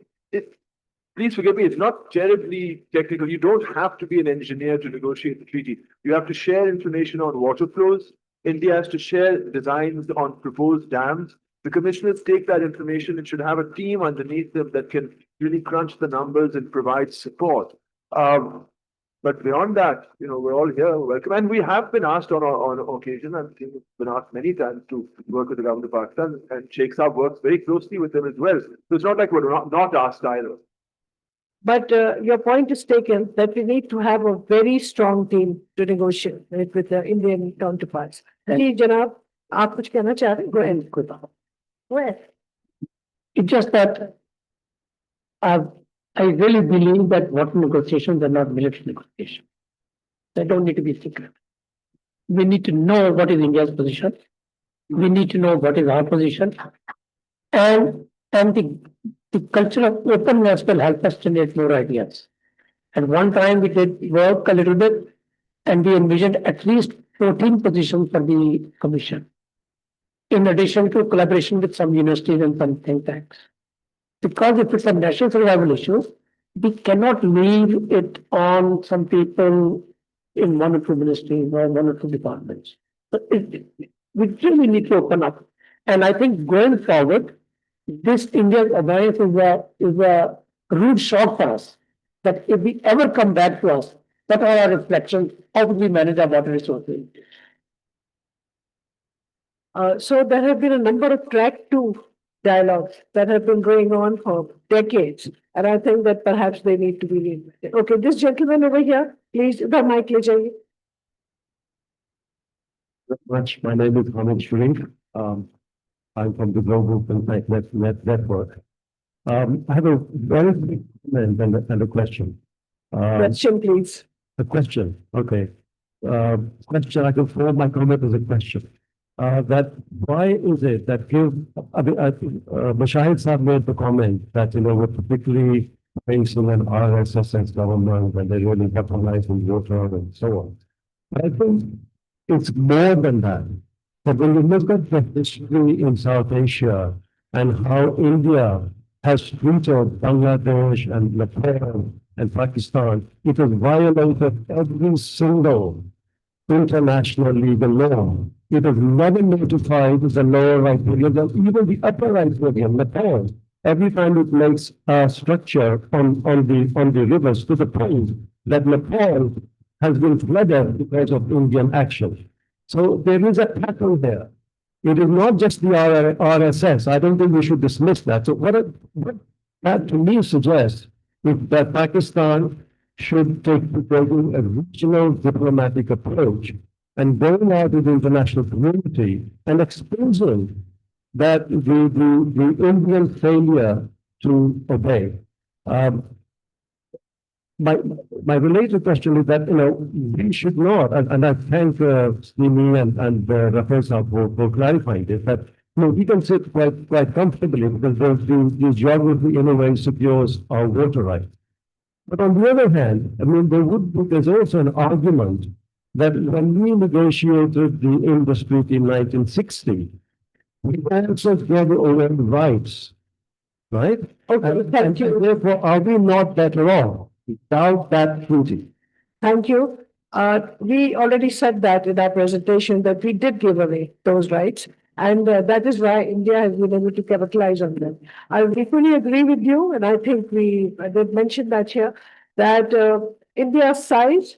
please forgive me, it's not terribly technical. You don't have to be an engineer to negotiate the treaty. You have to share information on water flows. India has to share designs on proposed dams. The commissioners take that information and should have a team underneath them that can really crunch the numbers and provide support. But beyond that, we're all here, welcome. And we have been asked on occasion, and we've been asked many times to work with the government of Pakistan, and Sheikh Saab works very closely with them as well. So it's not like we're not asked either. But your point is taken that we need to have a very strong team to negotiate with the Indian counterparts. जी जनाब, आप कुछ कहना चाह रहे हैं? Go ahead. Go ahead. It's just that I really believe that water negotiations are not military negotiations. They don't need to be secret. We need to know what is India's position. We need to know what is our position. And the culture of openness will help us generate more ideas. At one time, we did work a little bit, and we envisioned at least 14 positions for the commission, in addition to collaboration with some universities and some think tanks. Because if it's a national survival issue, we cannot leave it on some people in one or two ministries or one or two departments. So we really need to open up. And I think going forward, this India's alliance is a rude shock for us. That if we ever come back to us, what are our reflections? How would we manage our water resources? So there have been a number of track 2 dialogues that have been going on for decades. And I think that perhaps they need to be reinvented. Okay, this gentleman over here, please, the mic le jaiye. Much. My name is Hamid Shrink. I'm from the Global Contact Network. I have a very quick comment and a question. Question, please. A question, okay. Question, I can form my comment as a question. That why is it that Bashahid Saab made the comment that, we're particularly facing an RSS government and they really capitalize on water and so on. But I think it's more than that. But when you look at the history in South Asia and how India has treated Bangladesh and Nepal and Pakistan, it has violated every single international legal law. It has never notified the lower riparian, even the upper riparian, Nepal. Every time it makes a structure on the rivers to the point that Nepal has been flooded because of Indian action. So there is a pattern there. It is not just the RSS. I don't think we should dismiss that. So what that to me suggests is that Pakistan should take a regional diplomatic approach and going out to the international community and exposing that the Indian failure to obey. My related question is that, we should not, and I thank Slimi and Rafael Saab for clarifying this, that we can sit quite comfortably because the geography in a way secures our water rights. But on the other hand, there's also an argument that when we negotiated the Indus Treaty in 1960, we also gave away rights, right? Okay, thank you. Therefore, are we not better off without that treaty? Thank you. We already said that in our presentation that we did give away those rights. And that is why India has been able to capitalize on them. I equally agree with you, and I think I did mention that here, that India's size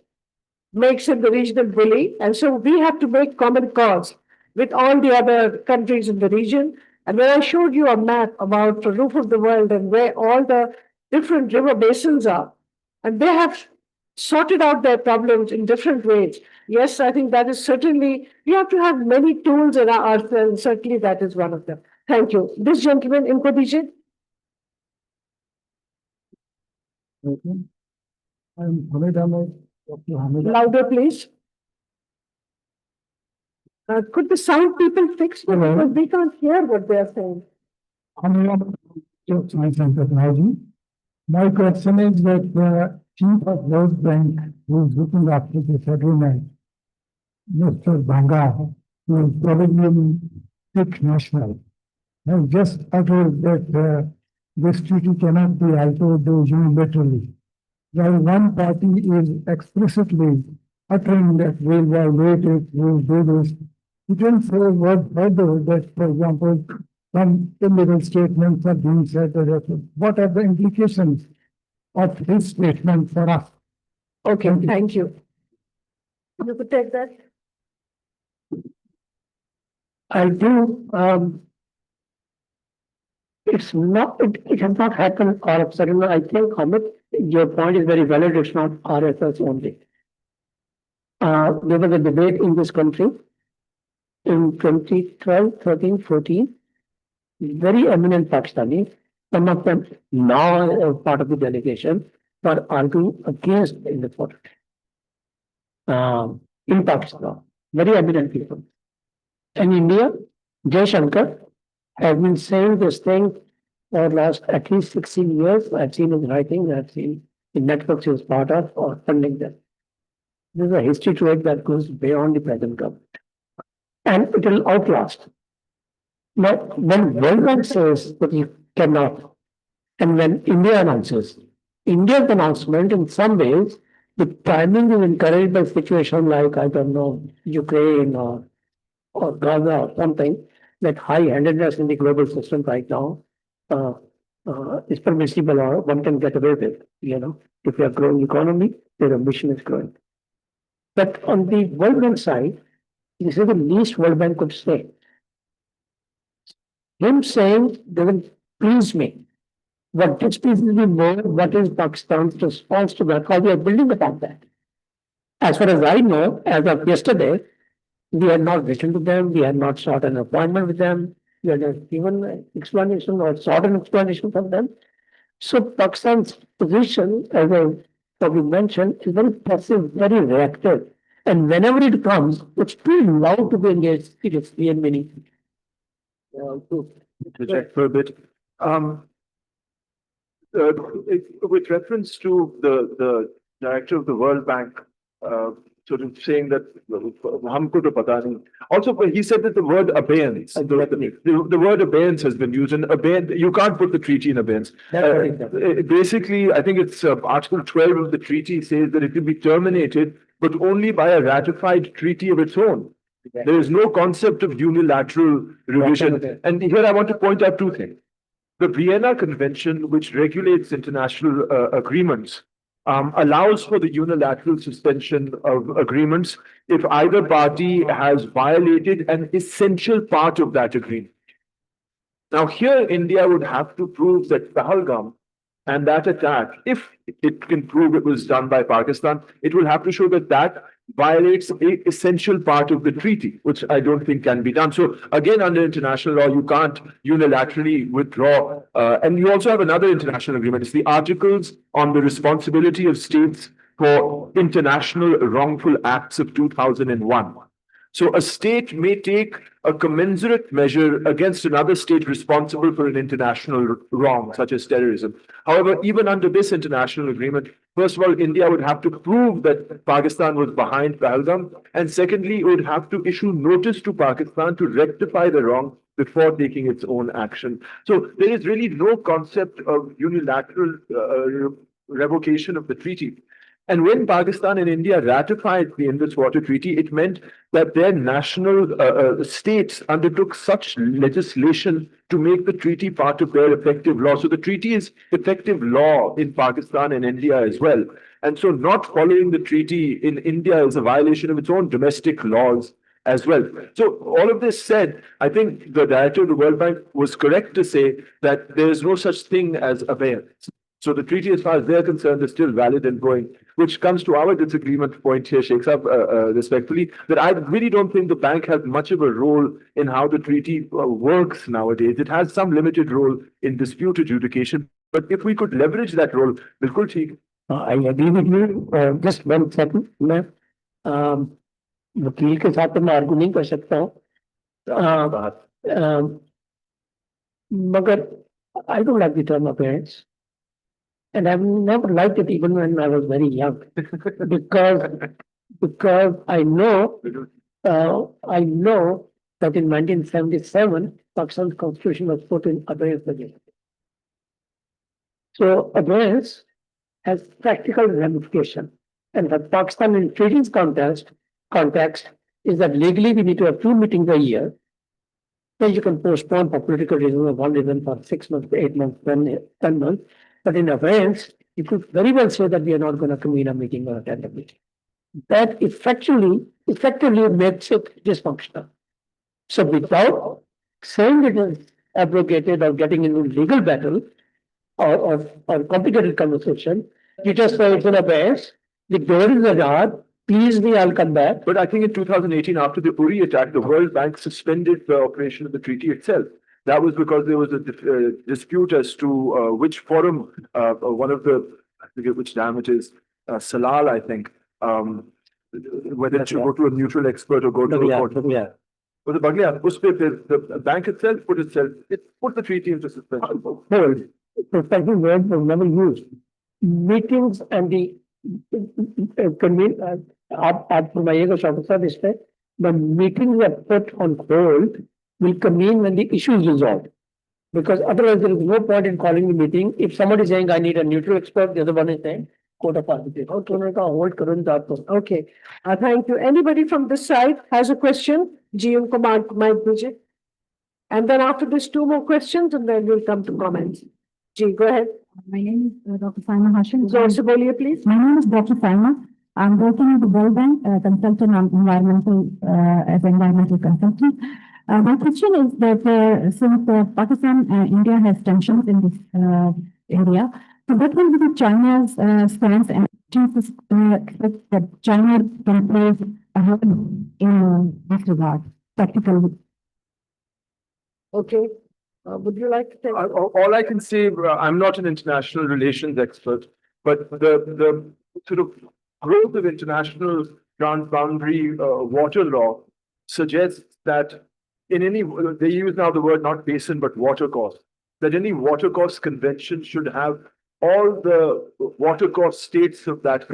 makes it the regional bully. And so we have to make common cause with all the other countries in the region. And when I showed you a map about the roof of the world and where all the different river basins are, and they have sorted out their problems in different ways. Yes, I think that is certainly, we have to have many tools in our arsenal, and certainly that is one of them. Thank you. This gentleman, Inko Dije. I'm Hamid Ahmed, Dr. Hamid. Louder, please. Could the sound people fix it? Because we can't hear what they are saying. Hamid Ahmed, Institute of Science and Technology. My question is that the chief of World Bank, who is looking after the settlement, Mr. Banga, who is probably Sikh national, has just uttered that this treaty cannot be altered unilaterally. While one party is explicitly uttering that we'll violate it, we'll do this, you can say what further that, for example, some illegal statements are being said, what are the implications of his statement for us? Okay, thank you. You could take that. I do, it's not, it has not happened all of a sudden. I think, Hamid, your point is very valid. It's not RSS only. There was a debate in this country in 2012, 13, 14. Very eminent Pakistanis, some of them now part of the delegation, were arguing against Indus water in Pakistan. Very eminent people. In India, Jay Shankar has been saying this thing for last at least 16 years. I've seen his writing, I've seen the networks he was part of or funding them. There's a history to it that goes beyond the present government. And it will outlast. Now, when World Bank says that you cannot, and when India announces, India's announcement in some ways, the timing is encouraged by situation like, I don't know, Ukraine or Gaza or something, that high-handedness in the global system right now is permissible or one can get away with, if you are growing economy, their ambition is growing. But on the World Bank side, this is the least World Bank could say. Him saying doesn't please me. What displeases me more, what is Pakistan's response to that? How we are building upon that. As far as I know, as of yesterday, we had not written to them, we had not sought an appointment with them, we had not given an explanation or sought an explanation from them. So Pakistan's position, as I probably mentioned, is very passive, very reactive. And whenever it comes, it's too loud to be engaged seriously and meaningfully. Interject for a bit. With reference to the director of the World Bank, sort of saying that humko to pata nahi. Also, he said that the word abeyance, the word abeyance has been used, and abeyance, you can't put the treaty in abeyance. Basically, I think it's Article 12 of the treaty says that it can be terminated, but only by a ratified treaty of its own. There is no concept of unilateral revision. And here I want to point out two things. The Vienna Convention, which regulates international agreements, allows for the unilateral suspension of agreements if either party has violated an essential part of that agreement. Now, here India would have to prove that Pahalgam and that attack, if it can prove it was done by Pakistan, it will have to show that that violates an essential part of the treaty, which I don't think can be done. So again, under international law, you can't unilaterally withdraw. And you also have another international agreement. It's the Articles on the Responsibility of States for International Wrongful Acts of 2001. So a state may take a commensurate measure against another state responsible for an international wrong, such as terrorism. However, even under this international agreement, first of all, India would have to prove that Pakistan was behind Pahalgam, and secondly, it would have to issue notice to Pakistan to rectify the wrong before taking its own action. So there is really no concept of unilateral revocation of the treaty. And when Pakistan and India ratified the Indus Water Treaty, it meant that their national states undertook such legislation to make the treaty part of their effective law. So the treaty is effective law in Pakistan and India as well. And so not following the treaty in India is a violation of its own domestic laws as well. So all of this said, I think the director of the World Bank was correct to say that there is no such thing as abeyance. So the treaty, as far as they're concerned, is still valid and going, which comes to our disagreement point here, Sheikh Saab, respectfully, that I really don't think the bank has much of a role in how the treaty works nowadays. It has some limited role in dispute adjudication, but if we could leverage that role, bilkul theek. I agree with you. Just 1 second, मैं वकील के साथ तो मैं argue नहीं कर सकता हूँ मगर I don't like the term appearance. And I've never liked it even when I was very young, because I know that in 1977, Pakistan's constitution was put in abeyance again. So abeyance has practical ramification, and the Pakistan in treaties context is that legally we need to have 2 meetings a year. Then you can postpone for political reasons or 1 reason for 6 months, 8 months, 10 months. But in abeyance, you could very well say that we are not going to convene a meeting or attend a meeting. That effectively makes it dysfunctional. So without saying it is abrogated or getting into legal battle or complicated conversation, you just say it's in abeyance, the door is ajar, please me, I'll come back. But I think in 2018, after the Uri attack, the World Bank suspended the operation of the treaty itself. That was because there was a dispute as to which forum, one of the, I forget which dam it is, Salal, I think, whether it should go to a neutral expert or go to a court. Was it Baglia? The bank itself put the treaty into suspension. Hold. Suspension word was never used. Meetings and the आप फरमाइएगा शौकत साहब इस पे, the meetings are put on hold will convene when the issue is resolved. Because otherwise there is no point in calling the meeting. If somebody is saying I need a neutral expert, the other one is saying court of arbitration. Okay, thank you. Anybody from this side has a question? GM Command might budget. And then after this, 2 more questions, and then we'll come to comments. Ji, go ahead. My name is Dr. Saima Hashim. Zor se boliye, please. My name is Dr. Saima. I'm working at the World Bank, consultant on as environmental consultant. My question is that since Pakistan and India has tensions in this area, so what will be the China's stance, and expect that China can play a role in this regard, practically? Okay. Would you like to take? All I can say, I'm not an international relations expert, but the sort of growth of international transboundary water law suggests that in any, they use now the word not basin, but watercourse, that any watercourse convention should have all the watercourse states of that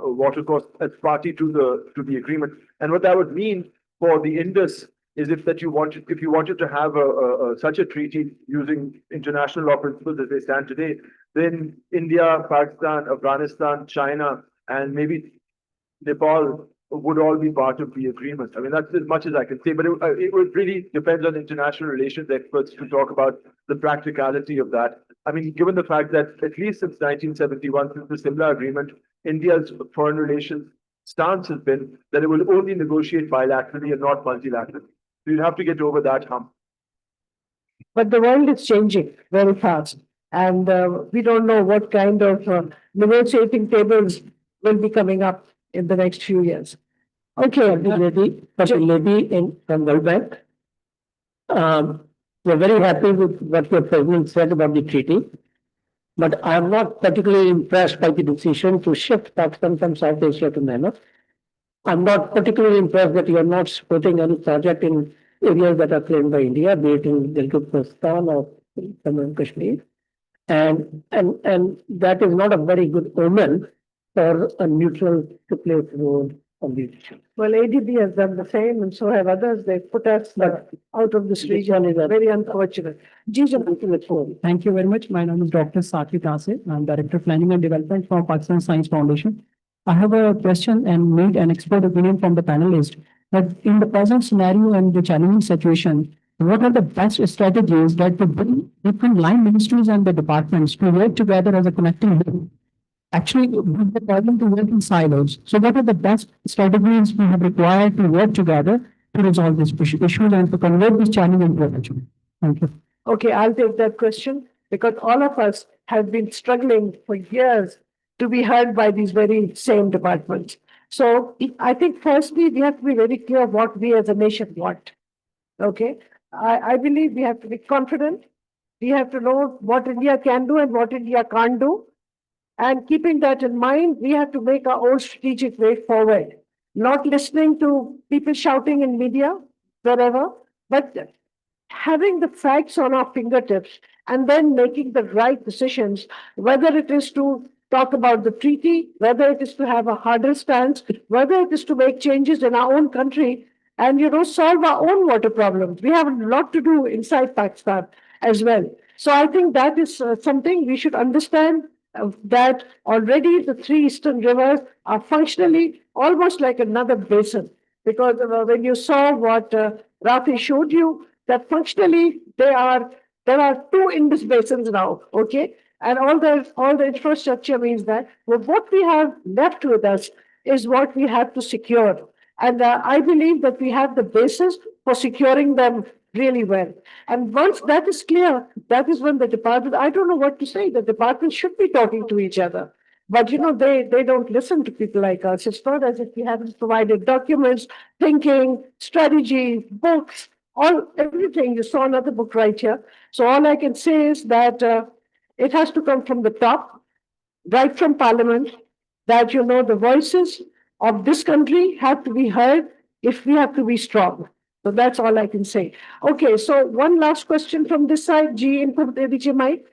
watercourse as party to the agreement. And what that would mean for the Indus is if you wanted to have such a treaty using international law principles as they stand today, then India, Pakistan, Afghanistan, China, and maybe Nepal would all be part of the agreement. I mean, that's as much as I can say, but it would really depend on international relations experts to talk about the practicality of that. I mean, given the fact that at least since 1971, since the Simla Agreement, India's foreign relations stance has been that it will only negotiate bilaterally and not multilaterally. So you'd have to get over that hump. But the world is changing very fast, and we don't know what kind of negotiating tables will be coming up in the next few years. Okay, lady from World Bank. We're very happy with what your president said about the treaty, but I'm not particularly impressed by the decision to shift Pakistan from South Asia to MENA. I'm not particularly impressed that you are not supporting any project in areas that are claimed by India, be it in Gilgit-Baltistan or Jammu and Kashmir. And that is not a very good omen for a neutral to play a role on the issue. Well, ADB has done the same, and so have others. They put us out of this region. Is very unfortunate. Thank you very much. My name is Dr. Sakit Asif. I'm Director of Planning and Development for Pakistan Science Foundation. I have a question and need an expert opinion from the panelist that in the present scenario and the challenging situation, what are the best strategies that would bring different line ministries and the departments to work together as a connecting link? Actually, with the problem to work in silos. So what are the best strategies we have required to work together to resolve this issue and to convert this challenge into a action? Thank you. Okay, I'll take that question because all of us have been struggling for years to be heard by these very same departments. So I think firstly, we have to be very clear what we as a nation want. Okay, I believe we have to be confident. We have to know what India can do and what India can't do. And keeping that in mind, we have to make our own strategic way forward, not listening to people shouting in media, wherever, but having the facts on our fingertips and then making the right decisions, whether it is to talk about the treaty, whether it is to have a harder stance, whether it is to make changes in our own country and, solve our own water problems. We have a lot to do inside Pakistan as well. So I think that is something we should understand that already the three eastern rivers are functionally almost like another basin. Because when you saw what Rafi showed you, that functionally there are two Indus basins now, okay? And all the infrastructure means that what we have left with us is what we have to secure. And I believe that we have the basis for securing them really well. And once that is clear, that is when the department, I don't know what to say, the department should be talking to each other. But they don't listen to people like us. It's not as if we haven't provided documents, thinking, strategy, books, everything. You saw another book right here. So all I can say is that it has to come from the top, right from Parliament, that the voices of this country have to be heard if we have to be strong. So that's all I can say. Okay, so one last question from this side. जी इनको दे दीजिए mic.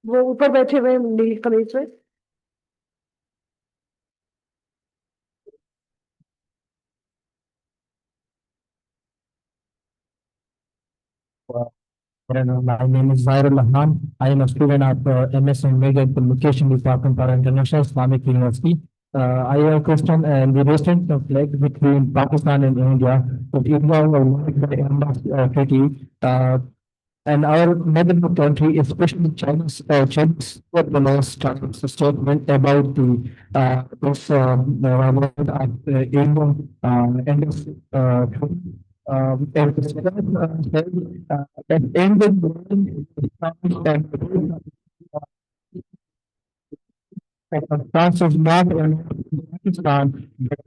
वो ऊपर बैठे हुए नीली कमीज में. My name is Zairul Rahman. I am a student at MS in Media and Communication Department at International Islamic University. I have a question and the recent conflict between Pakistan and India, that India will make the Indus treaty, and our neighboring country, especially China's China's statement about the this Indian Indus and ended France is not in Pakistan, but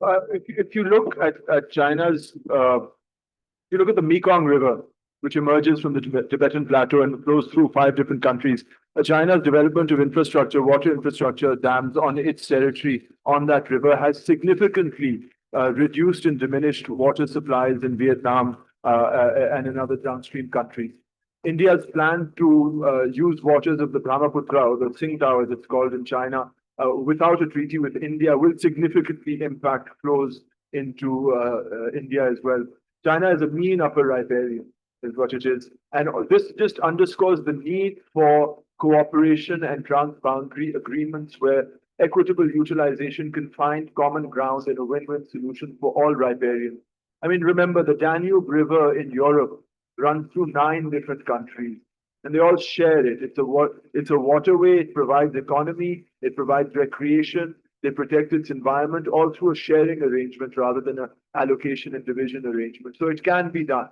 Well, if you look at China's, you look at the Mekong River, which emerges from the Tibetan Plateau and flows through 5 different countries. China's development of infrastructure, water infrastructure, dams on its territory on that river has significantly reduced and diminished water supplies in Vietnam and in other downstream countries. India's plan to use waters of the Brahmaputra, or the Tsingtao as it's called in China, without a treaty with India will significantly impact flows into India as well. China is a mean upper riparian, is what it is. And this just underscores the need for cooperation and transboundary agreements where equitable utilization can find common ground in a win-win solution for all riparians. I mean, remember, the Danube River in Europe runs through 9 different countries, and they all share it. It's a waterway, it provides economy, it provides recreation, they protect its environment, all through a sharing arrangement rather than an allocation and division arrangement. So it can be done.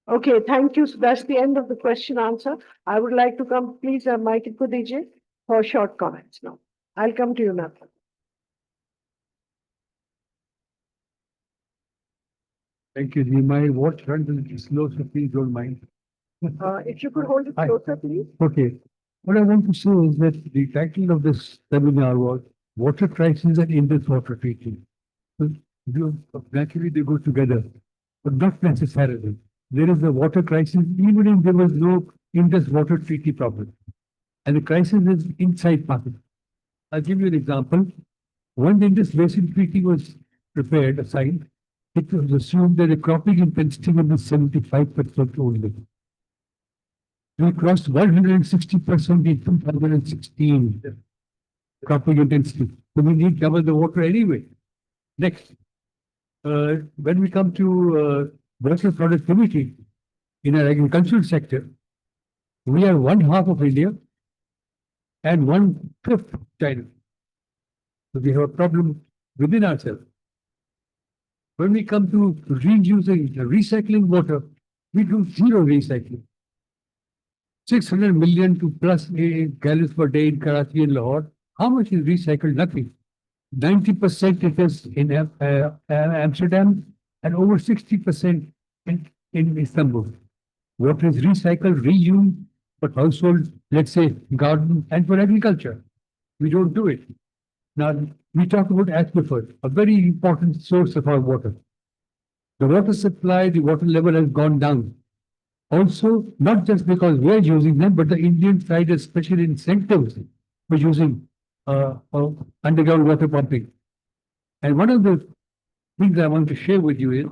Okay, thank you. So that's the end of the question answer. I would like to come, please, Mike Kudije, for short comments now. I'll come to you now. Thank you, Nima. What runs a little slow, so please don't mind. If you could hold it closer, please. Okay. What I want to say is that the title of this seminar was Water Crisis and Indus Water Treaty. So, naturally, they go together, but not necessarily. There is a water crisis even if there was no Indus Water Treaty problem. And the crisis is inside Pakistan. I'll give you an example. When the Indus Basin Treaty was prepared, assigned, it was assumed that the cropping intensity would be 75% only. We crossed 160% in 2016. Cropping intensity. So we need double the water anyway. Next, when we come to water productivity in our agricultural sector, we are one half of India and one fifth of China. So we have a problem within ourselves. When we come to reusing, recycling water, we do zero recycling. 600 million to plus gallons per day in Karachi and Lahore. How much is recycled? Nothing. 90% it is in Amsterdam and over 60% in Istanbul. Water is recycled, reused for household, let's say garden and for agriculture. We don't do it. Now, we talk about aquifers, a very important source of our water. The water supply, the water level has gone down. Also, not just because we are using them, but the Indian side has special incentives for using underground water pumping. And one of the things I want to share with you is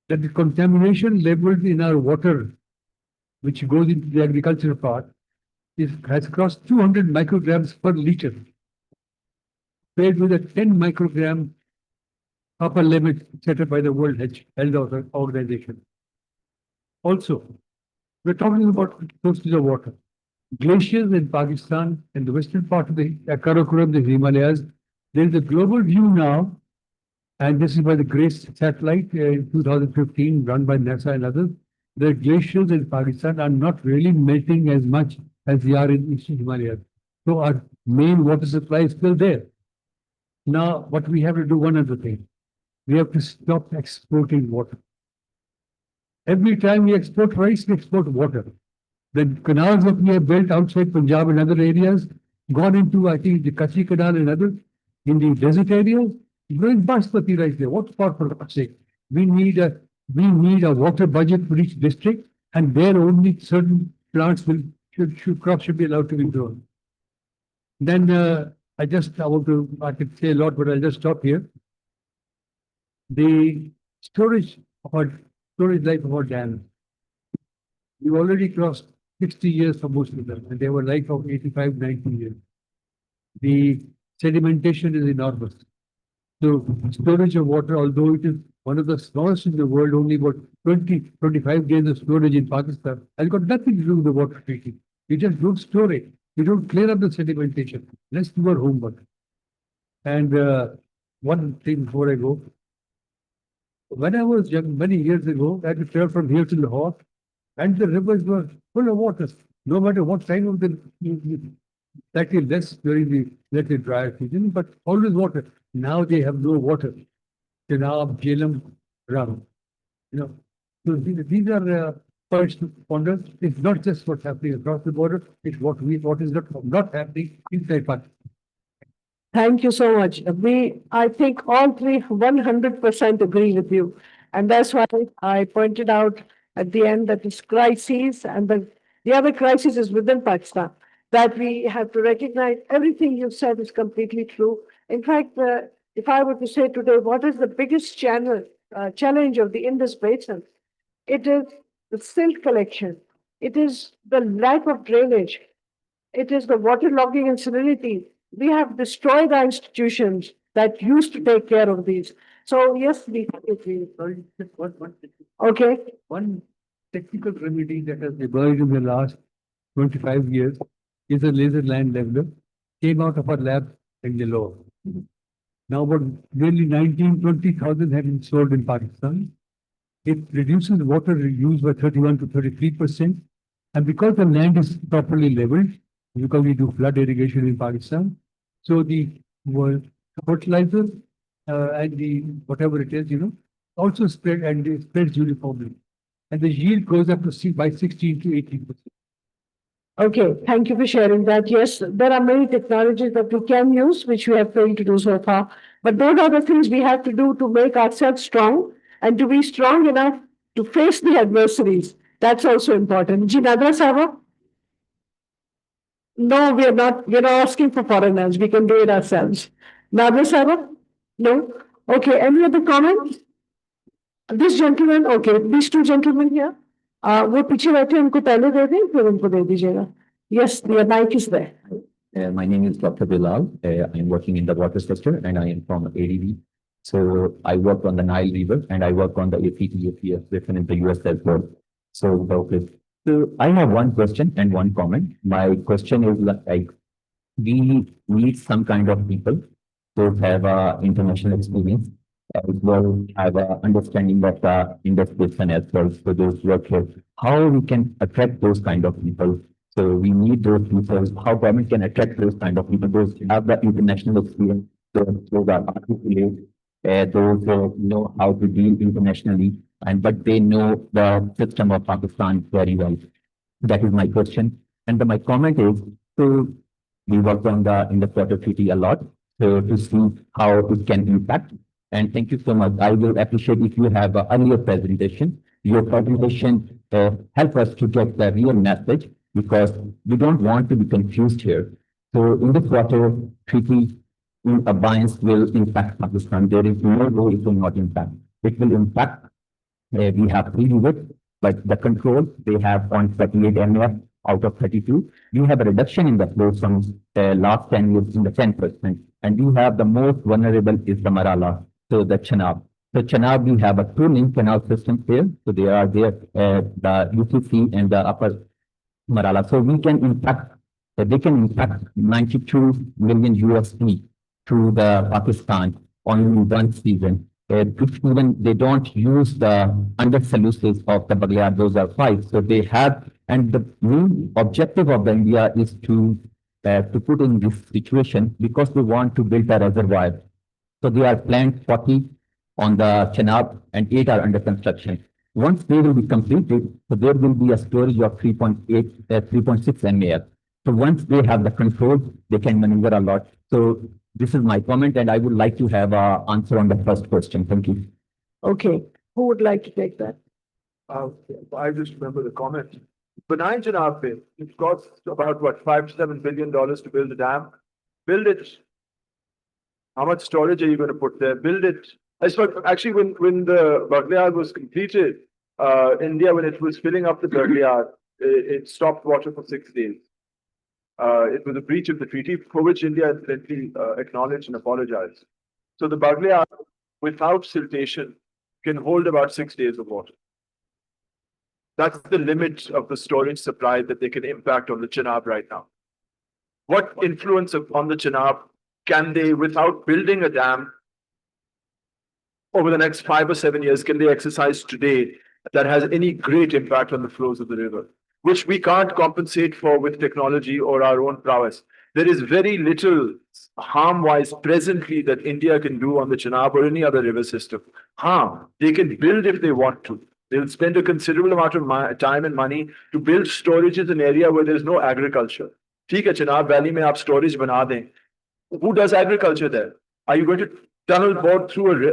that the contamination levels in our water, which goes into the agricultural part, has crossed 200 micrograms per liter, paired with a 10 microgram upper limit set up by the World Health Organization. Also, we're talking about sources of water. Glaciers in Pakistan and the western part of the Karakoram, the Himalayas, there is a global view now, and this is by the GRACE satellite in 2015, run by NASA and others. The glaciers in Pakistan are not really melting as much as they are in Eastern Himalayas. So our main water supply is still there. Now, what we have to do one other thing. We have to stop exporting water. Every time we export rice, we export water. The canals that we have built outside Punjab and other areas, gone into, I think, the Kachi Canal and others, in the desert areas, growing basmati rice there. What for God's sake? We need a water budget for each district, and there only certain plants crops should be allowed to be grown. Then I could say a lot, but I'll just stop here. The storage life of our dams. We've already crossed 60 years for most of them, and they were life of 85, 90 years. The sedimentation is enormous. So storage of water, although it is one of the smallest in the world, only about 20, 25 days of storage in Pakistan, has got nothing to do with the water treating. You just don't store it. You don't clear up the sedimentation. Let's do our homework. And one thing before I go. When I was young, many years ago, I had to travel from here to Lahore, and the rivers were full of water. No matter what time of the slightly less during the let's dry season, but always water. Now they have no water. Chenab, Jhelum, Ram. So these are points to ponder. It's not just what's happening across the border, it's what is not happening inside Pakistan. Thank you so much. I think all three 100% agree with you. And that's why I pointed out at the end that this crisis and the other crisis is within Pakistan, that we have to recognize everything you've said is completely true. In fact, if I were to say today, what is the biggest challenge of the Indus Basin? It is the silt collection. It is the lack of drainage. It is the waterlogging and salinity. We have destroyed our institutions that used to take care of these. So yes, we agree. Okay. One technical remedy that has emerged in the last 25 years is a laser line leveler. Came out of our lab in Nellore. Now about nearly 20,000 have been sold in Pakistan. It reduces water use by 31 to 33%. And because the land is properly leveled, because we do flood irrigation in Pakistan, so the fertilizer and the whatever it is, also spread and it spreads uniformly. And the yield goes up to by 16 to 18%. Okay, thank you for sharing that. Yes, there are many technologies that we can use, which we have failed to do so far. But those are the things we have to do to make ourselves strong and to be strong enough to face the adversaries. That's also important. Jinadra Sava? No, we're not asking for foreigners. We can do it ourselves. Nadra Sava? No? Okay, any other comments? This gentleman, okay, these two gentlemen here. वो पीछे बैठे उनको पहले दे दें फिर उनको दे दीजिएगा. Yes, the mic is there. My name is Dr. Bilal. I'm working in the water sector and I am from ADB. So I work on the Nile River and I work on the APTAPS written in the US as well. So, okay. So I have one question and one comment. My question is like, we need some kind of people who have international experience as well, have a understanding of the industry as well. So those work here, how we can attract those kind of people. So we need those people, how government can attract those kind of people, those who have the international experience, those are articulate, those who know how to deal internationally, and but they know the system of Pakistan very well. That is my question. And my comment is, so we worked on the in the water treaty a lot, so to see how it can impact. And thank you so much. I will appreciate if you have an earlier presentation. Your presentation help us to get the real message because we don't want to be confused here. So in this water treaty, abeyance will impact Pakistan. There is no way it will not impact. It will impact. We have 3 rivers, but the control they have on 38 MF out of 32. We have a reduction in the flow from last 10 years in the 10%. And we have the most vulnerable is the Marala, so the Chenab. So Chenab, we have a 2-link canal system here. So they are there, the UCC and the upper Marala. So we can impact, they can impact 92 million USD through the Pakistan only in one season. If even they don't use the under solutions of the Baghdad, those are 5. So they have, and the main objective of the India is to put in this situation because they want to build a reservoir. So they are planned 40 on the Chenab and 8 are under construction. Once they will be completed, so there will be a storage of 3.8, 3.6 MAF. So once they have the control, they can maneuver a lot. So this is my comment, and I would like to have an answer on the first question. Thank you. Okay, who would like to take that? I just remember the comment. Benign Janab bill, it costs about what, $5 to $7 billion to build a dam. Build it. How much storage are you going to put there? Build it. I saw actually when the Baghdad was completed, India, when it was filling up the Baghdad, it stopped water for 6 days. It was a breach of the treaty for which India incidentally acknowledged and apologized. So the Baghdad, without siltation, can hold about 6 days of water. That's the limit of the storage supply that they can impact on the Chenab right now. What influence on the Chenab can they, without building a dam, over the next 5 or 7 years, can they exercise today that has any great impact on the flows of the river, which we can't compensate for with technology or our own prowess? There is very little harm-wise presently that India can do on the Chenab or any other river system. Harm, they can build if they want to. They'll spend a considerable amount of time and money to build storages in an area where there's no agriculture. ठीक है, Chenab Valley में आप storage बना दें. Who does agriculture there? Are you going to tunnel bore through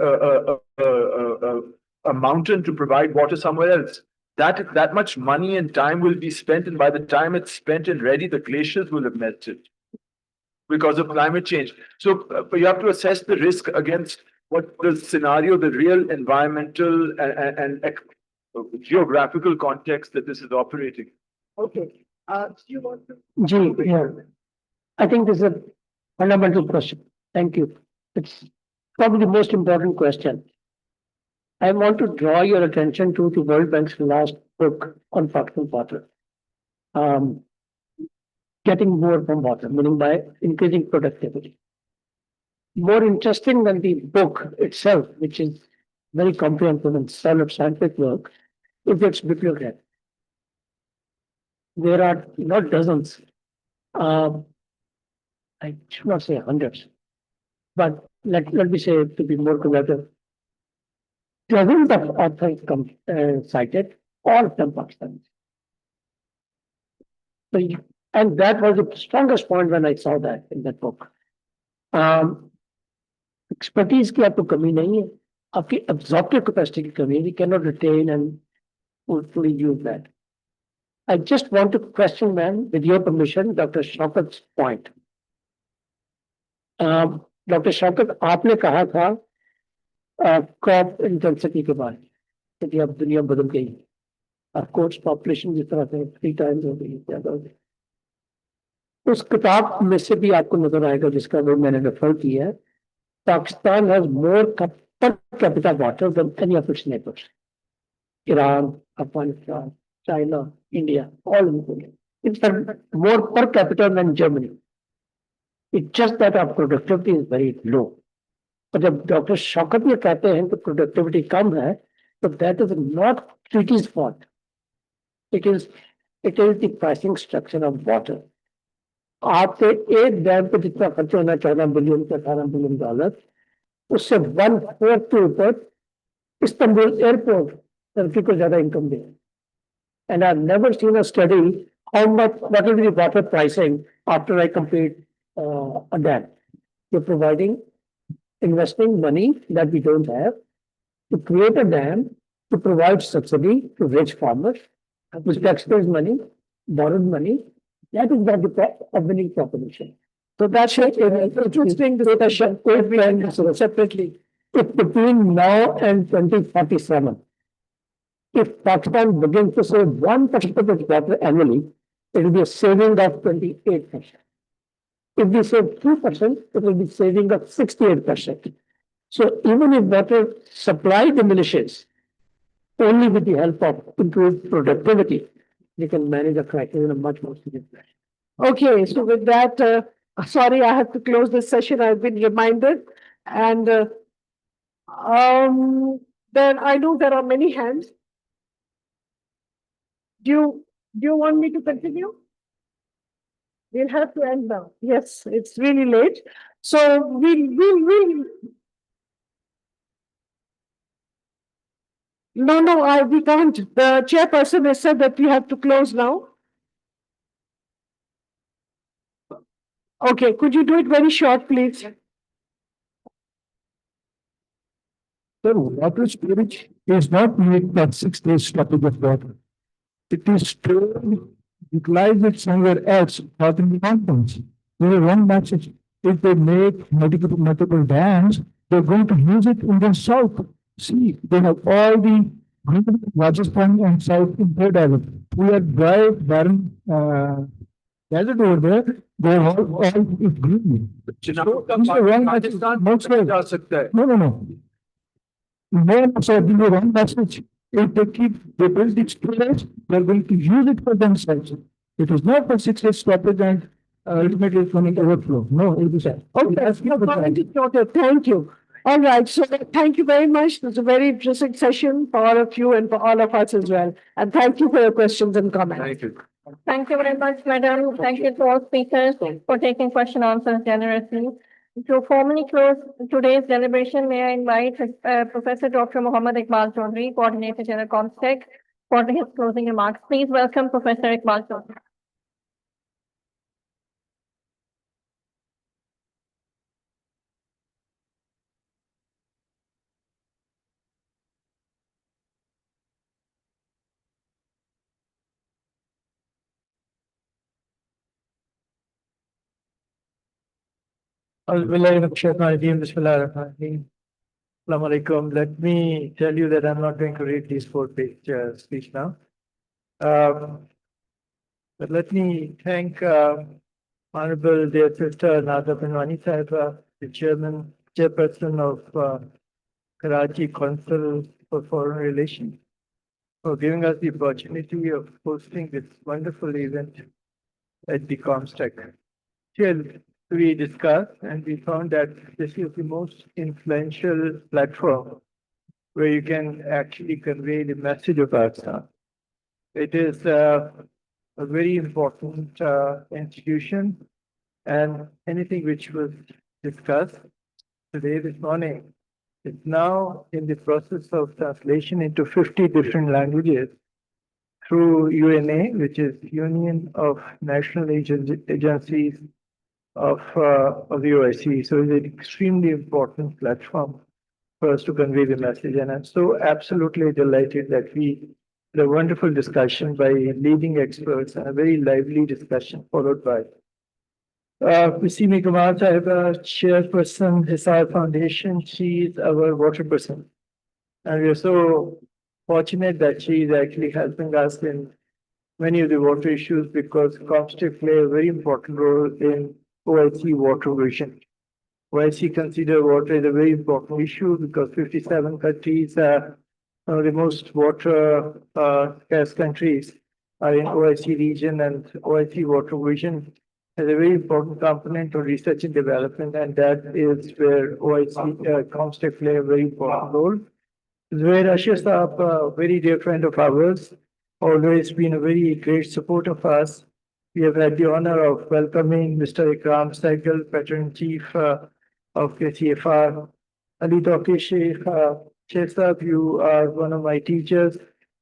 a mountain to provide water somewhere else? That much money and time will be spent, and by the time it's spent and ready, the glaciers will have melted because of climate change. So you have to assess the risk against what the scenario, the real environmental and geographical context that this is operating. Okay, do you want to? Gee, yeah. I think this is a fundamental question. Thank you. It's probably the most important question. I want to draw your attention to the World Bank's last book on Pakistan water. Getting more from water, meaning by increasing productivity. More interesting than the book itself, which is very comprehensive and solid scientific work, is its bibliography. There are not dozens, I should not say hundreds, but let me say to be more conservative, dozens of authors cited, all of them Pakistanis. So and that was the strongest point when I saw that in that book. Expertise की आपको कमी नहीं है, आपकी absorptive capacity की कमी है. We cannot retain and fully use that. I just want to question, man, with your permission, Dr. Shaukat's point. Dr. Shaukat, आपने कहा था क्रॉप इंटेंसिटी के बारे में कि अब दुनिया बदल गई. Our courts population जिस तरह से 3 times हो गई ज्यादा हो गई। उस किताब में से भी आपको नजर आएगा जिसका वो मैंने रेफर किया है। Pakistan has more per capita water than any of its neighbors. Iran, Afghanistan, China, India, all included. It's more per capita than Germany. It's just that our productivity is very low. But जब doctor Shaukat ये कहते हैं कि productivity कम है, तो that is not treaty's fault. It is the pricing structure of water. आपके एक dam पे जितना खर्च होना 14 बिलियन से 18 बिलियन डॉलर, उससे 1/4 के ऊपर इस्तांबुल एयरपोर्ट टर्की को ज्यादा income they. And I've never seen a study how much, what will be the water pricing after I complete a dam. You're providing, investing money that we don't have to create a dam, to provide subsidy to rich farmers with taxpayers' money, borrowed money. That is not a winning proposition. So that's interesting discussion. Separately, if between now and 2047, if Pakistan begins to save 1% of its water annually, it will be a saving of 28%. If we save 2%, it will be saving of 68%. So even if water supply diminishes, only with the help of improved productivity, we can manage a crisis in a much more serious way. Okay, so with that, sorry, I have to close this session. I've been reminded. And then I know there are many hands. Do you want me to continue? We'll have to end now. Yes, it's really late. So we'll No, we can't. The chairperson has said that we have to close now. Okay, could you do it very short, please? Sir, water storage is not made that 6 days stoppage of water. It is stored, utilize it somewhere else, not in the mountains. There is one message. If they make multiple dams, they're going to use it in the south. See, they have all the Rajasthan and South in third island. We are dry, barren, desert over there. They're all is green. So, these are wrong message. No. No, sir, this is the wrong message. If they build it storage, they're going to use it for themselves. It is not for 6 days stoppage and ultimately it's going to overflow. No, it is. Okay, your point is noted. Thank you. All right, so thank you very much. It was a very interesting session for all of you and for all of us as well. And thank you for your questions and comments. Thank you. Thank you very much, madam. Thank you to all speakers for taking question answers generously. To formally close today's deliberation, may I invite Professor Dr. Muhammad Iqbal Chaudhry, Coordinator General Comstech, for his closing remarks. Please welcome Professor Iqbal Chaudhry. Let me tell you that I'm not going to read these 4-page speech now. But let me thank Honorable dear sister Nada Pinwani Sahiba, the chairperson of Karachi Council for Foreign Relations, for giving us the opportunity of hosting this wonderful event at the Comstech. Here we discussed and we found that this is the most influential platform where you can actually convey the message of Pakistan. It is a very important institution, and anything which was discussed today, this morning, is now in the process of translation into 50 different languages through UNA, which is Union of National Agencies of the OIC. So it's an extremely important platform for us to convey the message. And I'm so absolutely delighted that we had a wonderful discussion by leading experts and a very lively discussion followed by Kusimi Kumar Sahiba, Chairperson, Hisar Foundation. She is our water person. And we are so fortunate that she is actually helping us in many of the water issues because comstech play a very important role in OIC water vision. OIC consider water as a very important issue because 57 countries are one of the most water scarce countries are in OIC region, and OIC water vision has a very important component of research and development, and that is where OIC comstech play a very important role. Zubair Ashir Saab, a very dear friend of ours, always been a very great support of us. We have had the honor of welcoming Mr. Ikram Saigal, Patron-in-Chief of KCFR. Ali Taqi Sheikh Saab, you are one of my teachers.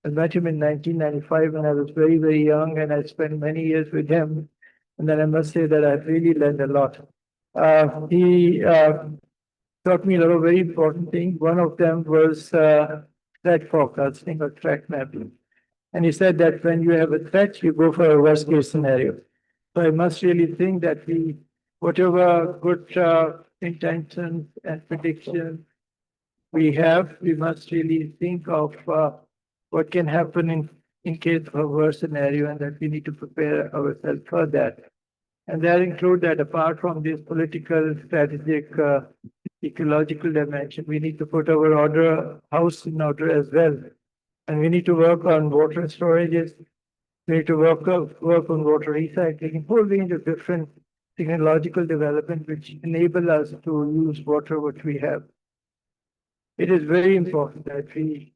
I met him in 1995 when I was very, very young, and I spent many years with him. And then I must say that I've really learned a lot. He taught me a lot of very important things. One of them was threat forecasting or threat mapping. And he said that when you have a threat, you go for a worst case scenario. So I must really think that whatever good intentions and predictions we have, we must really think of what can happen in case of a worst scenario, and that we need to prepare ourselves for that. And that includes that apart from this political, strategic, ecological dimension, we need to put our house in order as well. And we need to work on water storages. We need to work on water recycling, a whole range of different technological development which enable us to use water which we have. It is very important that we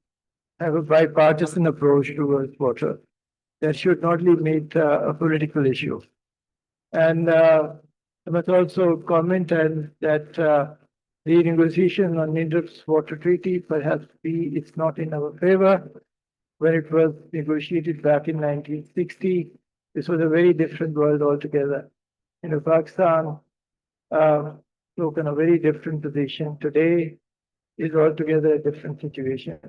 have a bipartisan approach towards water. That should not be made a political issue. And I must also comment on that the negotiation on Indus Water Treaty perhaps it's not in our favor. When it was negotiated back in 1960, this was a very different world altogether. Pakistan took in a very different position. Today is altogether a different situation.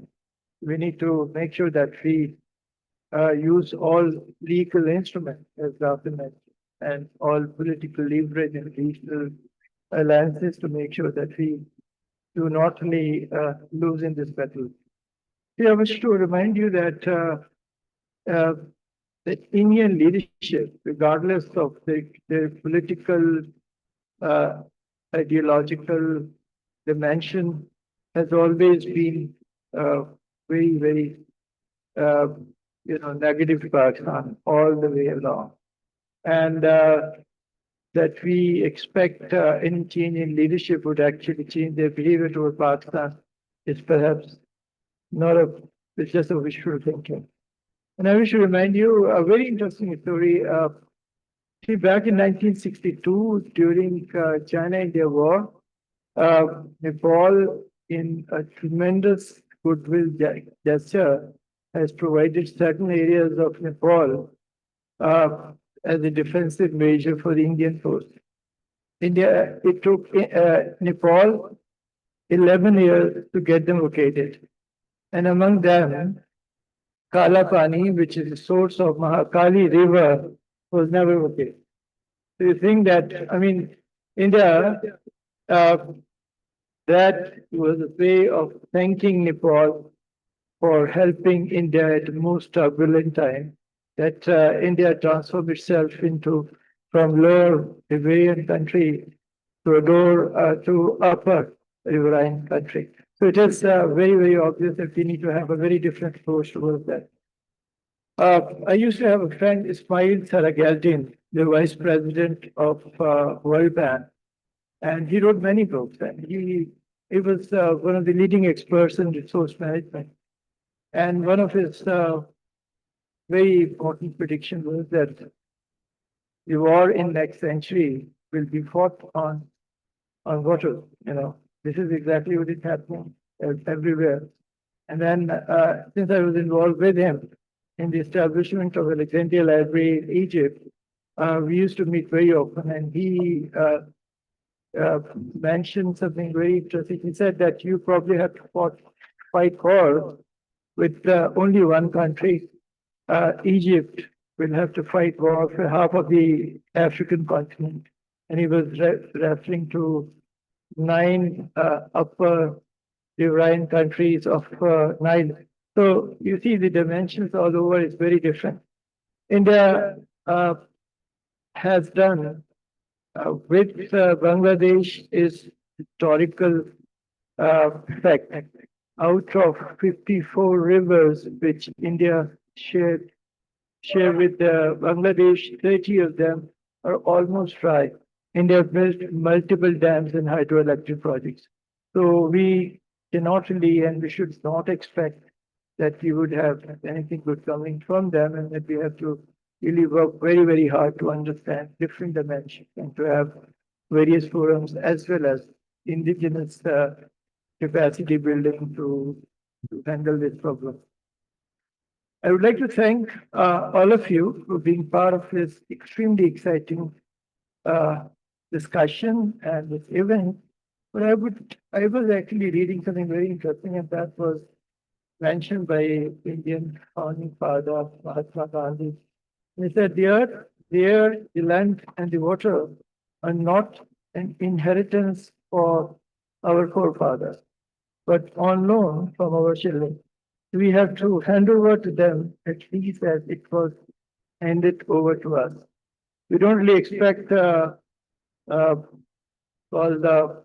We need to make sure that we use all legal instruments, as Dr. mentioned, and all political leverage and regional alliances to make sure that we do not only lose in this battle. I wish to remind you that the Indian leadership, regardless of their political, ideological dimension, has always been very, very, negative to Pakistan all the way along. And that we expect any change in leadership would actually change their behavior toward Pakistan is perhaps it's just a wishful thinking. And I wish to remind you a very interesting story. Back in 1962, during China-India War, Nepal, in a tremendous goodwill gesture, has provided certain areas of Nepal as a defensive measure for the Indian force. It took Nepal 11 years to get them located. And among them, Kala Pani, which is the source of Mahakali River, was never located. So you think that, India, that was a way of thanking Nepal for helping India at the most turbulent time, that India transformed itself from lower riverian country to upper riverine country. So it is very, very obvious that we need to have a very different approach towards that. I used to have a friend, Ismail Sarageldin, the vice president of World Bank, and he wrote many books, and he was one of the leading experts in resource management. And one of his very important predictions was that the war in next century will be fought on water. This is exactly what is happening everywhere. And then since I was involved with him in the establishment of Alexandria Library in Egypt, we used to meet very often, and he mentioned something very interesting. He said that you probably have to fight war with only one country. Egypt will have to fight war for half of the African continent. And he was referring to 9 upper riverine countries of Nile So you see the dimensions all over is very different. India has done with Bangladesh is historical fact. Out of 54 rivers which India share with Bangladesh, 30 of them are almost dry. India built multiple dams and hydroelectric projects. So we cannot really and we should not expect that we would have anything good coming from them and that we have to really work very, very hard to understand different dimensions and to have various forums as well as indigenous capacity building to handle this problem. I would like to thank all of you for being part of this extremely exciting discussion and this event. But I was actually reading something very interesting, and that was mentioned by Indian founding father Mahatma Gandhi. He said, the earth, the air, the land, and the water are not an inheritance for our forefathers, but on loan from our children. We have to hand over to them at least as it was handed over to us. We don't really expect all the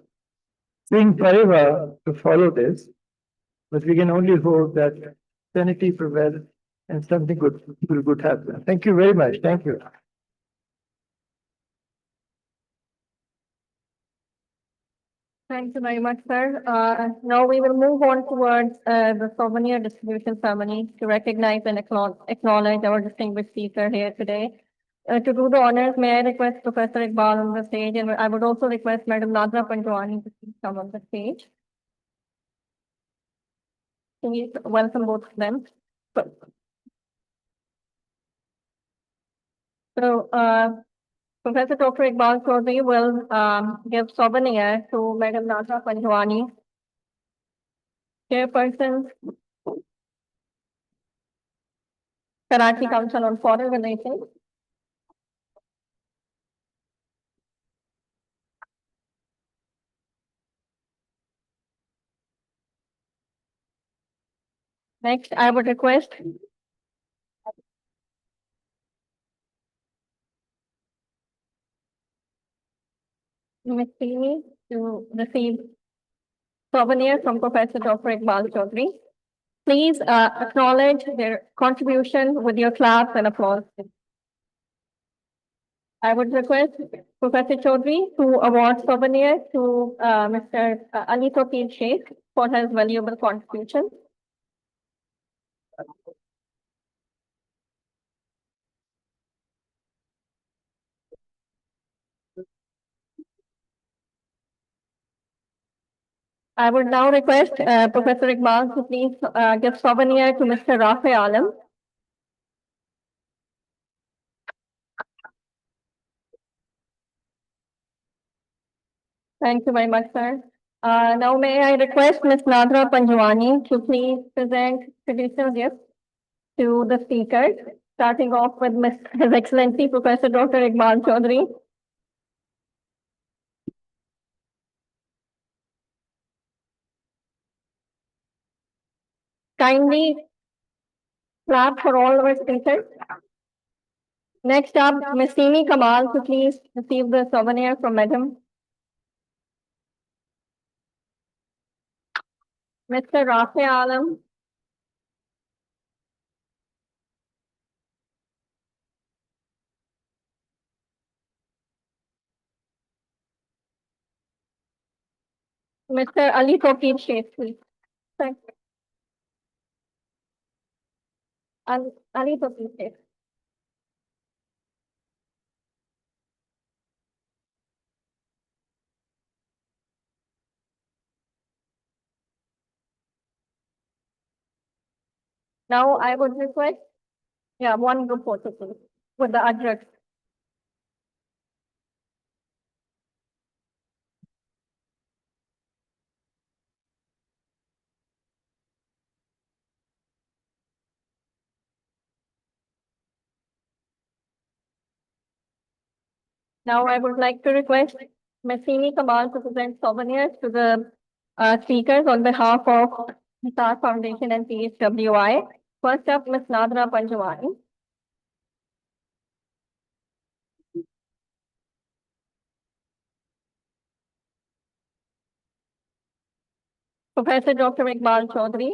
thing forever to follow this, but we can only hope that sanity prevails and something good will good happen. Thank you very much. Thank you. Thank you very much, sir. Now we will move on towards the souvenir distribution ceremony to recognize and acknowledge our distinguished speaker here today. To do the honors, may I request Professor Iqbal on the stage, and I would also request Madam Nadra Panjwani to please come on the stage. Please welcome both of them. So, Professor Dr. Iqbal Chaudhry will give souvenir to Madam Nadra Panjwani, Chairperson, Karachi Council on Foreign Relations. Next, I would request Ms. Pini to receive souvenir from Professor Dr. Iqbal Chaudhry. Please acknowledge their contribution with your claps and applause. I would request Professor Chaudhry to award souvenir to Mr. Ali Tawqir Sheikh for his valuable contribution. I would now request Professor Iqbal to please give souvenir to Mr. Rafi Alam. Thank you very much, sir. Now may I request Ms. Nadra Panjwani to please present traditional gifts to the speakers, starting off with His Excellency Professor Dr. Iqbal Chaudhry. Kindly clap for all our speakers. Next up, Ms. Simi Kamal to please receive the souvenir from Madam. Mr. Rafi Alam. Mr. Ali Tawqir Sheikh, please. Thank you. Ali Tawqir Sheikh. Now I would request, one group photo, please, with the address. Now I would like to request Ms. Simi Kamal to present souvenirs to the speakers on behalf of Star Foundation and PHWI. First up, Ms. Nadra Panjwani. Professor Dr. Iqbal Chaudhary.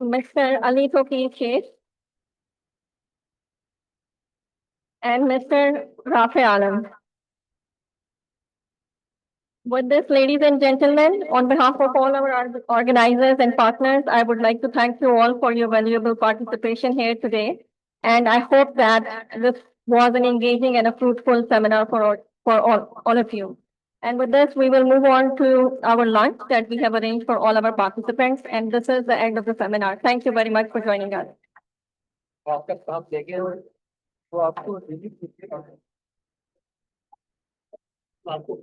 Mr. Ali Toki Sheikh. And Mr. Rafi Alam. With this, ladies and gentlemen, on behalf of all our organizers and partners, I would like to thank you all for your valuable participation here today. And I hope that this was an engaging and a fruitful seminar for all of you. And with this, we will move on to our lunch that we have arranged for all our participants. And this is the end of the seminar. Thank you very much for joining us. आपका काम देंगे तो आपको आपको